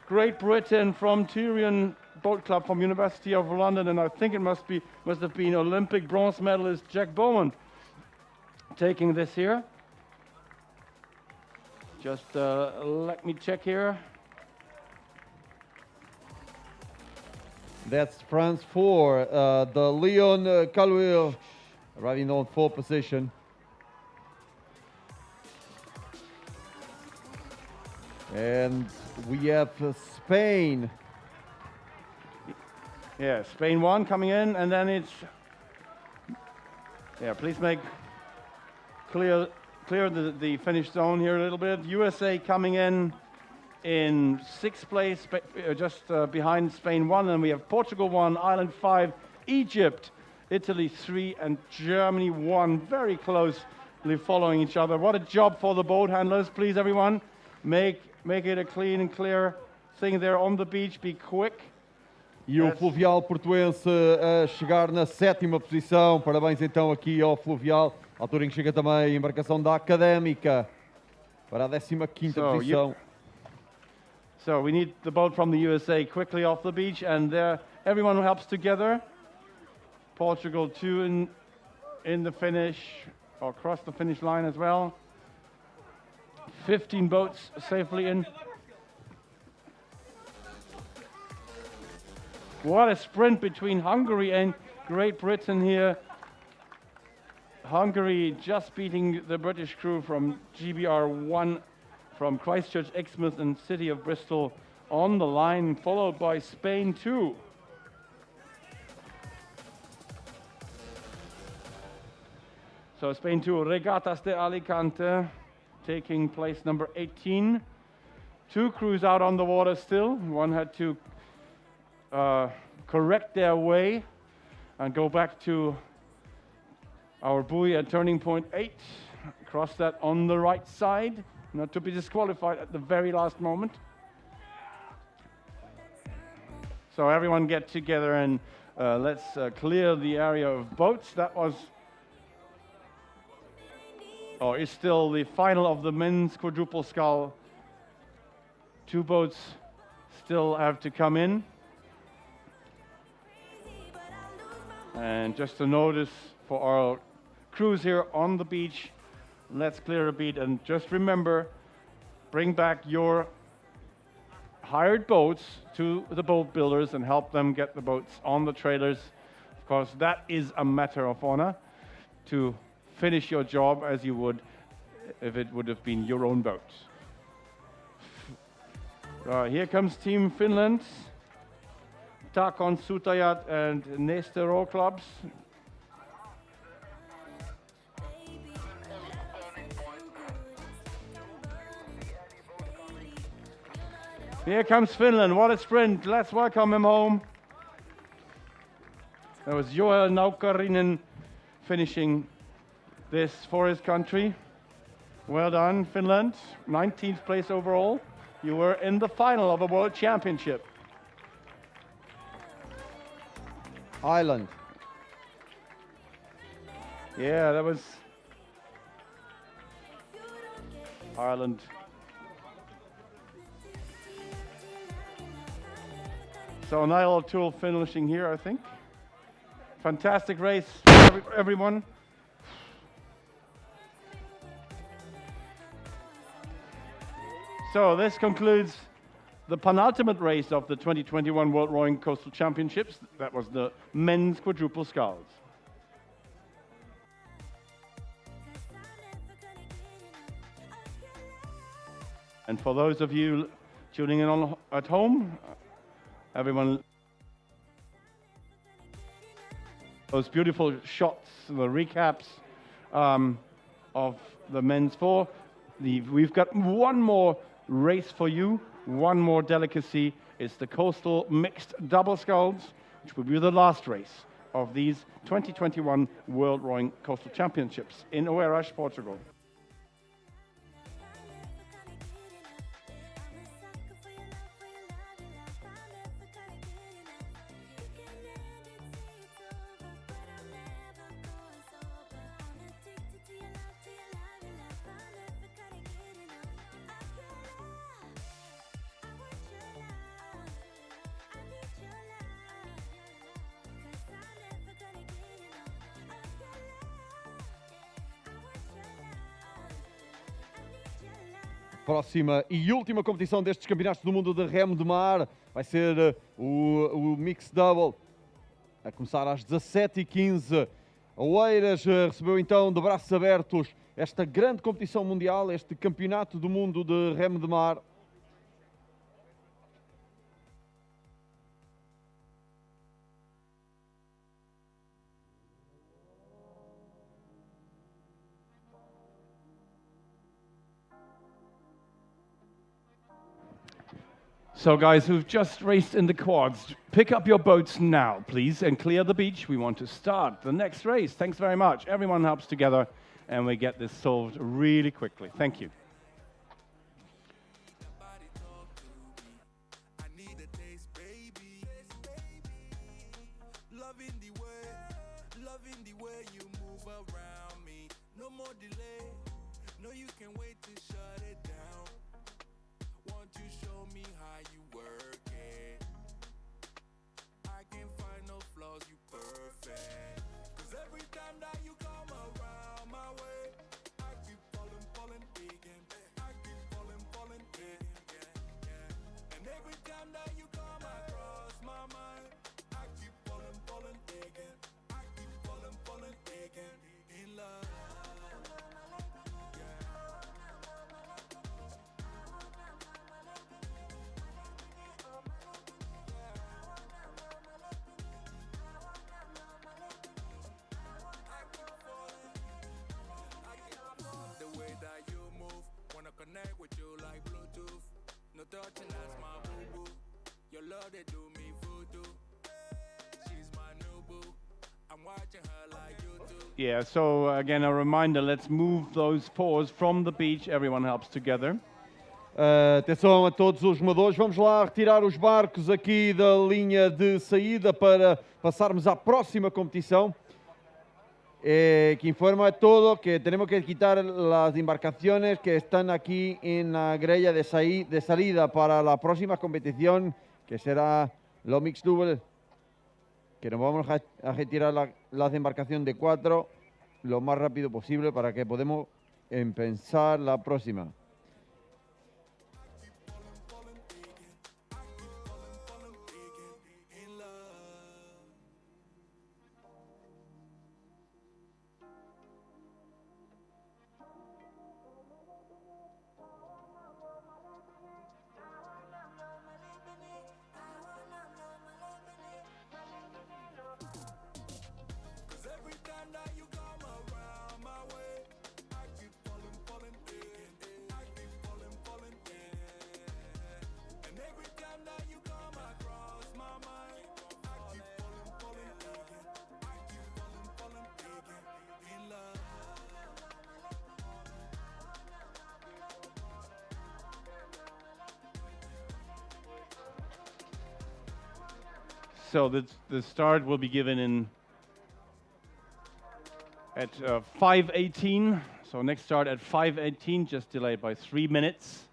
Great Britain, from Tyrian Boat Club, from University of London, and I think it must have been Olympic bronze medalist Jack Bowman taking this here. Just let me check here. That's France 4, the Leon Caluire arriving on 4th position. And we have Spain. Yeah, Spain 1 coming in, and then it's, yeah, please make clear the finish zone here a little bit. USA coming in 6th place, just behind Spain 1, and we have Portugal 1, Ireland 5, Egypt, Italy 3, and Germany 1, very closely following each other. What a job for the boat handlers. Please, everyone, make it a clean and clear thing there on the beach. Be quick. E o Fluvial Portuense a chegar na 7ª posição. Parabéns então aqui ao Fluvial, à altura em que chega também a embarcação da Académica para a 15ª posição. So we need the boat from the USA quickly off the beach, and everyone helps together. Portugal 2 in the finish, or across the finish line as well. 15 boats safely in. What a sprint between Hungary and Great Britain here. Hungary just beating the British crew from GBR 1 from Christchurch, Exmouth and City of Bristol on the line, followed by Spain 2. So Spain 2, Regatas de Alicante. taking place number 18. 2 crews out on the water still. One had to correct their way and go back to our buoy at turning point 8. Cross that on the right side, not to be disqualified at the very last moment. So everyone get together and let's clear the area of boats. That was, or is still the final of the men's quadruple scull. 2 boats still have to come in. And just a notice for our crews here on the beach, let's clear a beat and just remember, bring back your hired boats to the boat builders and help them get the boats on the trailers. Of course, that is a matter of honor to finish your job as you would if it would have been your own boat. Here comes Team Finland. Takon Sutajat and Nestero clubs. Here comes Finland, what a sprint, let's welcome him home. That was Joel Naukkarinen finishing this for his country. Well done, Finland, 19th place overall. You were in the final of a world championship. Ireland. Yeah, that was Ireland. So Niall O'Toole finishing here, I think. Fantastic race, everyone. So this concludes the penultimate race of the 2021 World Rowing Coastal Championships. That was the men's quadruple sculls. And for those of you tuning in on at home, everyone, those beautiful shots, the recaps of the men's 4. We've got one more race for you, one more delicacy. It's the coastal mixed double sculls, which will be the last race of these 2021 World Rowing Coastal Championships in Oeiras, Portugal. Próxima e última competição destes campeonatos do mundo de remo de mar vai ser o Mixed Double, a começar às 17h15. Oeiras recebeu então de braços abertos esta grande competição mundial, este campeonato do mundo de remo de mar. So guys who've just raced in the quads, pick up your boats now, please, and clear the beach. We want to start the next race. Thanks very much. Everyone helps together, and we get this solved really quickly. Thank you. Yeah, so again, a reminder, let's move those fours from the beach. Everyone helps together. Atenção a todos os remadores, vamos lá retirar os barcos aqui da linha de saída para passarmos à próxima competição. Que informa a todo que tenemos que quitar las embarcaciones que están aquí en la grella de salida para la próxima competición, que será lo Mixed Double, que nos vamos a retirar las embarcaciones de 4 lo más rápido posible para que podamos empezar la próxima. So the start will be given at 5:18. So next start at 5:18, just delayed by 3 minutes.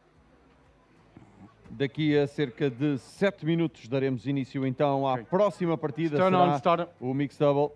Daqui a cerca de 7 minutos daremos início então à próxima partida, será o Mixed Double.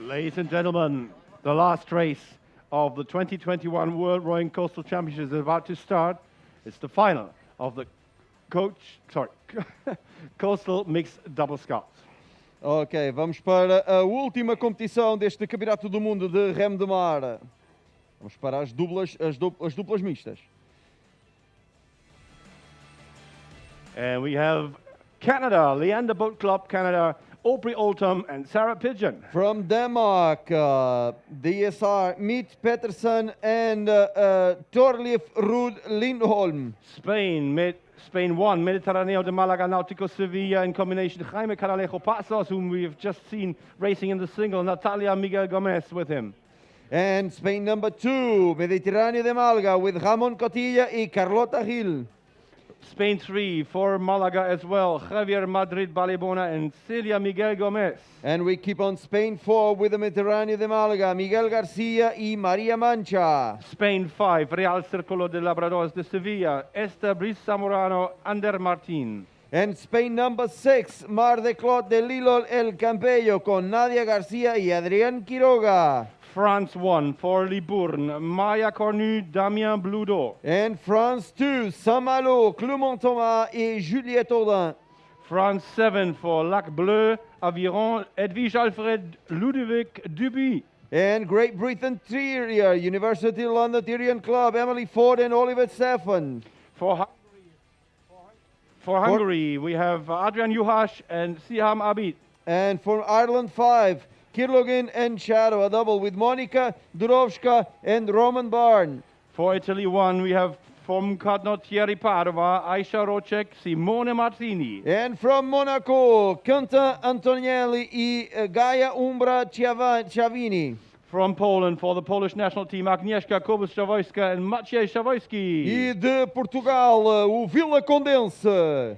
Ladies and gentlemen, the last race of the 2021 World Rowing Coastal Championships is about to start. It's the final of the Coastal Mixed Double Sculls. Ok, vamos para a última competição deste Campeonato do Mundo de Remo de Mar. Vamos para as duplas mistas. And we have Canada, Leander Boat Club Canada, Aubrey Oldham and Sarah Pigeon. From Denmark, DSR, Meet Peterson and Torleif Ruud Lindholm. Spain 1, Mediterraneo de Malaga, Nautico Sevilla in combination Jaime Caralejo Pasos, whom we have just seen racing in the single, Natalia Miguel Gomez with him. And Spain number 2, Mediterráneo de Málaga with Ramón Cotilla y Carlota Gil. Spain 3 for Malaga as well, Javier Madrid Balibona and Celia Miguel Gomez. And we keep on Spain 4 with the Mediterráneo de Málaga, Miguel García y María Mancha. Spain 5, Real Círculo de Labradores de Sevilla, Esther Brice Zamorano, Ander Martín. And Spain number 6, Mar de Clot de Lilol El Campello con Nadia García y Adrián Quiroga. France 1 for Libourne, Maya Cornu, Damien Bludo. And France 2, Saint-Malo, Clément Thomas et Juliette Audin. France 7 for Lac Bleu, Aviron, Edwige Alfred, Ludovic Duby. And Great Britain Terrier, University London Terrier Club, Emily Ford and Oliver Stefan. For Hungary, we have Adrian Juhasz and Siham Abid. And for Ireland 5, Kirlogin and Shadow, a double with Monica Durovska and Roman Barn. For Italy 1, we have from Thierry Padova, Aisha Rocek, Simone Martini. And from Monaco, Quentin Antonielli y Gaia Umbra Ciavini. From Poland, for the Polish national team, Agnieszka Kobus-Szawojska and Maciej Szawojski. E de Portugal, o Vila Condense.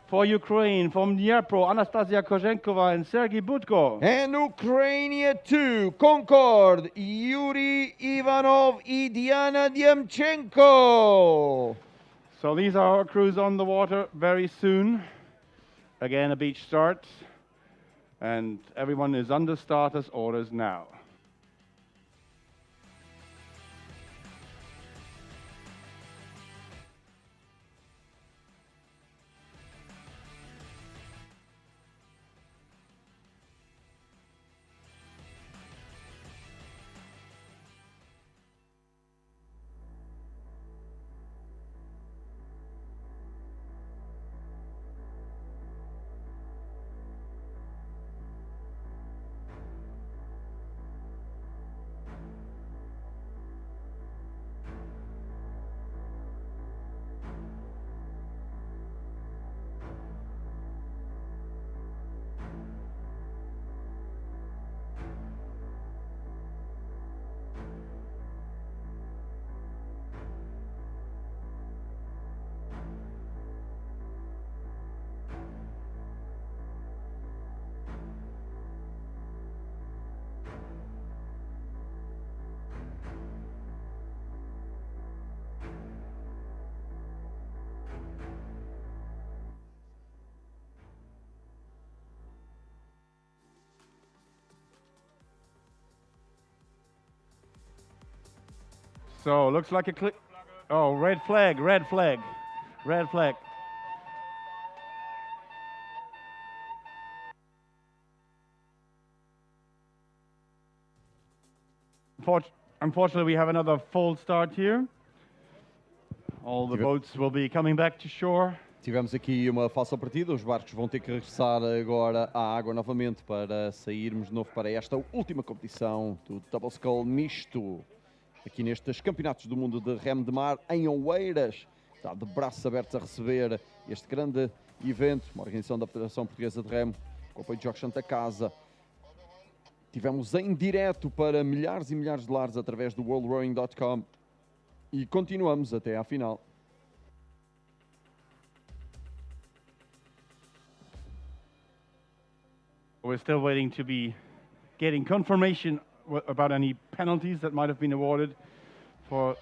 For Ukraine, from Dnipro, Anastasia Kozenkova and Sergei Budko. And Ukraine 2, Concord, Yuri Ivanov y Diana Dyemchenko. So these are our crews on the water very soon. Again, a beach start. And everyone is under starters orders now. So looks like a click. Oh, red flag, red flag, red flag. Unfortunately, we have another full start here. All the boats will be coming back to shore. Tivemos aqui uma falsa partida, os barcos vão ter que regressar agora à água novamente para sairmos de novo para esta última competição do Double Scull misto. Aqui nestes Campeonatos do Mundo de Remo de Mar, em Oeiras. Está de braços abertos a receber este grande evento, uma organização da Federação Portuguesa de Remo, com o apoio de Jorge Santa Casa. Tivemos em direto para milhares e milhares de lares através do worldrowing.com e continuamos até à final. We're still waiting to be getting confirmation about any penalties that might have been awarded for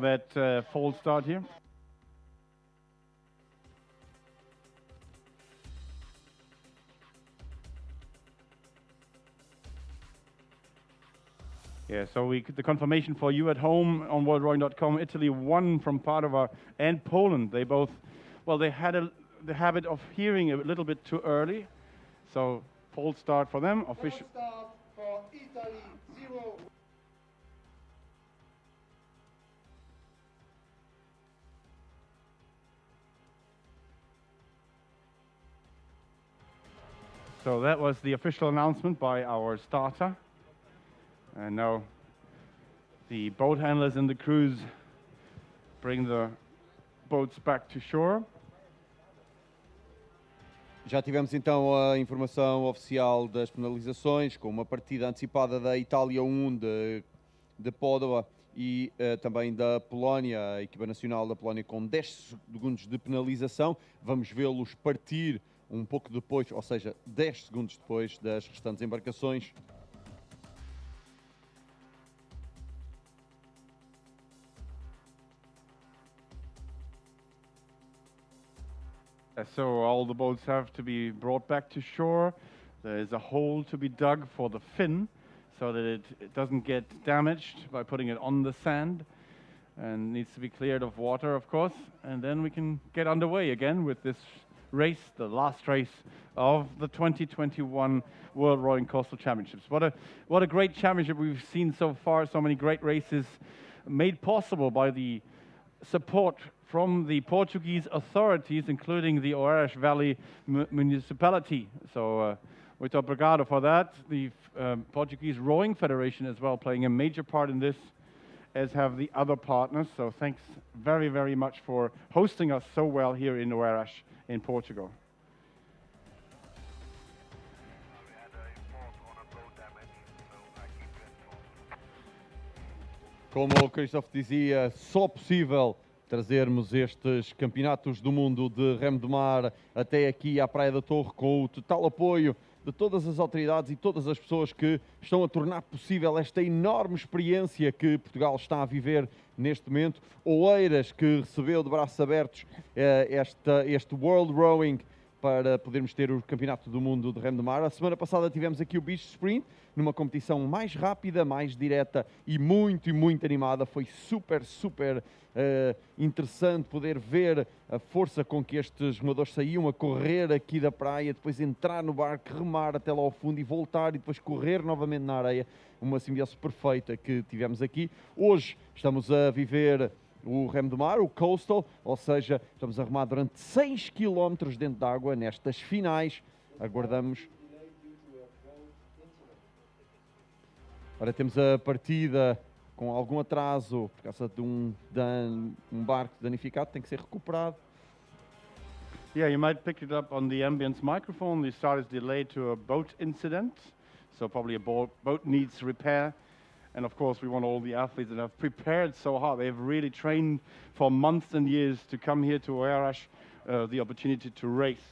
that false start here. Yeah, so the confirmation for you at home on worldrowing.com, Italy won from Padova and Poland. They both, well, they had the habit of hearing a little bit too early. So false start for them. Official start for Italy, 0. So that was the official announcement by our starter. And now the boat handlers and the crews bring the boats back to shore. Já tivemos então a informação oficial das penalizações, com uma partida antecipada da Itália 1 de Padova e também da Polónia, a equipa nacional da Polónia com 10 segundos de penalização. Vamos vê-los partir um pouco depois, ou seja, 10 segundos depois das restantes embarcações. So all the boats have to be brought back to shore. There is a hole to be dug for the fin so that it doesn't get damaged by putting it on the sand, and needs to be cleared of water, of course. And then we can get underway again with this race, the last race of the 2021 World Rowing Coastal Championships. What a great championship we've seen so far. So many great races made possible by the support from the Portuguese authorities, including the Oeiras Valley municipality. So muito obrigado for that. The Portuguese Rowing Federation as well playing a major part in this, as have the other partners. So thanks very, very much for hosting us so well here in Oeiras in Portugal. Como o Christophe dizia, só possível trazermos estes campeonatos do mundo de remo de mar até aqui à Praia da Torre com o total apoio de todas as autoridades e todas as pessoas que estão a tornar possível esta enorme experiência que Portugal está a viver neste momento. Oeiras, que recebeu de braços abertos este World Rowing para podermos ter o Campeonato do Mundo de Remo de Mar. A semana passada tivemos aqui o Beach Sprint, numa competição mais rápida, mais direta e muito animada. Foi super interessante poder ver a força com que estes remadores saíam a correr aqui da praia, depois entrar no barco, remar até lá ao fundo e voltar e depois correr novamente na areia. Uma simbiose perfeita que tivemos aqui. Hoje estamos a viver o remo de mar, o Coastal, ou seja, estamos a remar durante 6 km dentro da água nestas finais. Aguardamos. Ora, temos a partida com algum atraso por causa de um barco danificado, tem que ser recuperado. Yeah, you might pick it up on the ambience microphone. The start is delayed to a boat incident, so probably a boat needs repair. And of course, we want all the athletes that have prepared so hard. They've really trained for months and years to come here to Oeiras, the opportunity to race.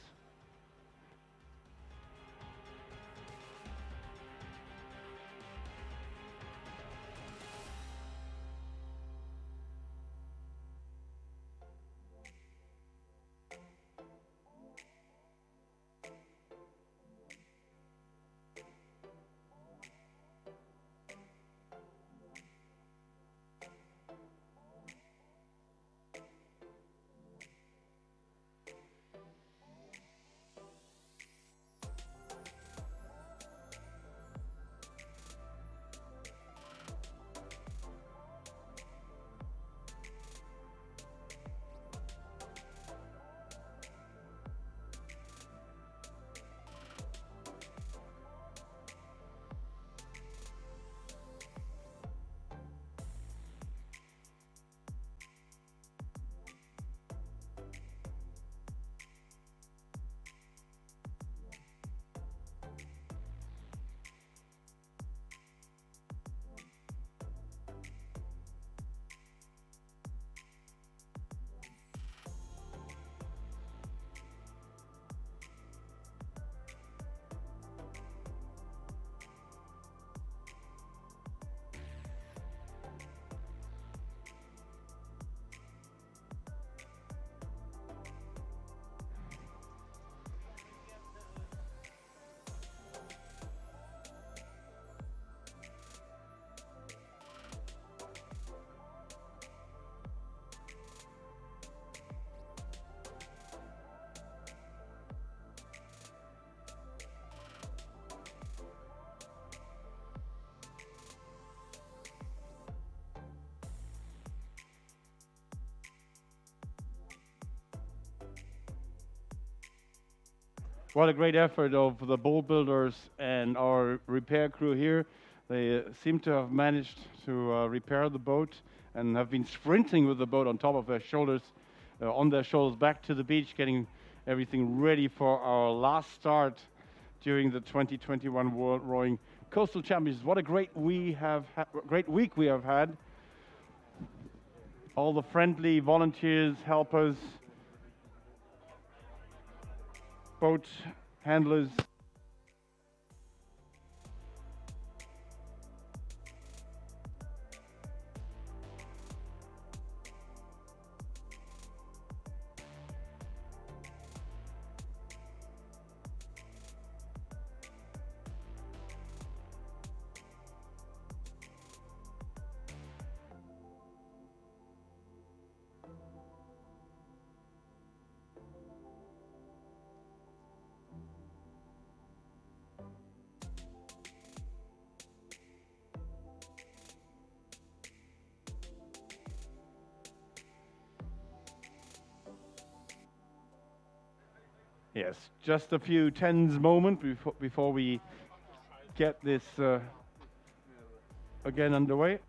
What a great effort of the boat builders and our repair crew here. They seem to have managed to repair the boat and have been sprinting with the boat on top of their shoulders, back to the beach, getting everything ready for our last start during the 2021 World Rowing Coastal Championships. What a great great week we have had. All the friendly volunteers, helpers, boat handlers. Yes, just a few tense moments before we get this again underway.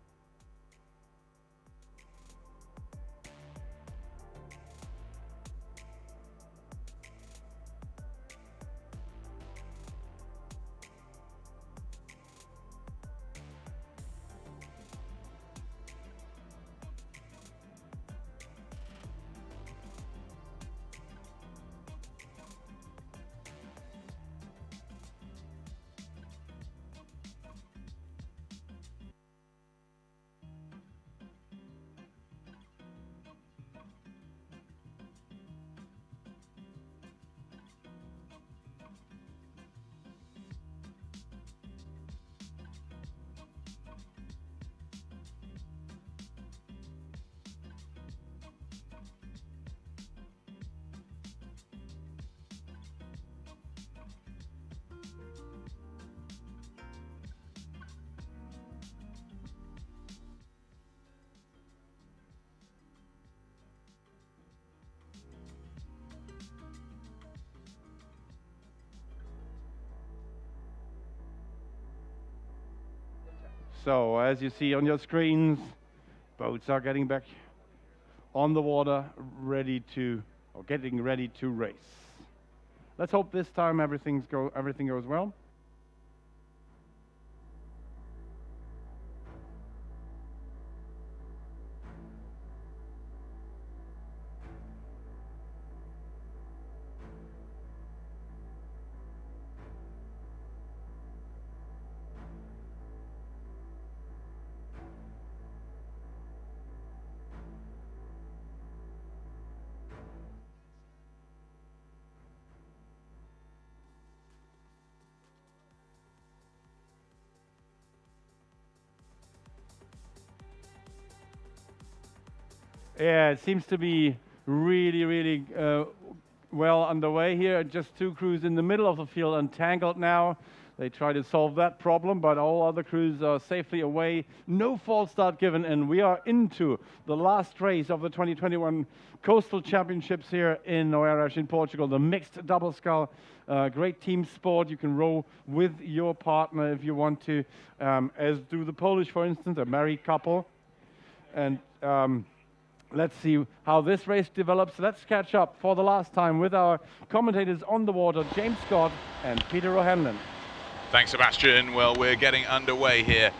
So as you see on your screens, boats are getting back on the water, getting ready to race. Let's hope this time everything goes well. Yeah, it seems to be really well underway here. Just two crews in the middle of the field entangled now. They try to solve that problem, but all other crews are safely away. No false start given, and we are into the last race of the 2021 Coastal Championships here in Oeiras in Portugal, the mixed double scull. Great team sport. You can row with your partner if you want to, as do the Polish, for instance, a married couple. And let's see how this race develops. Let's catch up for the last time with our commentators on the water, James Scott and Peter O'Hanlon. Thanks, Sebastian. Well, we're getting underway here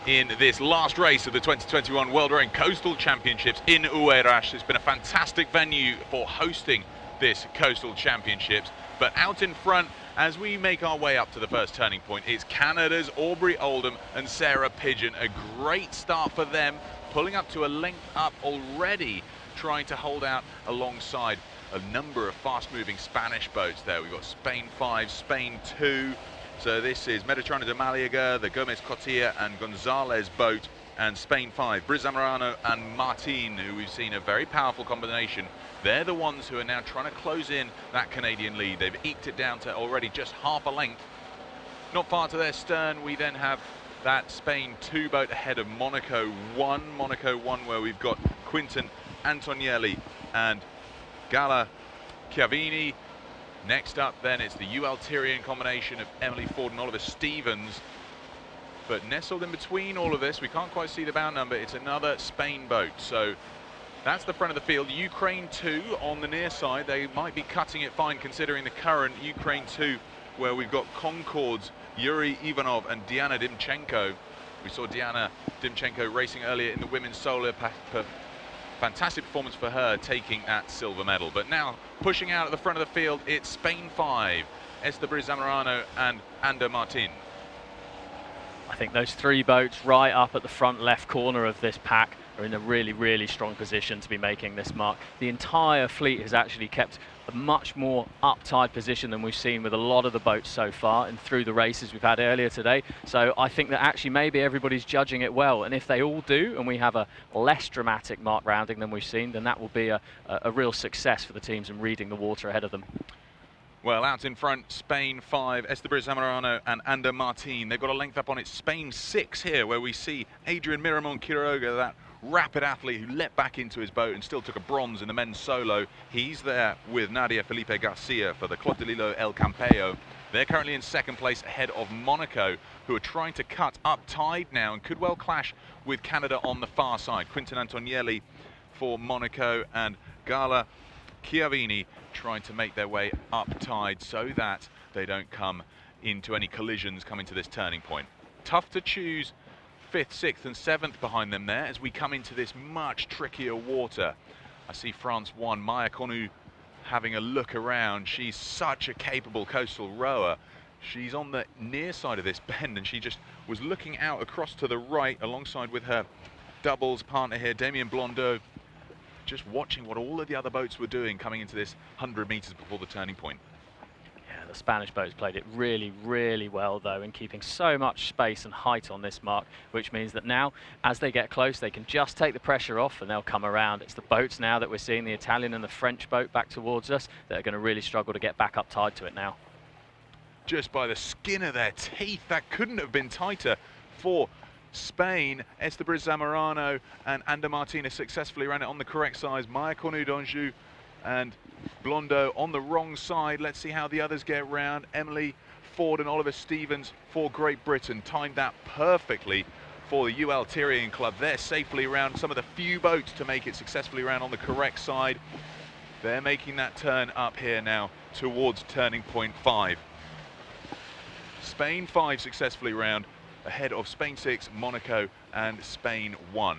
in this last race of the 2021 World Rowing Coastal Championships in Oeiras. It's been a fantastic venue for hosting this Coastal Championships. But out in front, as we make our way up to the first turning point, it's Canada's Aubrey Oldham and Sarah Pigeon. A great start for them, pulling up to a length up already, trying to hold out alongside a number of fast-moving Spanish boats there. We've got Spain 5, Spain 2. So this is Mediterráneo de Málaga, the Gomez Cotilla and Gonzalez boat, and Spain 5, Briz Zamorano and Martin, who we've seen a very powerful combination. They're the ones who are now trying to close in that Canadian lead. They've eked it down to already just half a length. Not far to their stern, we then have that Spain 2 boat ahead of Monaco 1, where we've got Quinton Antonielli and Gala Chiavini. Next up then, it's the UL Tyrian combination of Emily Ford and Oliver Stevens. But nestled in between all of this, we can't quite see the bound number, it's another Spain boat. So that's the front of the field. Ukraine 2 on the near side. They might be cutting it fine considering the current. Ukraine 2, where we've got Concord's Yuri Ivanov and Diana Dimchenko. We saw Diana Dimchenko racing earlier in the women's solo. Fantastic performance for her, taking that silver medal. But now, pushing out at the front of the field, it's Spain 5, Esther Zamorano and Ander Martin. I think those 3 boats right up at the front left corner of this pack are in a really, really strong position to be making this mark. The entire fleet has actually kept a much more uptight position than we've seen with a lot of the boats so far and through the races we've had earlier today. So I think that actually maybe everybody's judging it well, and if they all do and we have a less dramatic mark rounding than we've seen, then that will be a real success for the teams in reading the water ahead of them. Well, out in front, Spain 5, Esther Zamorano and Ander Martin. They've got a length up on it. Spain 6 here, where we see Adrian Miramon Quiroga, that rapid athlete who leapt back into his boat and still took a bronze in the men's solo. He's there with Nadia Felipe Garcia for the Clotililo El Campeo. They're currently in 2nd place ahead of Monaco, who are trying to cut up tide now and could well clash with Canada on the far side. Quinton Antonielli for Monaco and Gala Chiavini trying to make their way up tide so that they don't come into any collisions coming to this turning point. Tough to choose 5th, 6th and 7th behind them there as we come into this much trickier water. I see France 1, Maya Konu having a look around. She's such a capable coastal rower. She's on the near side of this bend and she just was looking out across to the right alongside with her doubles partner here, Damien Blondeau, just watching what all of the other boats were doing coming into this 100 meters before the turning point. Yeah, the Spanish boats played it really, really well though, in keeping so much space and height on this mark, which means that now, as they get close, they can just take the pressure off and they'll come around. It's the boats now that we're seeing, the Italian and the French boat back towards us, that are going to really struggle to get back up tied to it now. Just by the skin of their teeth, that couldn't have been tighter for Spain. Esther Zamorano and Ander Martin successfully ran it on the correct size. Maya Cornu d'Anjou and Blondeau on the wrong side. Let's see how the others get round. Emily Ford and Oliver Stevens for Great Britain timed that perfectly for the UL Tyrian club. They're safely around, some of the few boats to make it successfully around on the correct side. They're making that turn up here now towards turning point 5. Spain 5 successfully round, ahead of Spain 6, Monaco and Spain 1.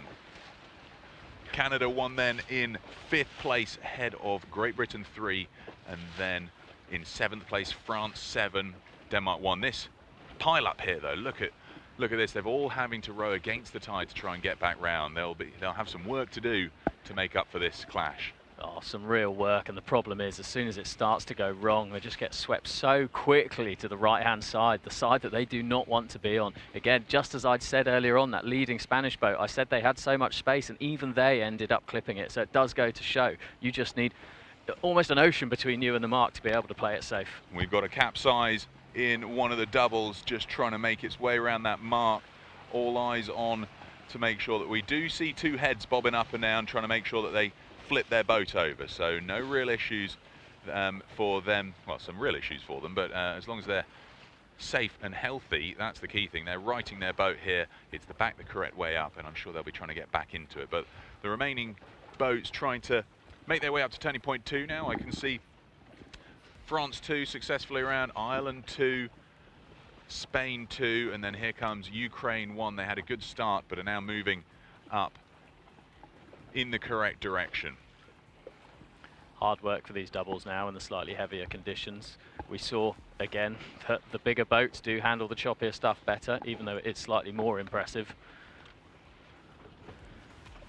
Canada 1 then in 5th place ahead of Great Britain 3, and then in 7th place France 7, Denmark 1. This pile up here though, look at this, they're all having to row against the tide to try and get back round. They'll have some work to do to make up for this clash. Oh, some real work, and the problem is as soon as it starts to go wrong, they just get swept so quickly to the right-hand side, the side that they do not want to be on. Again, just as I'd said earlier on, that leading Spanish boat, I said they had so much space, and even they ended up clipping it, so it does go to show. You just need almost an ocean between you and the mark to be able to play it safe. We've got a capsize in one of the doubles, just trying to make its way around that mark. All eyes on to make sure that we do see 2 heads bobbing up and down, trying to make sure that they flip their boat over. So no real issues for them. Well, some real issues for them, but as long as they're safe and healthy, that's the key thing. They're righting their boat here. It's the correct way up, and I'm sure they'll be trying to get back into it. But the remaining boats trying to make their way up to turning point 2 now. I can see France 2 successfully around, Ireland 2, Spain 2, and then here comes Ukraine 1. They had a good start, but are now moving up in the correct direction. Hard work for these doubles now in the slightly heavier conditions. We saw again that the bigger boats do handle the choppier stuff better, even though it's slightly more impressive.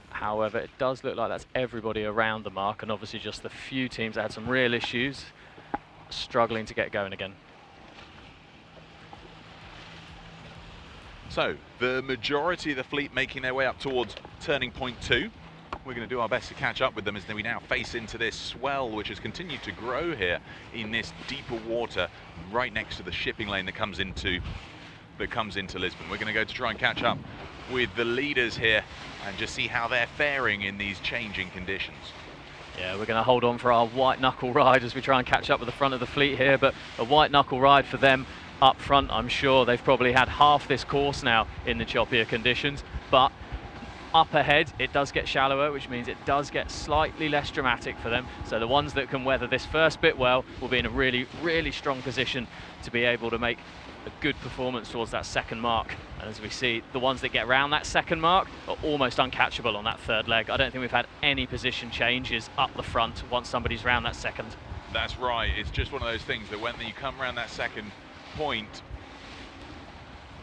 However, it does look like that's everybody around the mark, and obviously just the few teams that had some real issues struggling to get going again. So the majority of the fleet making their way up towards turning point 2. We're going to do our best to catch up with them as we now face into this swell, which has continued to grow here in this deeper water right next to the shipping lane that comes into Lisbon. We're going to go to try and catch up with the leaders here and just see how they're faring in these changing conditions. Yeah, we're going to hold on for our white knuckle ride as we try and catch up with the front of the fleet here, but a white knuckle ride for them up front. I'm sure they've probably had half this course now in the choppier conditions, but up ahead it does get shallower, which means it does get slightly less dramatic for them. So the ones that can weather this first bit well will be in a really, really strong position to be able to make a good performance towards that second mark. And as we see, the ones that get around that second mark are almost uncatchable on that third leg. I don't think we've had any position changes up the front once somebody's round that second. That's right. It's just one of those things that when you come around that second point,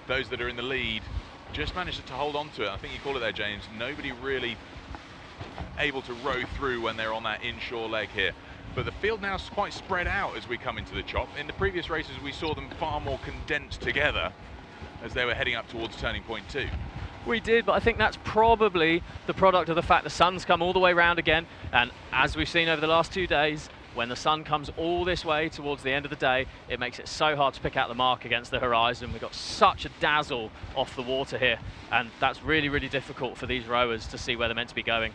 those that are in the lead just manage to hold on to it. I think you call it there, James. Nobody really able to row through when they're on that inshore leg here. But the field now is quite spread out as we come into the chop. In the previous races, we saw them far more condensed together as they were heading up towards turning point 2. We did, but I think that's probably the product of the fact the sun's come all the way round again. And as we've seen over the last 2 days, when the sun comes all this way towards the end of the day, it makes it so hard to pick out the mark against the horizon. We've got such a dazzle off the water here, and that's really, really difficult for these rowers to see where they're meant to be going.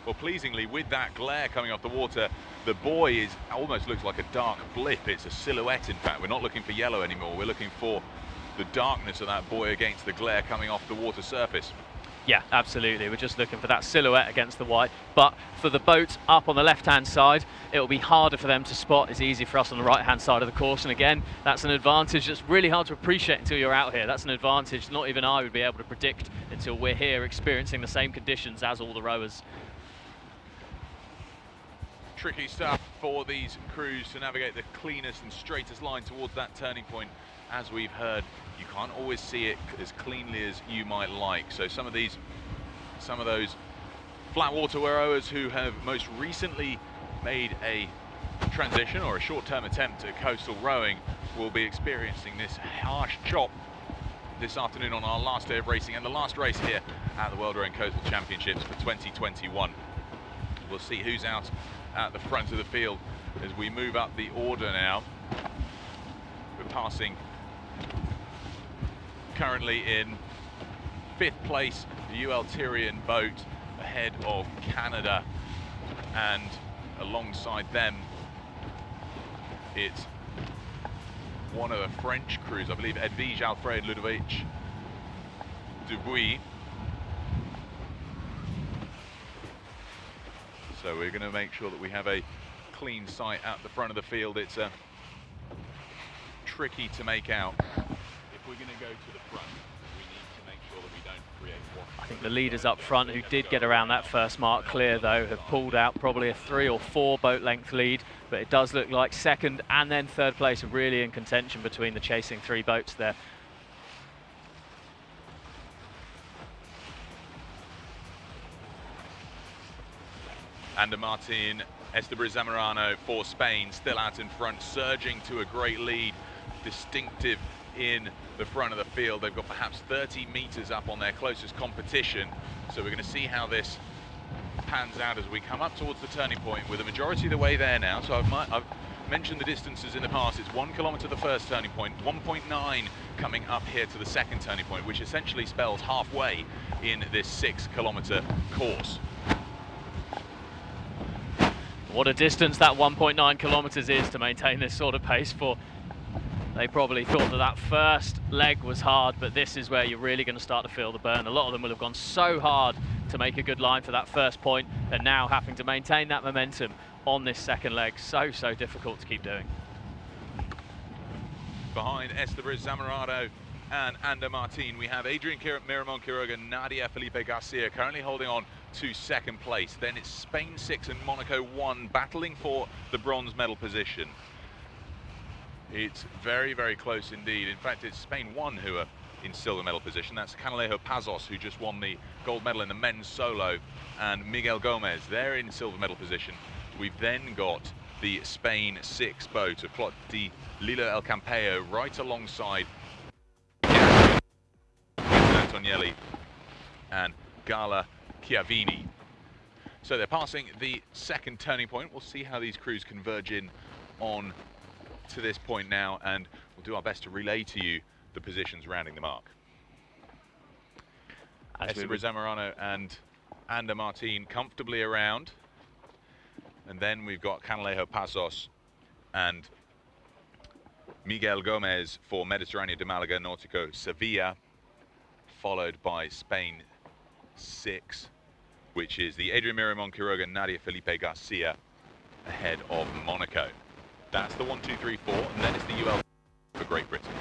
Well, pleasingly, with that glare coming off the water, the buoy almost looks like a dark blip. It's a silhouette, in fact. We're not looking for yellow anymore. We're looking for the darkness of that buoy against the glare coming off the water surface. Yeah, absolutely. We're just looking for that silhouette against the white. But for the boat up on the left-hand side, it will be harder for them to spot. It's easy for us on the right-hand side of the course. And again, that's an advantage that's really hard to appreciate until you're out here. That's an advantage not even I would be able to predict until we're here experiencing the same conditions as all the rowers. Tricky stuff for these crews to navigate the cleanest and straightest line towards that turning point. As we've heard, you can't always see it as cleanly as you might like. So some of those flat water rowers who have most recently made a transition or a short-term attempt at coastal rowing will be experiencing this harsh chop this afternoon on our last day of racing and the last race here at the World Rowing Coastal Championships for 2021. We'll see who's out at the front of the field as we move up the order now. We're passing currently in 5th place the UL Tyrian boat ahead of Canada, and alongside them it's one of the French crews, I believe Edwige Alfred Ludovic Dubuis. So we're going to make sure that we have a clean sight at the front of the field. It's tricky to make out. If we're going to go to the front, we need to make sure that we don't create one. I think the leaders up front who did get around that first mark clear though have pulled out probably a 3 or 4 boat length lead, but it does look like second and then third place are really in contention between the chasing 3 boats there. And Martin Estebres Zamorano for Spain still out in front, surging to a great lead, distinctive in the front of the field. They've got perhaps 30 meters up on their closest competition, so we're going to see how this pans out as we come up towards the turning point with a majority of the way there now. So I've mentioned the distances in the past. It's 1 kilometer the first turning point, 1.9 coming up here to the second turning point, which essentially spells halfway in this 6 kilometer course. What a distance that 1.9 kilometers is to maintain this sort of pace for. They probably thought that that first leg was hard, but this is where you're really going to start to feel the burn. A lot of them will have gone so hard to make a good line for that first point, and now having to maintain that momentum on this second leg. So difficult to keep doing. Behind Estebres Zamorano and Ander Martin, we have Adrian Miramon Quiroga, Nadia Felipe Garcia currently holding on to second place. Then it's Spain 6 and Monaco 1 battling for the bronze medal position. It's very, very close indeed. In fact, it's Spain 1 who are in silver medal position. That's Canalejo Pazos, who just won the gold medal in the men's solo, and Miguel Gomez, they're in silver medal position. We've then got the Spain 6 boat of Clot de Lilo El Campeo right alongside Antonielli and Gala Chiavini. So they're passing the second turning point. We'll see how these crews converge in on to this point now, and we'll do our best to relay to you the positions rounding the mark. Estebres Zamorano and Ander Martin comfortably around And then we've got Canalejo Pasos and Miguel Gomez for Mediterráneo de Málaga, Náutico Sevilla, followed by Spain 6, which is the Adrian Miramon Quiroga, Nadia Felipe Garcia, ahead of Monaco. That's the 1, 2, 3, 4, and then it's the UL for Great Britain.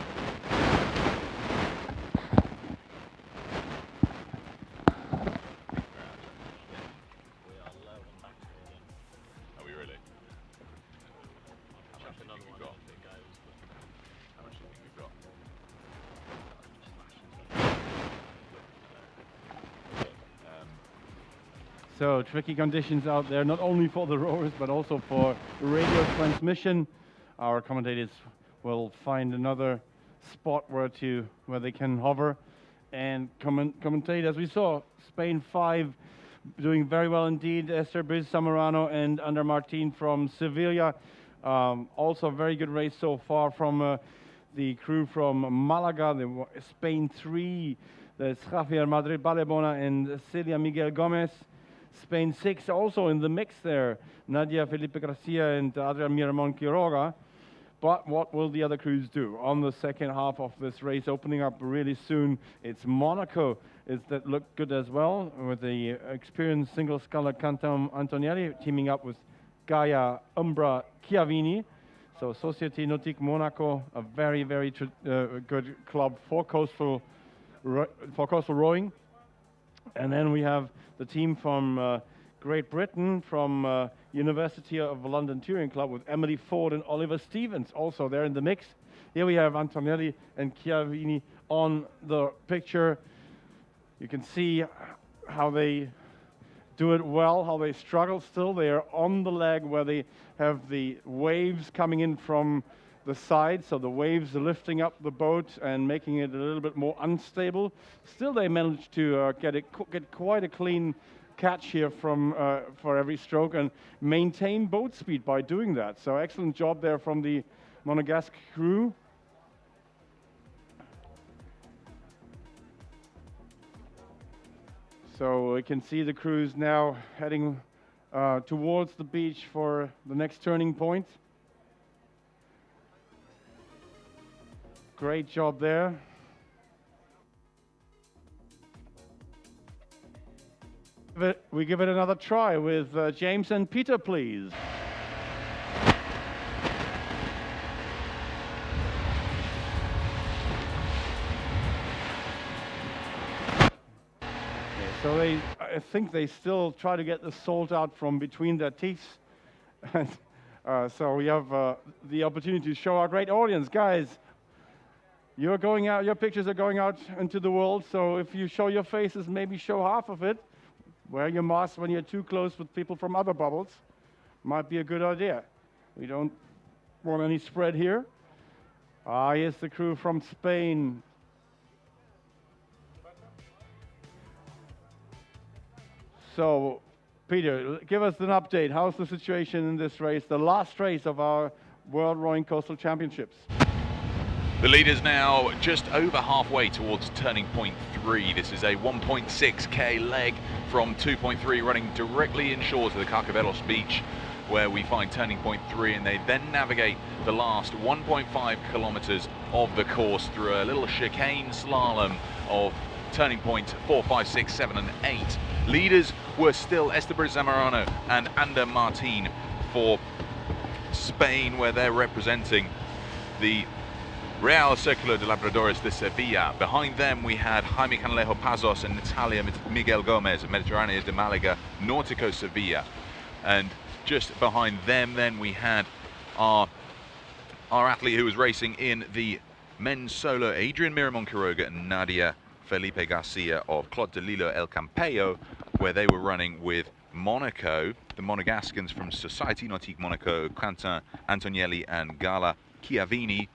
Are we really? How much do you think we've got? How much do you think we've got? So tricky conditions out there, not only for the rowers, but also for radio transmission. Our commentators will find another spot where they can hover and commentate. As we saw, Spain 5 doing very well indeed. Esther Briz Zamorano and Ander Martin from Sevilla. Also a very good race so far from the crew from Malaga, the Spain 3. There's Javier Madrid Balebona and Celia Miguel Gomez. Spain 6 also in the mix there, Nadia Felipe Garcia and Adrian Miramon Quiroga. But what will the other crews do on the second half of this race, opening up really soon? It's Monaco that look good as well, with the experienced single sculler Canton Antonielli teaming up with Gaia Umbra Chiavini. So Société Nautique Monaco, a very, very good club for coastal rowing. And then we have the team from Great Britain, from University of London Touring Club, with Emily Ford and Oliver Stevens also there in the mix. Here we have Antonelli and Chiavini on the picture. You can see how they do it well, how they struggle still. They are on the leg where they have the waves coming in from the side, so the waves are lifting up the boat and making it a little bit more unstable. Still, they managed to get quite a clean catch here from for every stroke and maintain boat speed by doing that. So excellent job there from the Monegasque crew. So we can see the crews now heading towards the beach for the next turning point. Great job there. We give it another try with James and Peter, please. So I think they still try to get the salt out from between their teeth. So we have the opportunity to show our great audience. Guys, you're going out, your pictures are going out into the world, so if you show your faces, maybe show half of it. Wear your mask when you're too close with people from other bubbles. Might be a good idea. We don't want any spread here. Here's the crew from Spain. So, Peter, give us an update. How's the situation in this race, the last race of our World Rowing Coastal Championships? The leaders now just over halfway towards turning point 3. This is a 1.6k leg from 2.3 running directly inshore to the Carcavelos beach, where we find turning point 3, and they then navigate the last 1.5 kilometers of the course through a little chicane slalom of turning point 4, 5, 6, 7 and 8. Leaders were still Esteban Zamorano and Ander Martin for Spain, where they're representing the Real Circulo de Labradores de Sevilla. Behind them we had Jaime Canalejo Pasos and Natalia Miguel Gomez of Mediterráneo de Málaga, Náutico Sevilla. And just behind them then we had our athlete who was racing in the men's solo, Adrian Miramon Quiroga and Nadia Felipe Garcia of Clot de Lilo El Campello, where they were running with Monaco, the Monegascans from Société Nautique Monaco, Quentin Antonielli and Gala Chiavini.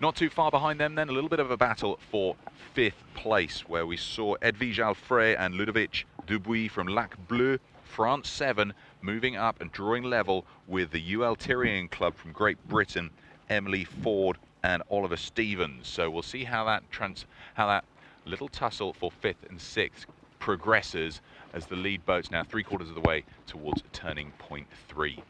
Not too far behind them then, a little bit of a battle for 5th place, where we saw Edwige Alfray and Ludovic Dubuis from Lac Bleu, France 7, moving up and drawing level with the UL Tyrian Club from Great Britain, Emily Ford and Oliver Stevens. So we'll see how that little tussle for 5th and 6th progresses as the lead boat's now 3/4 of the way towards turning point 3.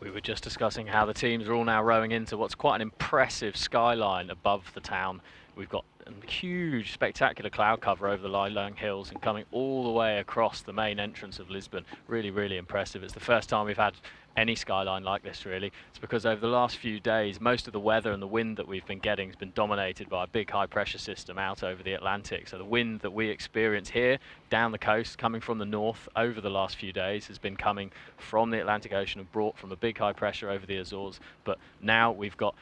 We were just discussing how the teams are all now rowing into what's quite an impressive skyline above the town. We've got a huge, spectacular cloud cover over the low-lying hills and coming all the way across the main entrance of Lisbon. Really, really impressive. It's the first time we've had any skyline like this, really. It's because over the last few days, most of the weather and the wind that we've been getting has been dominated by a big high-pressure system out over the Atlantic. So the wind that we experience here down the coast, coming from the north over the last few days, has been coming from the Atlantic Ocean and brought from a big high pressure over the Azores. But now we've got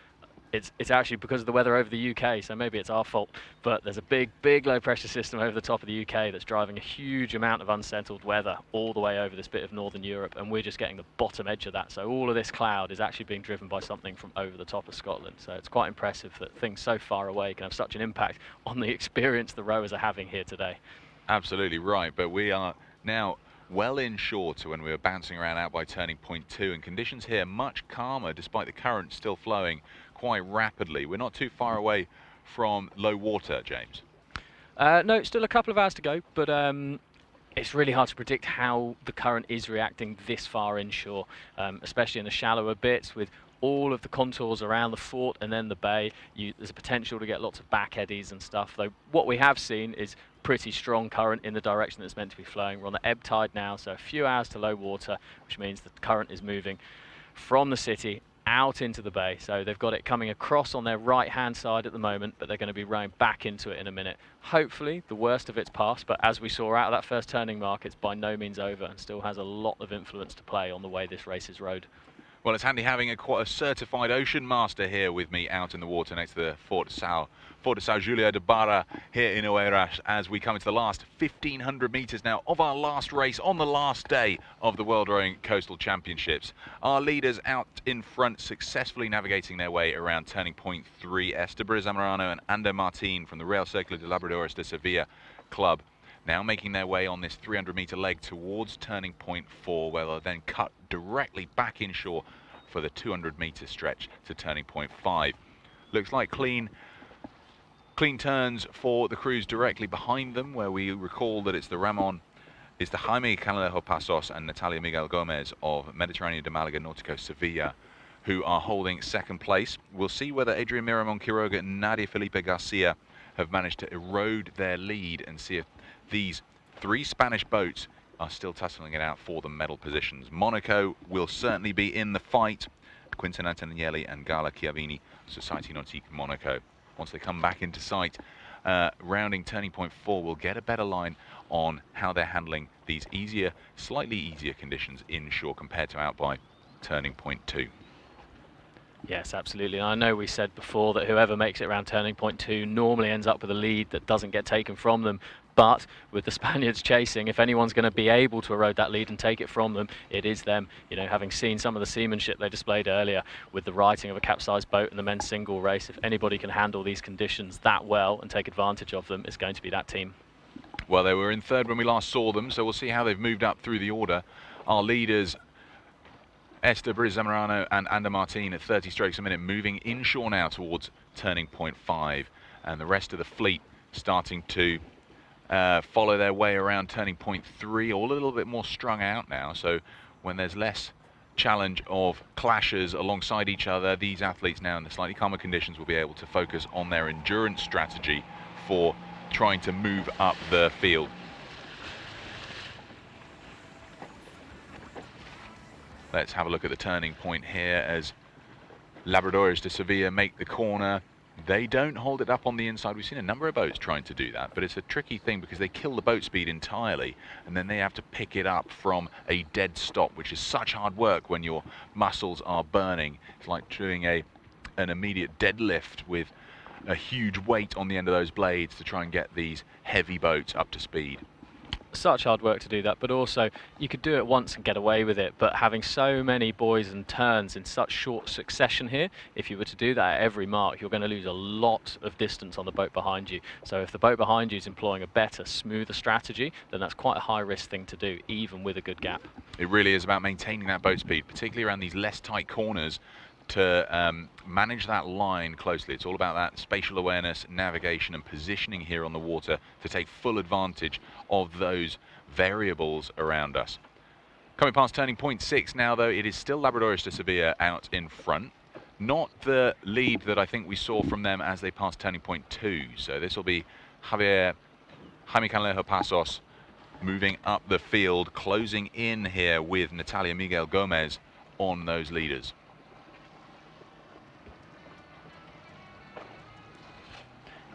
it's actually because of the weather over the UK, so maybe it's our fault, but there's a big low pressure system over the top of the UK that's driving a huge amount of unsettled weather all the way over this bit of northern Europe, and we're just getting the bottom edge of that. So all of this cloud is actually being driven by something from over the top of Scotland. So it's quite impressive that things so far away can have such an impact on the experience the rowers are having here today. Absolutely right, but we are now well inshore to when we were bouncing around out by turning point 2, and conditions here much calmer despite the current still flowing quite rapidly. We're not too far away from low water, James. No, still a couple of hours to go, but it's really hard to predict how the current is reacting this far inshore, especially in the shallower bits with all of the contours around the fort and then the bay. There's a potential to get lots of back eddies and stuff, though what we have seen is pretty strong current in the direction that's meant to be flowing. We're on the ebb tide now, so a few hours to low water, which means the current is moving from the city out into the bay. So they've got it coming across on their right hand side at the moment, but they're going to be rowing back into it in a minute. Hopefully the worst of it's past, but as we saw out of that first turning mark, it's by no means over and still has a lot of influence to play on the way this race is rowed. Well, it's handy having quite a certified ocean master here with me out in the water next to the Fort de São Julio de Barra here in Oeiras as we come into the last 1,500 metres now of our last race on the last day of the World Rowing Coastal Championships. Our leaders out in front successfully navigating their way around turning point 3. Esteban Zamorano and Ander Martin from the Real Circulo de Labradores de Sevilla club now making their way on this 300-metre leg towards turning point 4, where they'll then cut directly back inshore for the 200-metre stretch to turning point 5. Looks like clean turns for the crews directly behind them, where we recall that it's the Jaime Canalejo Pasos and Natalia Miguel Gomez of Mediterráneo de Málaga Náutico Sevilla who are holding second place. We'll see whether Adrian Miramon Quiroga and Nadia Felipe Garcia have managed to erode their lead and see if these 3 Spanish boats are still tussling it out for the medal positions. Monaco will certainly be in the fight. Quinton Antonielli and Gala Chiavini, Société Nautique Monaco. Once they come back into sight, rounding turning point 4, we'll get a better line on how they're handling these slightly easier conditions inshore compared to out by turning point 2. Yes, absolutely. And I know we said before that whoever makes it around turning point 2 normally ends up with a lead that doesn't get taken from them. But with the Spaniards chasing, if anyone's going to be able to erode that lead and take it from them, it is them. You know, having seen some of the seamanship they displayed earlier with the righting of a capsized boat in the men's single race, if anybody can handle these conditions that well and take advantage of them, it's going to be that team. Well, they were in third when we last saw them, so we'll see how they've moved up through the order. Our leaders, Esther Zamorano and Ander Martin at 30 strokes a minute, moving inshore now towards turning point 5, and the rest of the fleet starting to follow their way around turning point 3, all a little bit more strung out now. So when there's less challenge of clashes alongside each other, these athletes now in the slightly calmer conditions will be able to focus on their endurance strategy for trying to move up the field. Let's have a look at the turning point here as Labradores de Sevilla make the corner. They don't hold it up on the inside. We've seen a number of boats trying to do that, but it's a tricky thing because they kill the boat speed entirely, and then they have to pick it up from a dead stop, which is such hard work when your muscles are burning. It's like doing an immediate deadlift with a huge weight on the end of those blades to try and get these heavy boats up to speed. Such hard work to do that, but also you could do it once and get away with it, but having so many buoys and turns in such short succession here, if you were to do that at every mark, you're going to lose a lot of distance on the boat behind you. So if the boat behind you is employing a better, smoother strategy, then that's quite a high risk thing to do, even with a good gap. It really is about maintaining that boat speed, particularly around these less tight corners. to manage that line closely. It's all about that spatial awareness, navigation and positioning here on the water to take full advantage of those variables around us. Coming past turning point 6 now, though, it is still Labradores de Sevilla out in front. Not the lead that I think we saw from them as they passed turning point 2. So this will be Jaime Canalejo Pasos moving up the field, closing in here with Natalia Miguel Gomez on those leaders.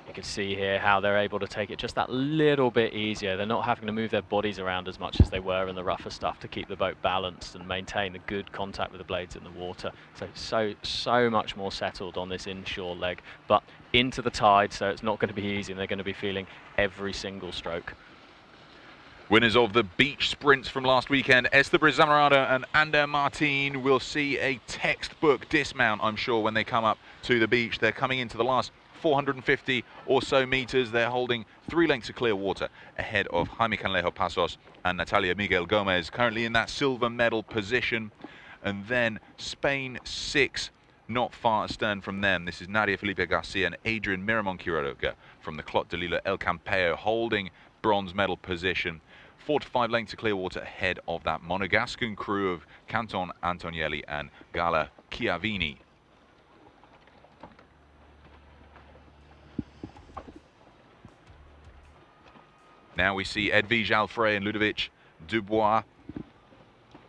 You can see here how they're able to take it just that little bit easier. They're not having to move their bodies around as much as they were in the rougher stuff to keep the boat balanced and maintain the good contact with the blades in the water. So much more settled on this inshore leg, but into the tide, so it's not going to be easy, and they're going to be feeling every single stroke. Winners of the beach sprints from last weekend, Esteban Zamorano and Ander Martin, will see a textbook dismount, I'm sure, when they come up to the beach. They're coming into the last 450 or so meters. They're holding 3 lengths of clear water ahead of Jaime Canalejo Pasos and Natalia Miguel Gomez, currently in that silver medal position. And then Spain 6, not far astern from them. This is Nadia Felipe Garcia and Adrian Miramon Quiroga from the Clot de Lilo El Campeo, holding bronze medal position. 4 to 5 lengths of clear water ahead of that Monegascan crew of Canton Antonielli and Gala Chiavini. Now we see Edwige Alfrey and Ludovic Dubois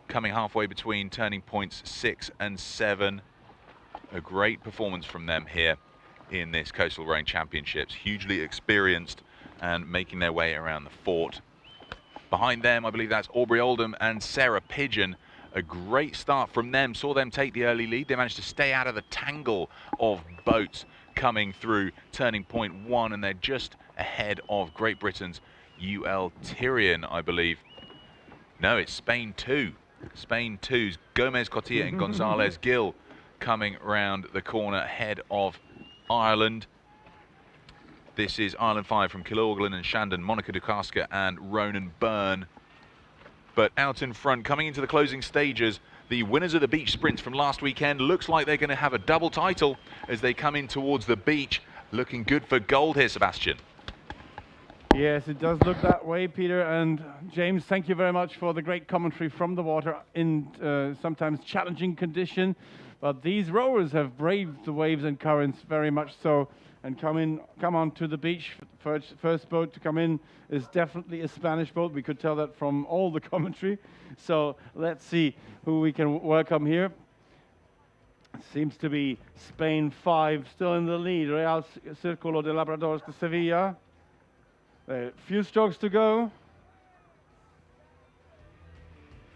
coming halfway between turning points 6 and 7. A great performance from them here in this Coastal Rowing Championships. Hugely experienced and making their way around the fort. Behind them, I believe that's Aubrey Oldham and Sarah Pigeon. A great start from them, saw them take the early lead. They managed to stay out of the tangle of boats coming through turning point 1, and they're just ahead of Great Britain's UL Tyrion, I believe. No, it's Spain 2. Spain 2's Gomez Cotilla and Gonzalez Gil coming round the corner ahead of Ireland. This is Ireland 5 from Kilorglin and Shandon, Monica Dukaska and Ronan Byrne. But out in front, coming into the closing stages, the winners of the beach sprints from last weekend. Looks like they're going to have a double title as they come in towards the beach. Looking good for gold here, Sebastian. Yes, it does look that way, Peter. And James, thank you very much for the great commentary from the water in sometimes challenging condition. But these rowers have braved the waves and currents very much so, and come on to the beach. First boat to come in is definitely a Spanish boat. We could tell that from all the commentary. So let's see who we can welcome here. Seems to be Spain 5 still in the lead. Real Círculo de Labradores de Sevilla. A few strokes to go.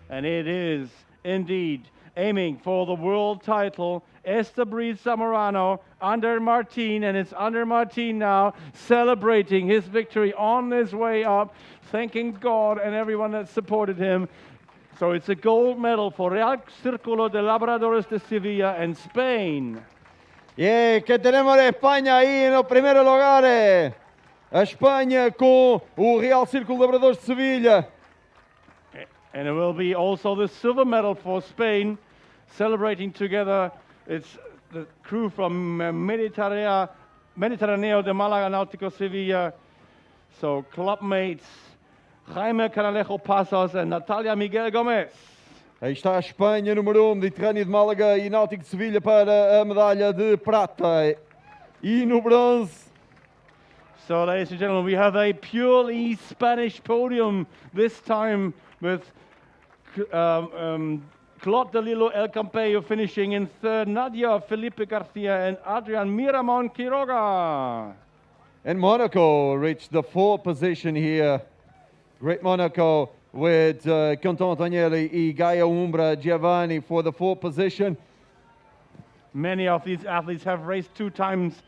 And it is indeed aiming for the world title, Esteban Zamorano, Ander Martin, and it's Ander Martin now celebrating his victory on his way up, thanking God and everyone that supported him. So it's a gold medal for Real Círculo de Labradores de Sevilla and Spain. Yeah, que tenemos a España ahí en los primeros lugares. A España con o Real Círculo de Labradores de Sevilla. And it will be also the silver medal for Spain, celebrating together. It's the crew from Mediterraneo de Málaga Náutico Sevilla. So club mates Jaime Canalejo Pasos and Natalia Miguel Gomez. Aí está a Espanha, número 1, Mediterrâneo de Málaga e Náutico de Sevilha para a medalha de prata. E no bronze. So, ladies and gentlemen, we have a purely Spanish podium this time with Clot de Lilo El Campello finishing in third, Nadia Felipe Garcia and Adrian Miramon Quiroga. And Monaco reached the 4th position here. Great Monaco with Canton Antonielli y Gaia Umbra Giovanni for the 4th position. Many of these athletes have raced 2 times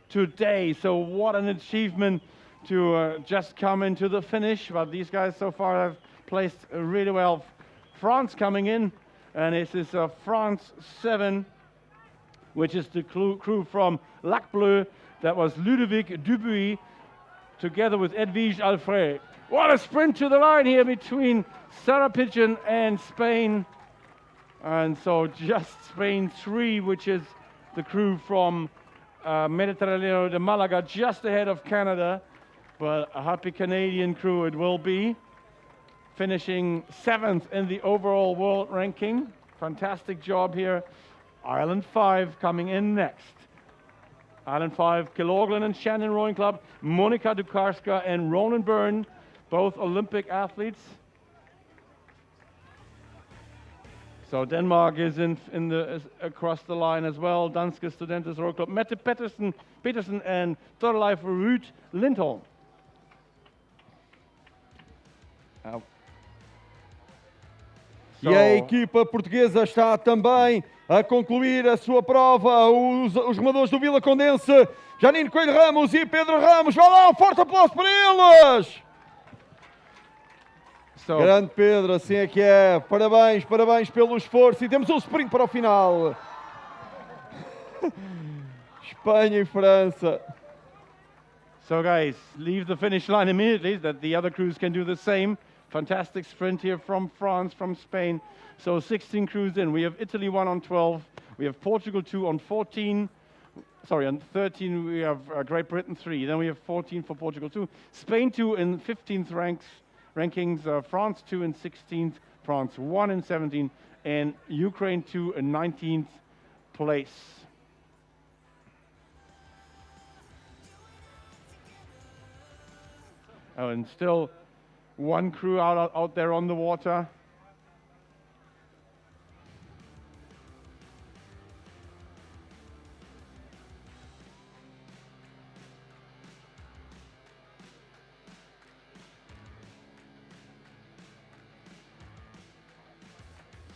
today, so what an achievement to just come into the finish. But these guys so far have placed really well. France coming in, and this is France 7, which is the crew from Lac Bleu. That was Ludovic Dubuis together with Edwige Alfrey. What a sprint to the line here between Sarah Pigeon and Spain. And so just Spain 3, which is the crew from Mediterraneo de Malaga, just ahead of Canada. But a happy Canadian crew it will be, finishing 7th in the overall world ranking. Fantastic job here. Ireland 5 coming in next. Ireland 5, Kiloglan and Shannon Rowing Club, Monika Dukarska and Ronan Byrne, both Olympic athletes. So Denmark is across the line as well. Danske Studentes Row Club, Mette Petersen and Torleif Ruud Lindholm. E a equipa portuguesa está também a concluir a sua prova. Os remadores do Vila Condense, Janine Coelho Ramos e Pedro Ramos. Vai lá, um forte aplauso para eles! Grande Pedro, assim é que é. Parabéns, parabéns pelo esforço. E temos um sprint para o final. Espanha e França. So guys, leave the finish line immediately, that the other crews can do the same. Fantastic sprint here from France, from Spain. So 16 crews in. We have Italy 1 on 12. We have Portugal 2 on 14. Sorry, on 13 we have Great Britain 3. Then we have 14 for Portugal 2. Spain 2 in 15th rankings. France 2 in 16th. France 1 in 17th. And Ukraine 2 in 19th place. Oh, and still one crew out there on the water.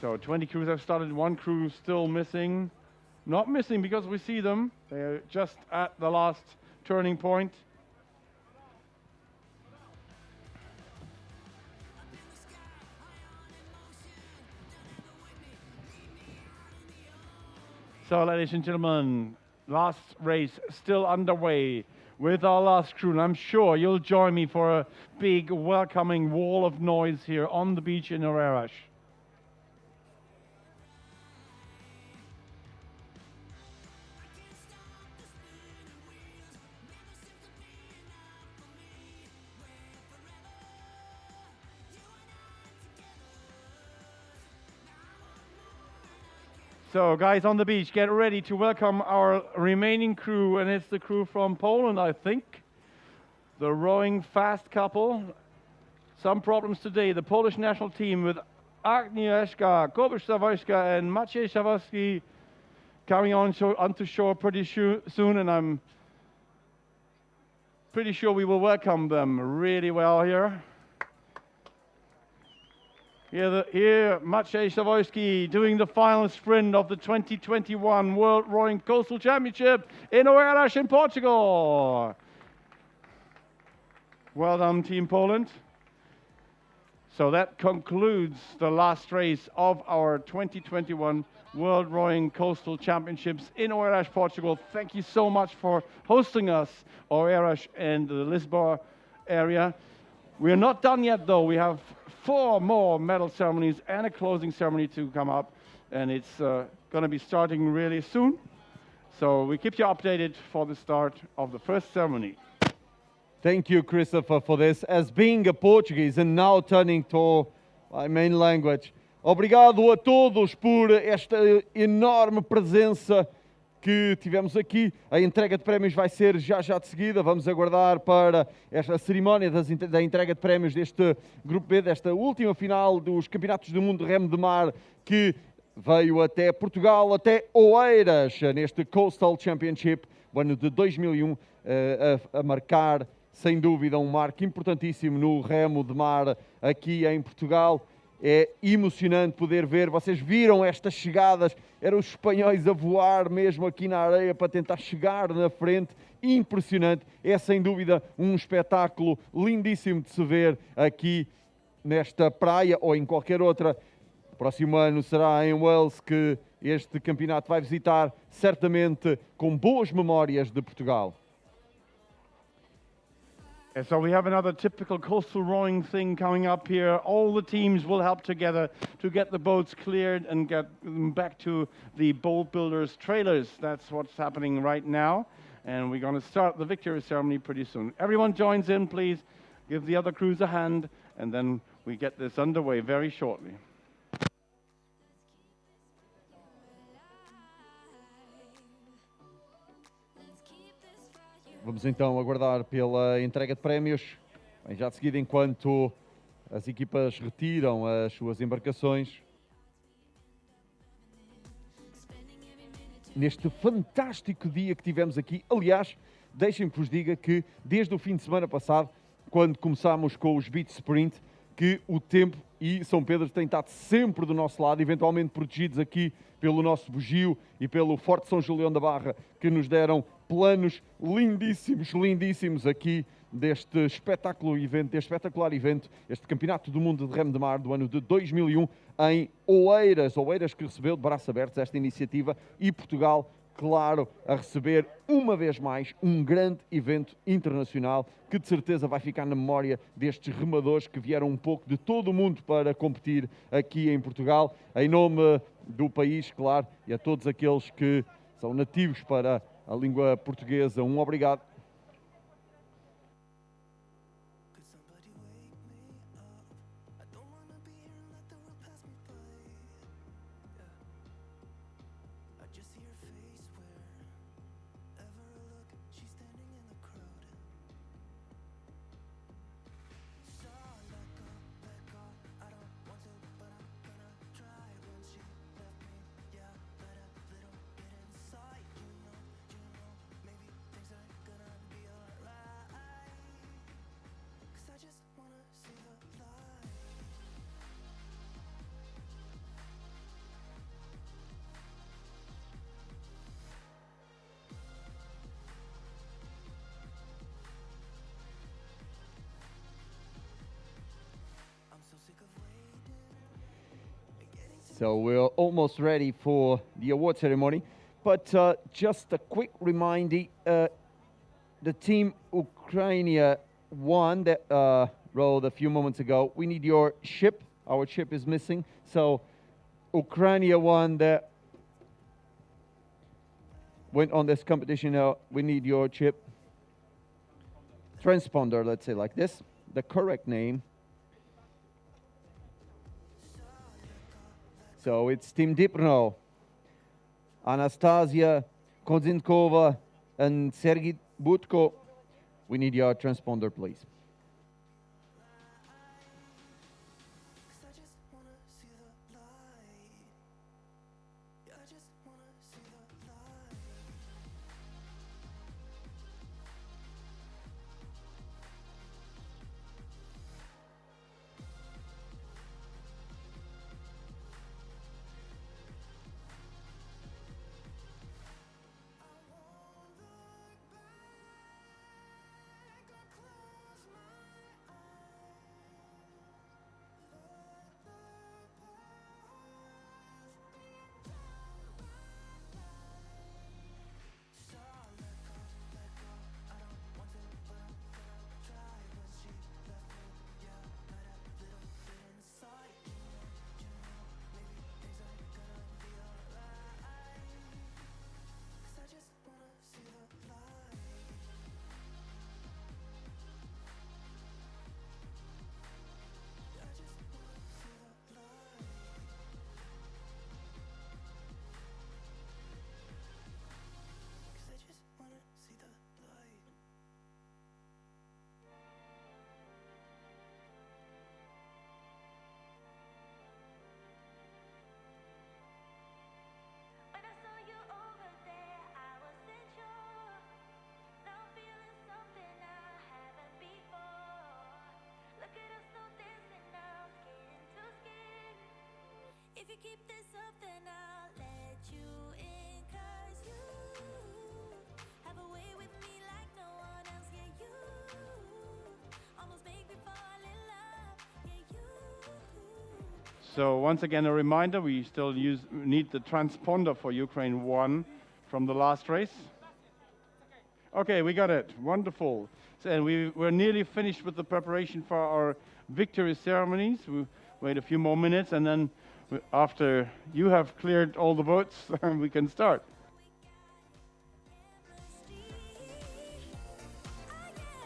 So 20 crews have started, one crew still missing. Not missing because we see them. They're just at the last turning point. So, ladies and gentlemen, last race still underway with our last crew. And I'm sure you'll join me for a big welcoming wall of noise here on the beach in Oeiras. So guys on the beach, get ready to welcome our remaining crew, and it's the crew from Poland, I think. The rowing fast couple. Some problems today. The Polish national team with Agnieszka Kobisz-Sawojska and Maciej Szawowski coming onto shore pretty soon, and I'm pretty sure we will welcome them really well here. Here, Maciej Szawowski doing the final sprint of the 2021 World Rowing Coastal Championship in Oeiras in Portugal. Well done, Team Poland. So that concludes the last race of our 2021 World Rowing Coastal Championships in Oeiras, Portugal. Thank you so much for hosting us, Oeiras and the Lisboa area. We are not done yet, though. We have 4 more medal ceremonies and a closing ceremony to come up, and it's going to be starting really soon. So we keep you updated for the start of the first ceremony. Thank you, Christopher, for this. As being a Portuguese and now turning to my main language, obrigado a todos por esta enorme presença que tivemos aqui. A entrega de prémios vai ser já de seguida. Vamos aguardar para esta cerimónia da entrega de prémios deste Grupo B, desta última final dos Campeonatos do Mundo de Remo de Mar, que veio até Portugal, até Oeiras, neste Coastal Championship, o ano de 2001, a marcar, sem dúvida, um marco importantíssimo no remo de mar aqui em Portugal. É emocionante poder ver, vocês viram estas chegadas, eram os espanhóis a voar mesmo aqui na areia para tentar chegar na frente, impressionante, é sem dúvida um espetáculo lindíssimo de se ver aqui nesta praia ou em qualquer outra. Próximo ano será em Wales que este campeonato vai visitar, certamente com boas memórias de Portugal. And so we have another typical coastal rowing thing coming up here. All the teams will help together to get the boats cleared and get them back to the boat builders' trailers. That's what's happening right now. And we're going to start the victory ceremony pretty soon. Everyone joins in, please. Give the other crews a hand, and then we get this underway very shortly. Vamos então aguardar pela entrega de prémios. Bem, já de seguida, enquanto as equipas retiram as suas embarcações. Neste fantástico dia que tivemos aqui. Aliás, deixem-me que vos diga que desde o fim de semana passado, quando começámos com os Beach Sprint, que o tempo e São Pedro têm estado sempre do nosso lado, eventualmente protegidos aqui pelo nosso bugio e pelo Forte São Julião da Barra, que nos deram planos lindíssimos, lindíssimos aqui deste espetacular evento, este Campeonato do Mundo de Remo de Mar do ano de 2001 em Oeiras. Oeiras que recebeu de braços abertos esta iniciativa e Portugal, claro, a receber uma vez mais um grande evento internacional que de certeza vai ficar na memória destes remadores que vieram um pouco de todo o mundo para competir aqui em Portugal. Em nome do país, claro, e a todos aqueles que são nativos para a língua portuguesa, um obrigado. So we're almost ready for the award ceremony, but just a quick reminder, the team Ukraine won that rowed a few moments ago. We need your ship. Our ship is missing. So Ukraine won that went on this competition. Now we need your ship. Transponder, let's say like this, the correct name. So it's Team Dipno, Anastasia Kozinkova and Sergei Butko. We need your transponder, please. If you keep this up, then I'll let you in, 'cause you have a way with me like no one else. Yeah, you almost make me fall in love. Yeah, you. So once again, a reminder, we still need the transponder for Ukraine 1 from the last race. Okay, we got it. Wonderful. So, and we're nearly finished with the preparation for our victory ceremonies. We wait a few more minutes, and then after you have cleared all the votes, we can start.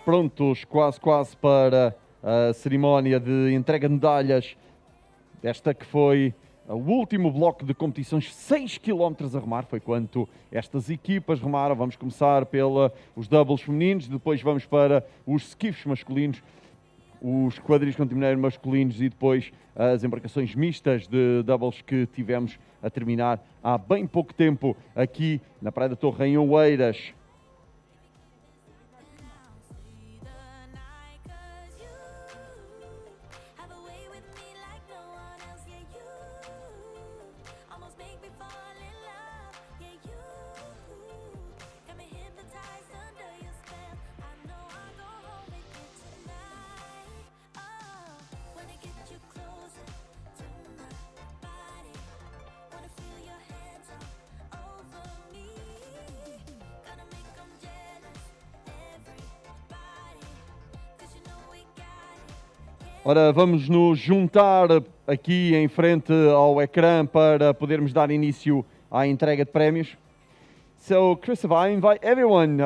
Prontos, quase para a cerimónia de entrega de medalhas desta que foi o último bloco de competições, 6 km a remar, foi quanto estas equipas remaram. Vamos começar pelos doubles femininos, depois vamos para os skiffs masculinos, os quadris continentais masculinos e depois as embarcações mistas de doubles que tivemos a terminar há bem pouco tempo aqui na Praia da Torre em Oeiras. Ora, vamos nos juntar aqui em frente ao ecrã para podermos dar início à entrega de prémios. So, Christopher, I invite everyone,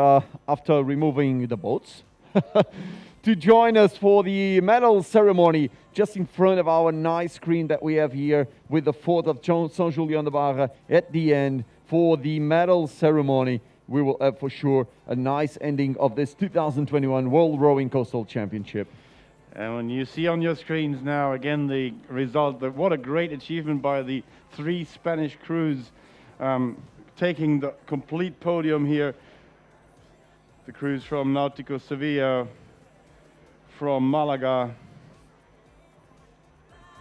after removing the boats, to join us for the medal ceremony just in front of our nice screen that we have here with the Fort of São Julião da Barra at the end for the medal ceremony. We will have for sure a nice ending of this 2021 World Rowing Coastal Championship. And when you see on your screens now, again, the result, what a great achievement by the 3 Spanish crews taking the complete podium here. The crews from Náutico Sevilla, from Malaga,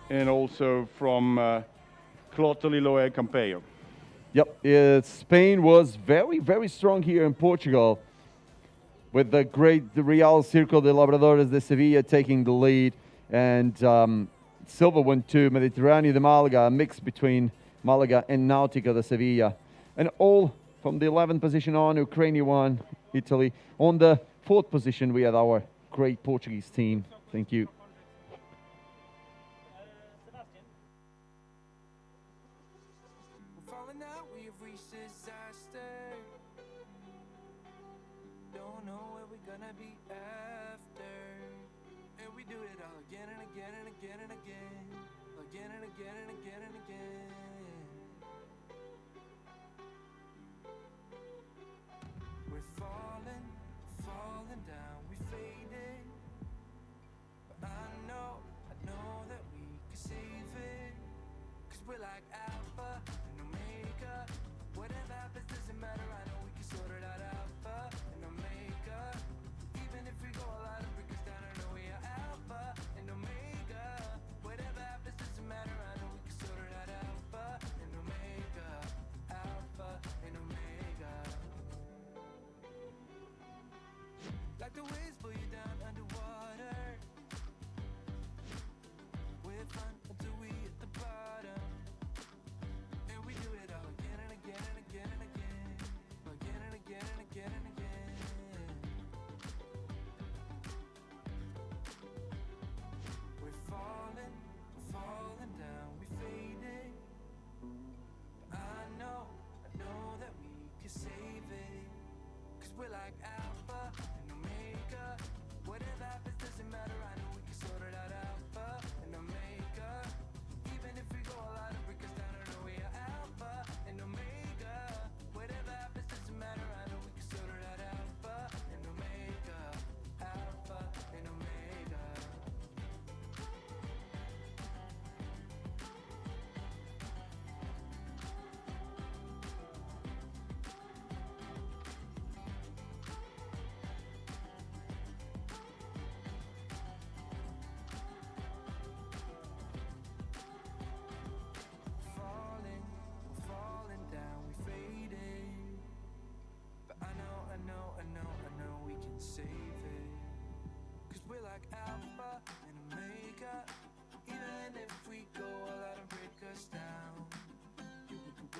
and also from Clotolilo and Campeio. Yep, Spain was very strong here in Portugal, with the great Real Circo de Labradores de Sevilla taking the lead, and silver went to Mediterráneo de Málaga, a mix between Malaga and Náutico de Sevilla. And all from the 11th position on, Ukraine won, Italy. On the 4th position, we had our great Portuguese team. Thank you.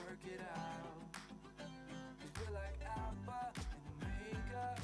Work it out, 'cause we're like Alpha and Omega.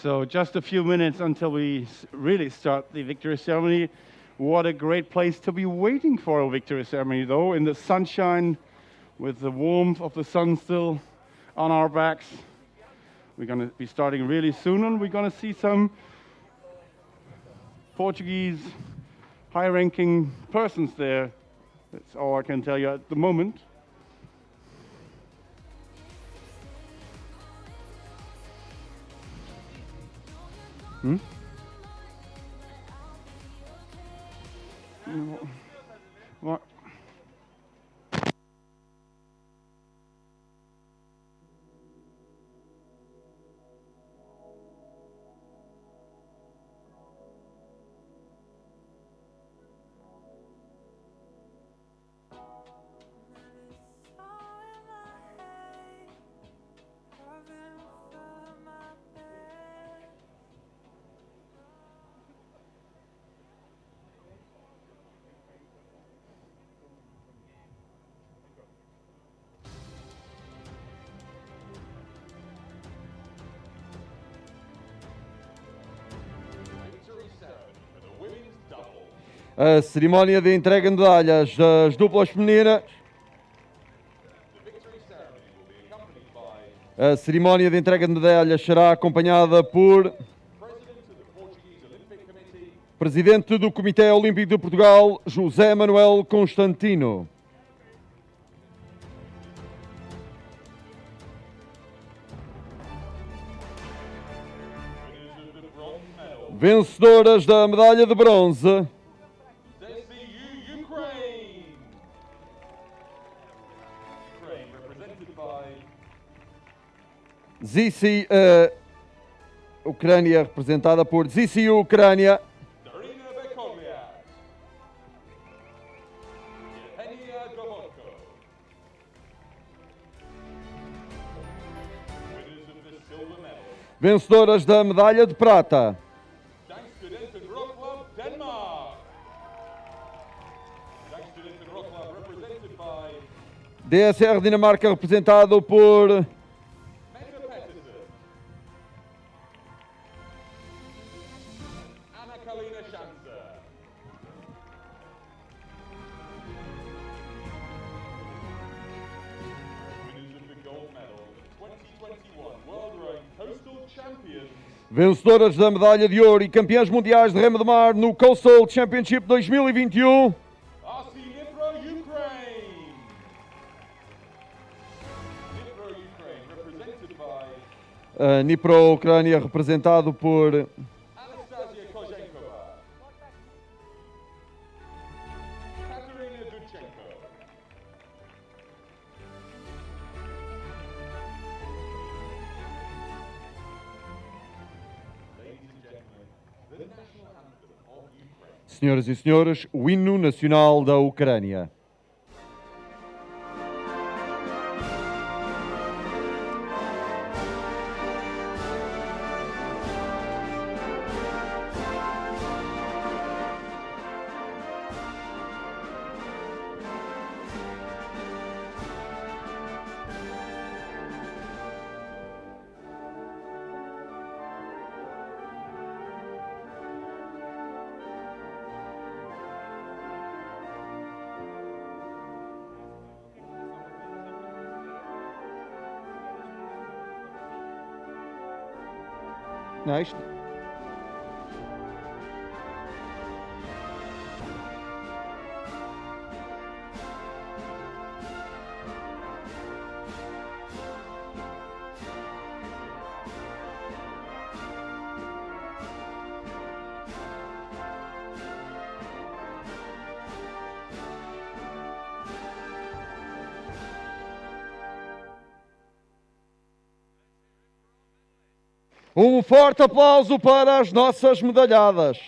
So just a few minutes until we really start the victory ceremony. What a great place to be waiting for a victory ceremony, though, in the sunshine, with the warmth of the sun still on our backs. We're going to be starting really soon, and we're going to see some Portuguese high-ranking persons there. That's all I can tell you at the moment. What? A cerimónia de entrega de medalhas das duplas femininas. A cerimónia de entrega de medalhas será acompanhada por Presidente do Comitê Olímpico de Portugal, José Manuel Constantino. Vencedoras da medalha de bronze. ZC Ucrânia, representada por ZC Ucrânia. Vencedoras da medalha de prata. DSR Dinamarca, representado por vencedoras da medalha de ouro e campeãs mundiais de remo de mar no Coastal Championship 2021. A Dnipro, Ucrânia, representado por Senhoras e senhores, o hino nacional da Ucrânia. Nice. Um forte aplauso para as nossas medalhadas.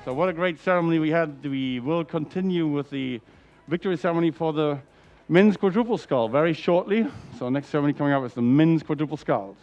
So what a great ceremony we had. We will continue with the victory ceremony for the men's quadruple scull very shortly. So next ceremony coming up is the men's quadruple sculls.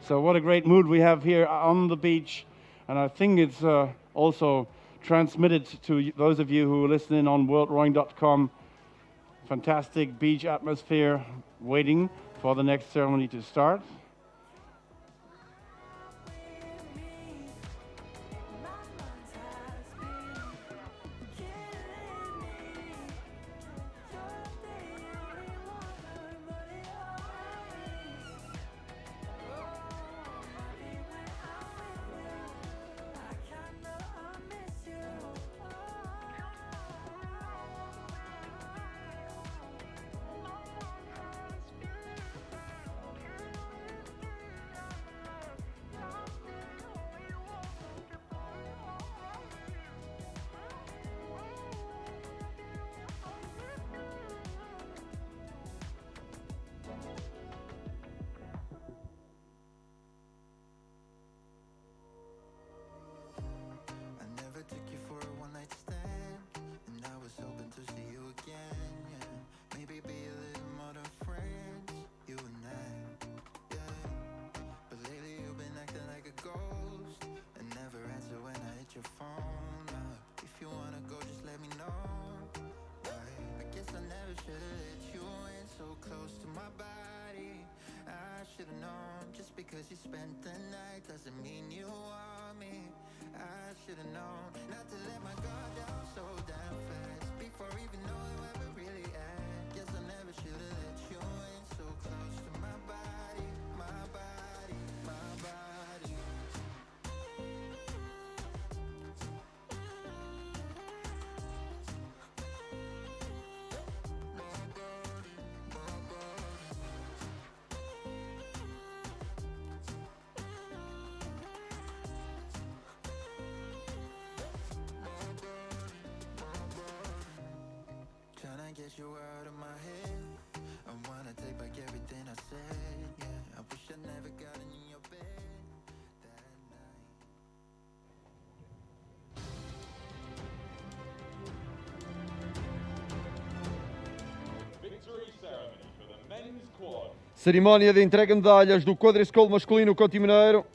So what a great mood we have here on the beach, and I think it's also transmitted to those of you who are listening on worldrowing.com. Fantastic beach atmosphere waiting for the next ceremony to start. Because you spent the night doesn't mean you want me. I should've known not to let my guard down so damn fast before even knowing where we're really at. Guess I never should've let you in so close to my body, my body, my body. Get you out of my head. I wanna take back everything I said. Yeah, I wish I never got in your bed that night. Victory ceremony for the men's quad. Cerimónia de entrega de medalhas do quadriscolo masculino contino-mineiro.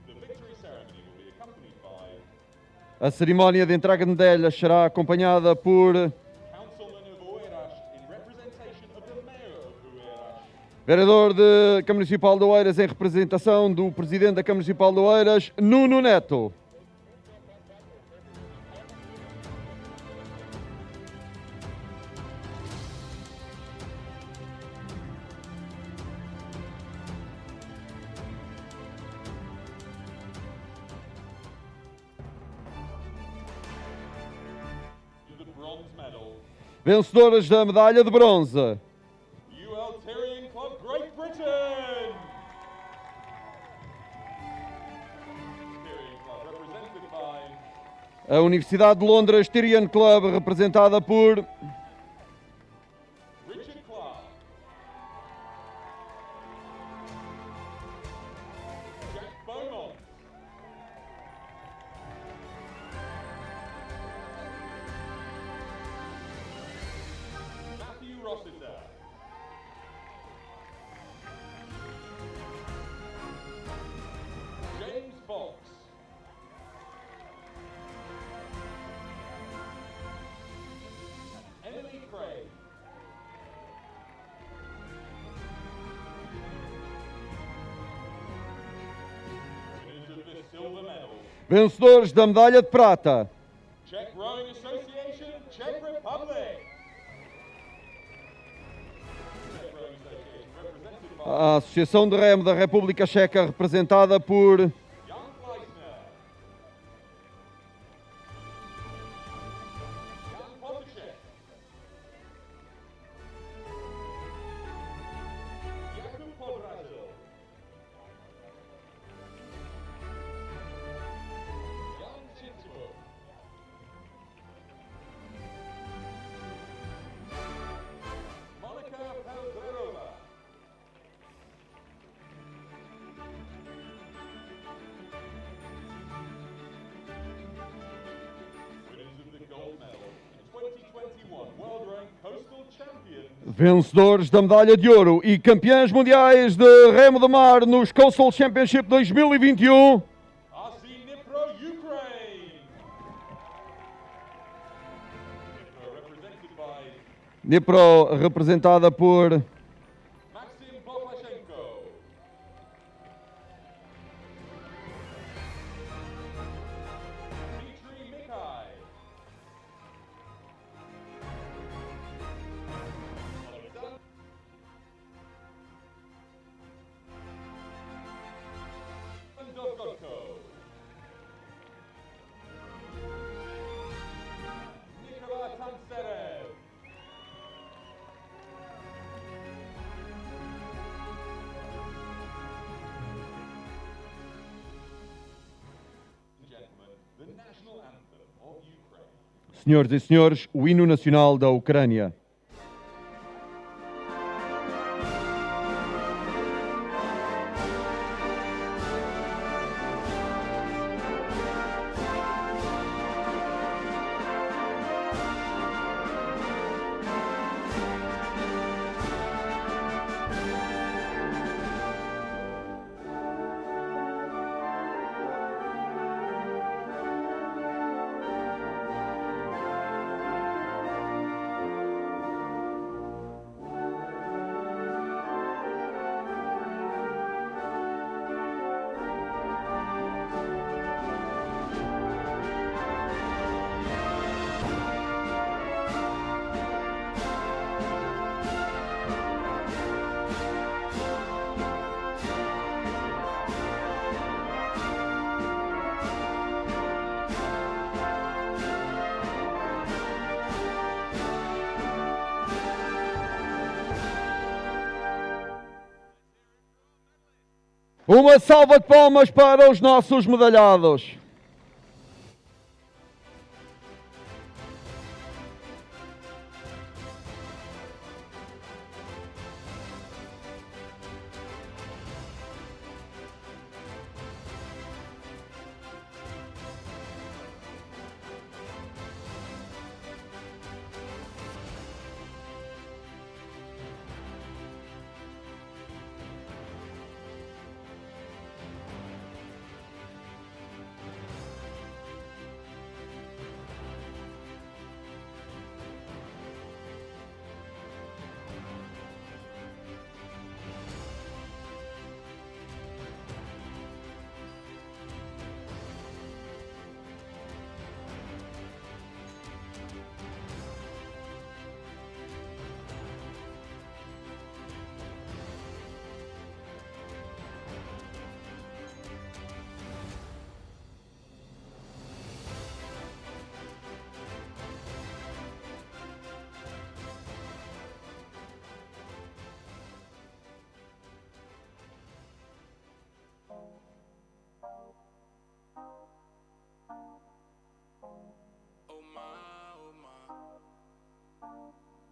The victory ceremony will be accompanied by A cerimónia de entrega de medalhas será acompanhada por vereador da Câmara Municipal de Oeiras em representação do Presidente da Câmara Municipal de Oeiras, Nuno Neto. Vencedoras da medalha de bronze. Great Britain! A Universidade de Londres Tyrian Club, representada por Richard Clark. Jack Beaumont. Vencedores da medalha de prata. Czech Rowing Association, Czech Republic. Czech Rowing Association, represented by A Associação de Remo da República Checa, representada por Jan Fleissner. Jan Potacek. Jakub Podrazil. Jan Chintzburg. Monika Pelzerova. Winners of the gold medal and 2021 World Rowing Coastal Champions. vencedores da medalha de ouro e campeãs mundiais de remo de mar nos Coastal Championship 2021. RC Dnipro, Ukraine. Dnipro represented by Dnipro, representada por Maxim Poplashenko. Dmitry Mikai. Dovgotko. Nikola Tanserev. Gentlemen, the national anthem of Ukraine. Senhoras e senhores, o hino nacional da Ucrânia. Uma salva de palmas para os nossos medalhados.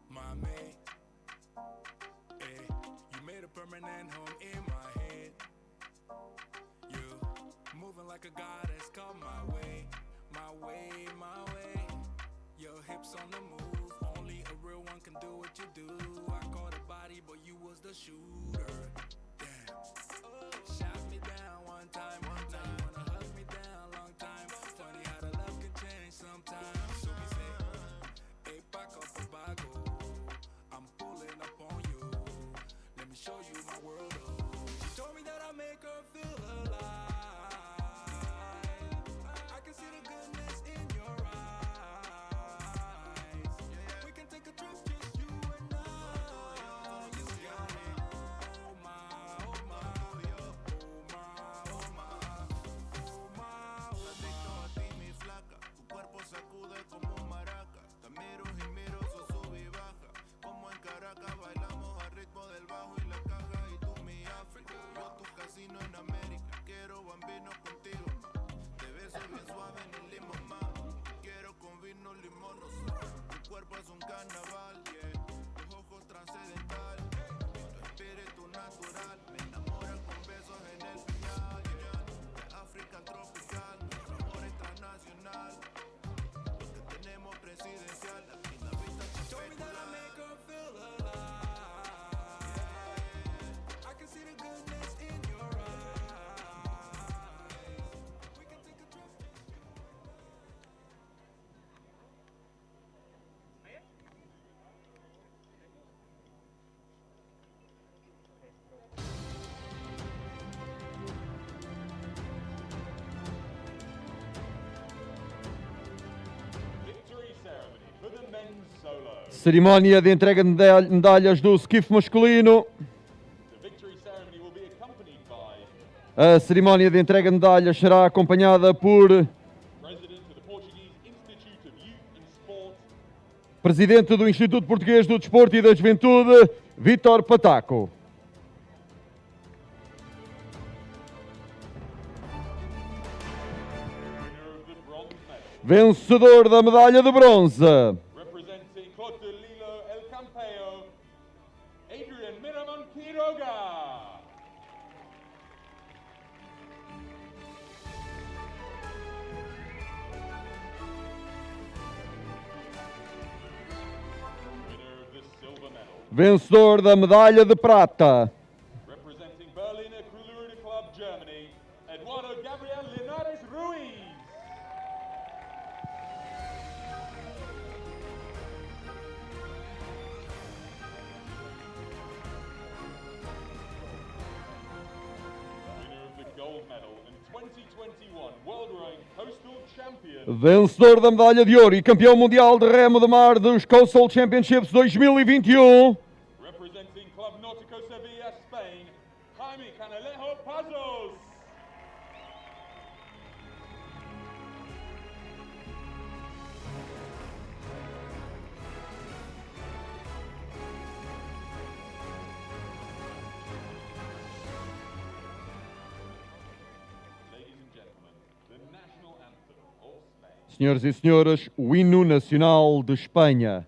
My mate, eh, you made a permanent home in my head. You moving like a goddess, come my way, my way, my way. Your hips on the move, only a real one can do what you do. I caught a body, but you was the shooter. Damn, shot me down one time, now you wanna hug me down long time. Funny how the love can change sometimes. So we say, hey, Paco, Paco. I'm pulling up on you. Let me show you my world. Oh. She told me that I make her feel alive. Cerimónia de entrega de medalhas do skiff masculino. A cerimónia de entrega de medalhas será acompanhada por Presidente do Instituto Português do Desporto e da Juventude, Vítor Pataco. Vencedor da medalha de bronze. Vencedor da medalha de prata. Vencedor da medalha de ouro e campeão mundial de remo de mar dos Coastal Championships 2021. Senhoras e senhores, o hino nacional de Espanha.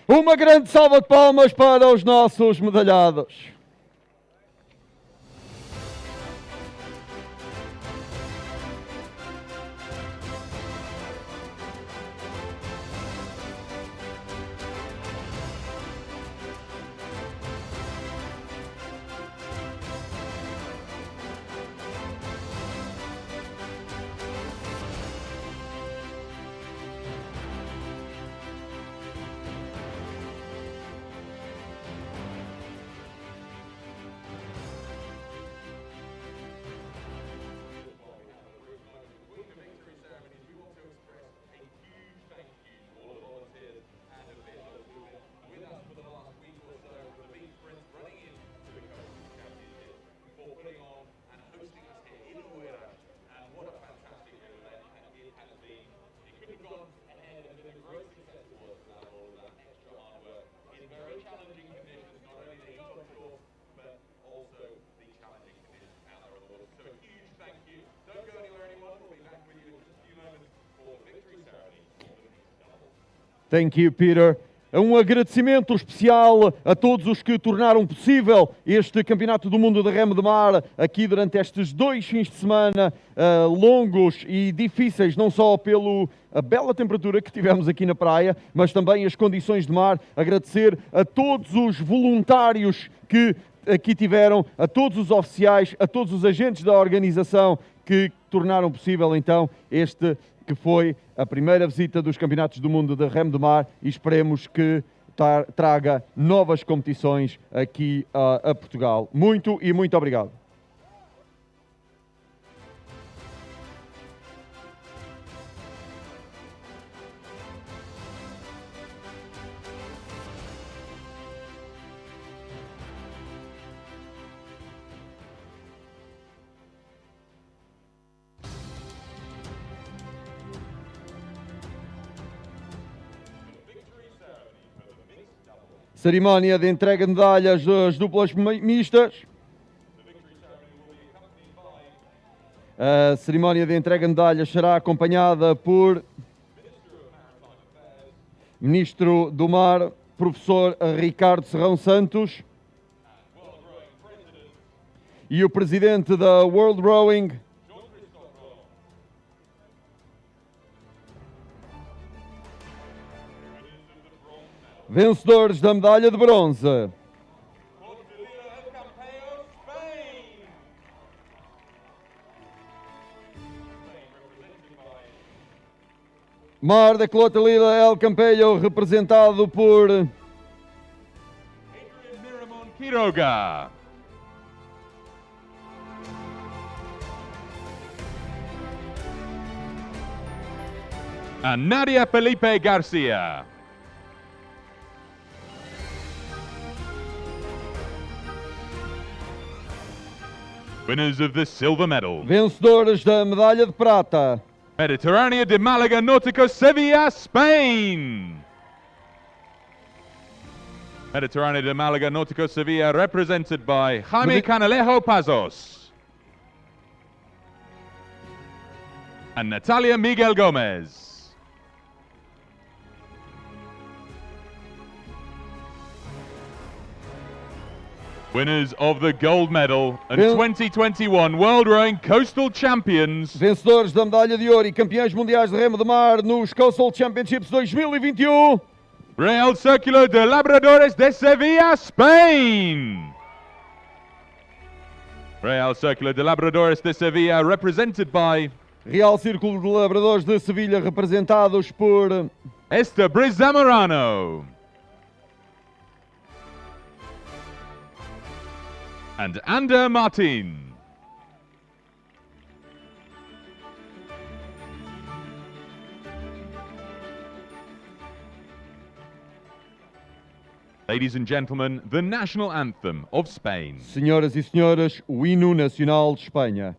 Uma grande salva de palmas para os nossos medalhados. Thank you, Peter. Um agradecimento especial a todos os que tornaram possível este Campeonato do Mundo de Remo de Mar aqui durante estes 2 fins de semana longos e difíceis, não só pela bela temperatura que tivemos aqui na praia, mas também as condições de mar. Agradecer a todos os voluntários que aqui tiveram, a todos os oficiais, a todos os agentes da organização que tornaram possível então este que foi a primeira visita dos Campeonatos do Mundo de Remo de Mar e esperemos que traga novas competições aqui a Portugal. Muito e muito obrigado. Cerimónia de entrega de medalhas das duplas mistas. A cerimónia de entrega de medalhas será acompanhada por Ministro do Mar, Professor Ricardo Serrão Santos, e o Presidente da World Rowing, vencedores da medalha de bronze. Mar de Clotilde El Campeio, representado por Miramon Quiroga. And Nadia Felipe Garcia. Winners of the silver medal. vencedores da medalha de prata. Mediterránea de Málaga Náutico Sevilla, Spain. Mediterránea de Málaga Náutico Sevilla, represented by Jaime Canalejo Pazos and Natalia Miguel Gomez. Winners of the gold medal and 2021 World Rowing Coastal Champions. Vencedores da medalha de ouro e campeões mundiais de remo de mar nos Coastal Championships 2021. Real Círculo de Labradores de Sevilla, Spain. Real Círculo de Labradores de Sevilla, represented by Real Círculo de Labradores de Sevilha, representados por Esther Briz Zamorano and Ander Martin. Ladies and gentlemen, the national anthem of Spain. Senhoras e senhores, o hino nacional de Espanha.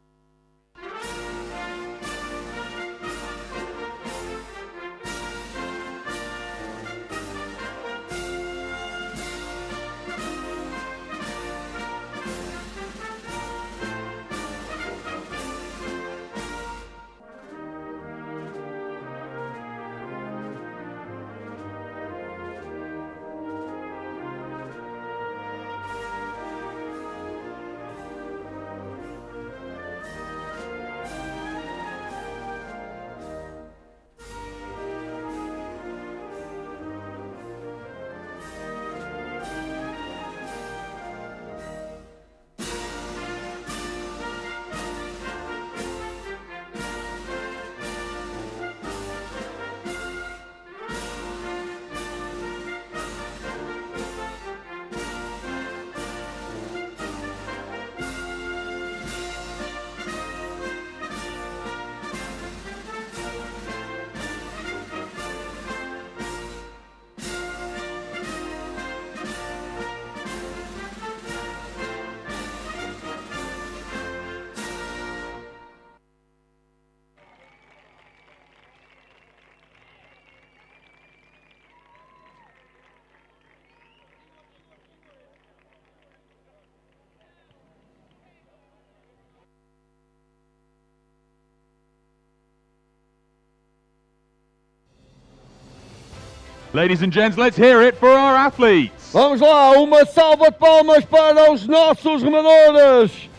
Ladies and gents, let's hear it for our athletes. Vamos lá, uma salva de palmas para os nossos remadores.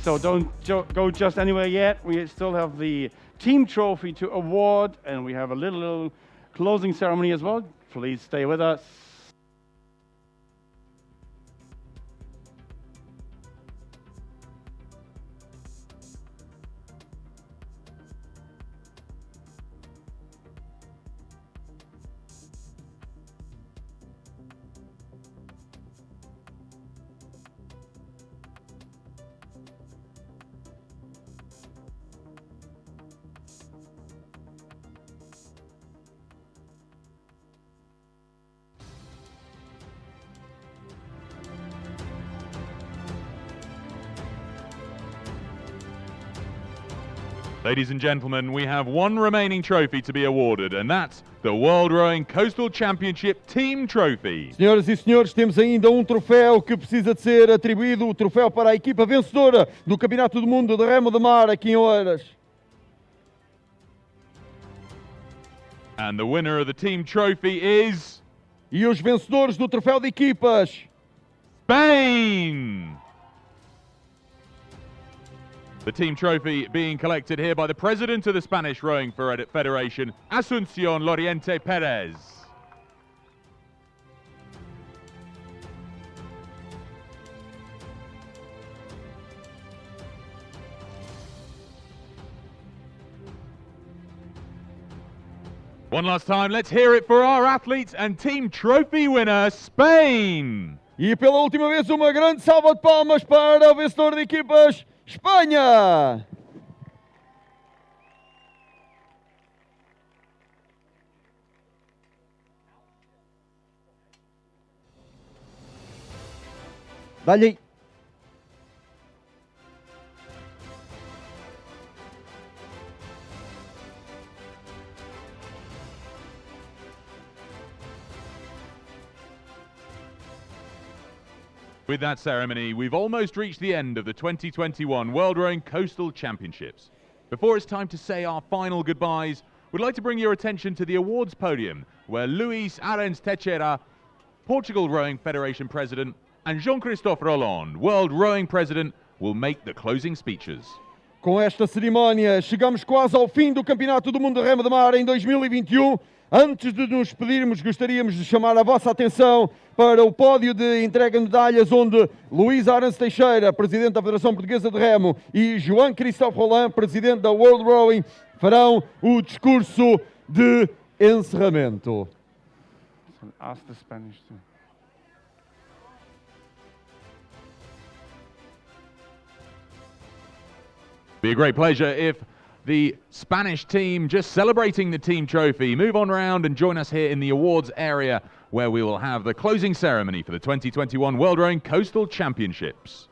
So don't go just anywhere yet. We still have the team trophy to award, and we have a little closing ceremony as well. Please stay with us. Ladies and gentlemen, we have one remaining trophy to be awarded, and that's the World Rowing Coastal Championship Team Trophy. Senhoras e senhores, temos ainda um troféu que precisa de ser atribuído, o troféu para a equipa vencedora do Campeonato do Mundo de Remo de Mar aqui em Oeiras. And the winner of the team trophy is... E os vencedores do troféu de equipas. Spain! The team trophy being collected here by the president of the Spanish Rowing Federation, Asunción Loriente Perez. One last time, let's hear it for our athletes and team trophy winner, Spain! E pela última vez, uma grande salva de palmas para o vencedor de equipas, Espanha! Dá-lhe aí. With that ceremony, we've almost reached the end of the 2021 World Rowing Coastal Championships. Before it's time to say our final goodbyes, we'd like to bring your attention to the awards podium, where Luis Arens Teixeira, Portugal Rowing Federation President, and Jean-Christophe Roland, World Rowing President, will make the closing speeches. Com esta cerimónia, chegamos quase ao fim do Campeonato do Mundo de Remo de Mar em 2021. Antes de nos despedirmos, gostaríamos de chamar a vossa atenção para o pódio de entrega de medalhas, onde Luís Arens Teixeira, Presidente da Federação Portuguesa de Remo, e João Christophe Roland, Presidente da World Rowing, farão o discurso de encerramento. Ask the Spanish too. Be a great pleasure if the Spanish team, just celebrating the team trophy, move on around and join us here in the awards area, where we will have the closing ceremony for the 2021 World Rowing Coastal Championships.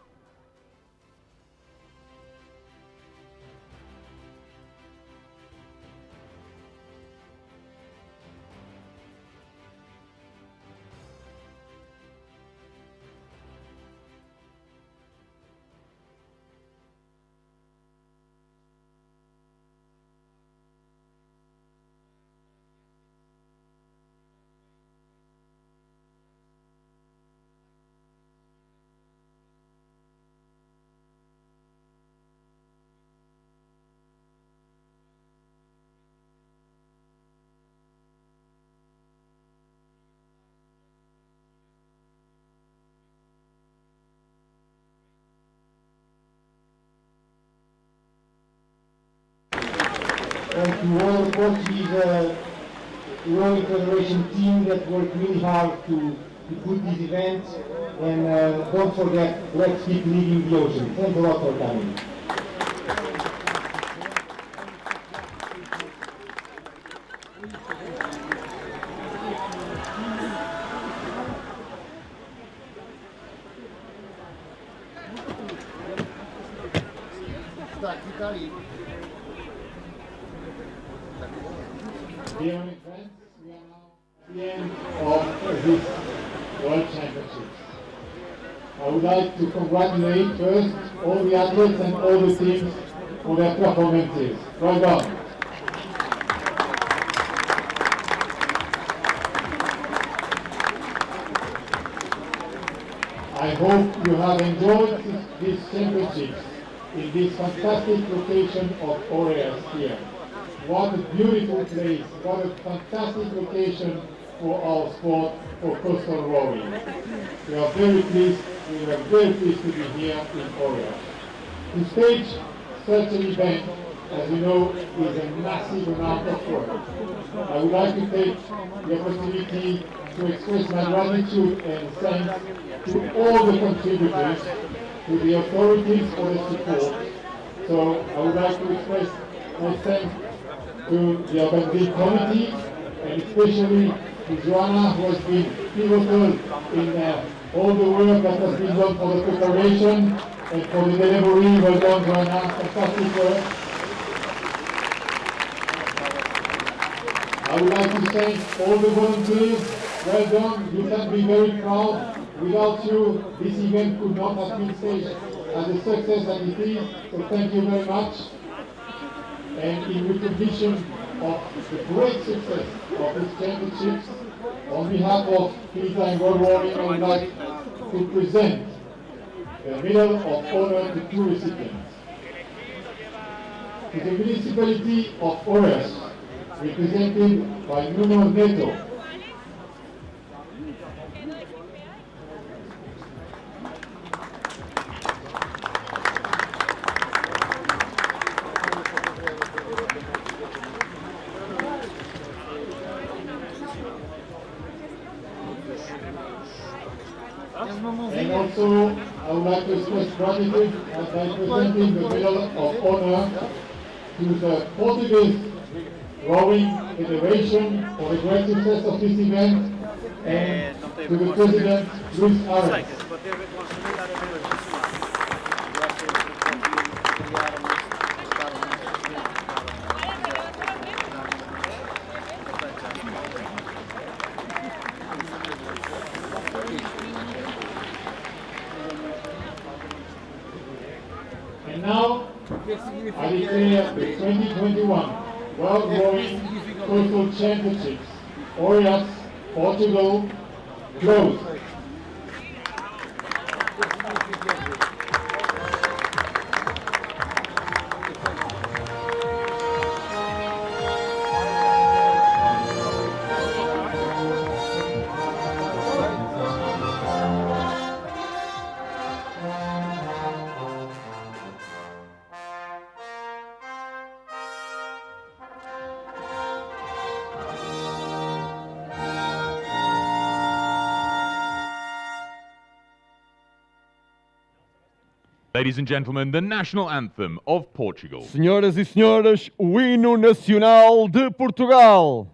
And to all the Portuguese Rowing Federation team that worked really hard to put this event. And don't forget, let's keep leading the ocean. Thanks a lot for coming. Dear friends, we are now at the end of this World Championships. I would like to congratulate first all the athletes and all the teams for their performances. Well done. I hope you have enjoyed these championships. in this fantastic location of Aureas here. What a beautiful place, what a fantastic location for our sport, for coastal rowing. We are very pleased to be here in Aureas. To stage such an event, as you know, is a massive amount of work. I would like to take the opportunity to express my gratitude and thanks to all the contributors, to the authorities for the support. So I would like to express my thanks to the organizing committee, and especially to Joanna, who has been pivotal in all the work that has been done for the preparation and for the delivery. Well done, Joanna, fantastic work. I would like to thank all the volunteers. Well done, you can be very proud. Without you, this event could not have been staged as a success as it is, so thank you very much. And in recognition of the great success of these championships, on behalf of Pisa and World Rowing, I would like to present the Medal of Honor to two recipients. To the municipality of Aureas, represented by Nuno Neto. And also, I would like to express gratitude by presenting the Medal of Honor to the Portuguese Rowing Federation for the great success of this event, and to the President, Luis Ares. And now, I declare the 2021 World Rowing Coastal Championships, Aureas, Portugal, closed. Ladies and gentlemen, the national anthem of Portugal. Senhoras e senhores, o hino nacional de Portugal.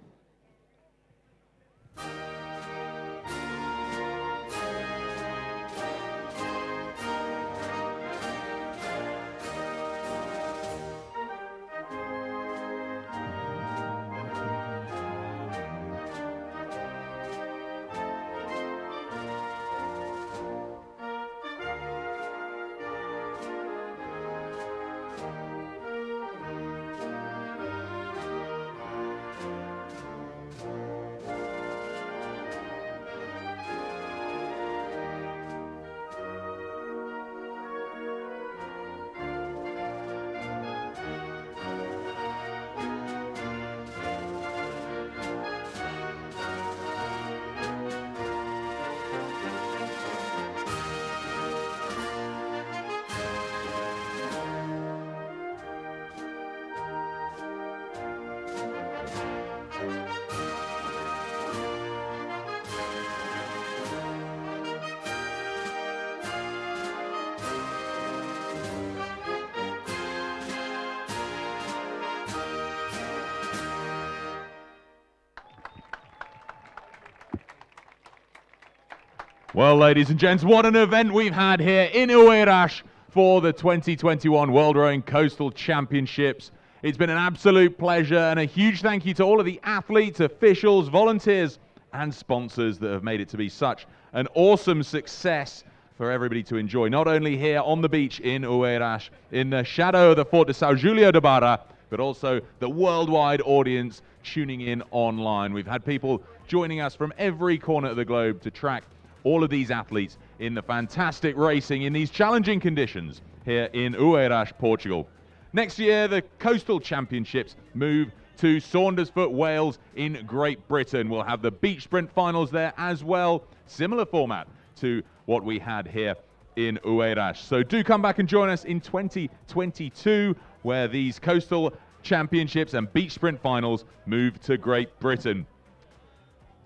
Well, ladies and gents, what an event we've had here in Oeiras for the 2021 World Rowing Coastal Championships. It's been an absolute pleasure, and a huge thank you to all of the athletes, officials, volunteers, and sponsors that have made it to be such an awesome success for everybody to enjoy, not only here on the beach in Oeiras, in the shadow of the Fort de São Julio de Barra, but also the worldwide audience tuning in online. We've had people joining us from every corner of the globe to track all of these athletes in the fantastic racing in these challenging conditions here in Oeiras, Portugal. Next year, the Coastal Championships move to Saundersfoot, Wales in Great Britain. We'll have the beach sprint finals there as well. Similar format to what we had here in Oeiras. So do come back and join us in 2022, where these Coastal Championships and beach sprint finals move to Great Britain.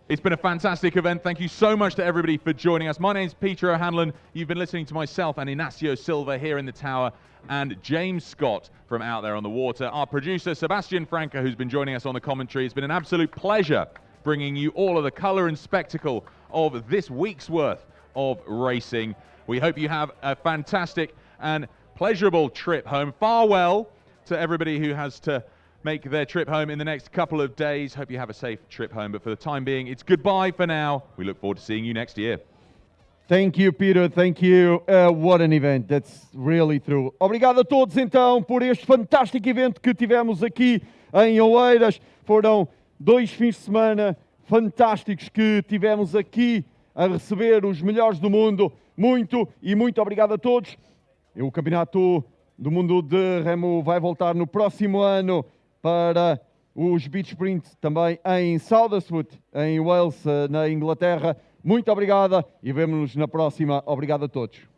It's been a fantastic event. Thank you so much to everybody for joining us. My name's Peter O'Hanlon. You've been listening to myself and Ignacio Silva here in the tower, and James Scott from out there on the water. Our producer, Sebastian Franca, who's been joining us on the commentary. It's been an absolute pleasure bringing you all of the colour and spectacle of this week's worth of racing. We hope you have a fantastic and pleasurable trip home. Farewell to everybody who has to make their trip home in the next couple of days. Hope you have a safe trip home, but for the time being, it's goodbye for now. We look forward to seeing you next year. Thank you, Peter. Thank you. What an event. That's really true. Obrigado a todos, então, por este fantástico evento que tivemos aqui em Oeiras. Foram 2 fins de semana fantásticos que tivemos aqui a receber os melhores do mundo. Muito obrigado a todos. O Campeonato do Mundo de Remo vai voltar no próximo ano para os Beach Sprint também em Saundersfoot, em Wales, na Inglaterra. Muito obrigado e vemo-nos na próxima. Obrigado a todos.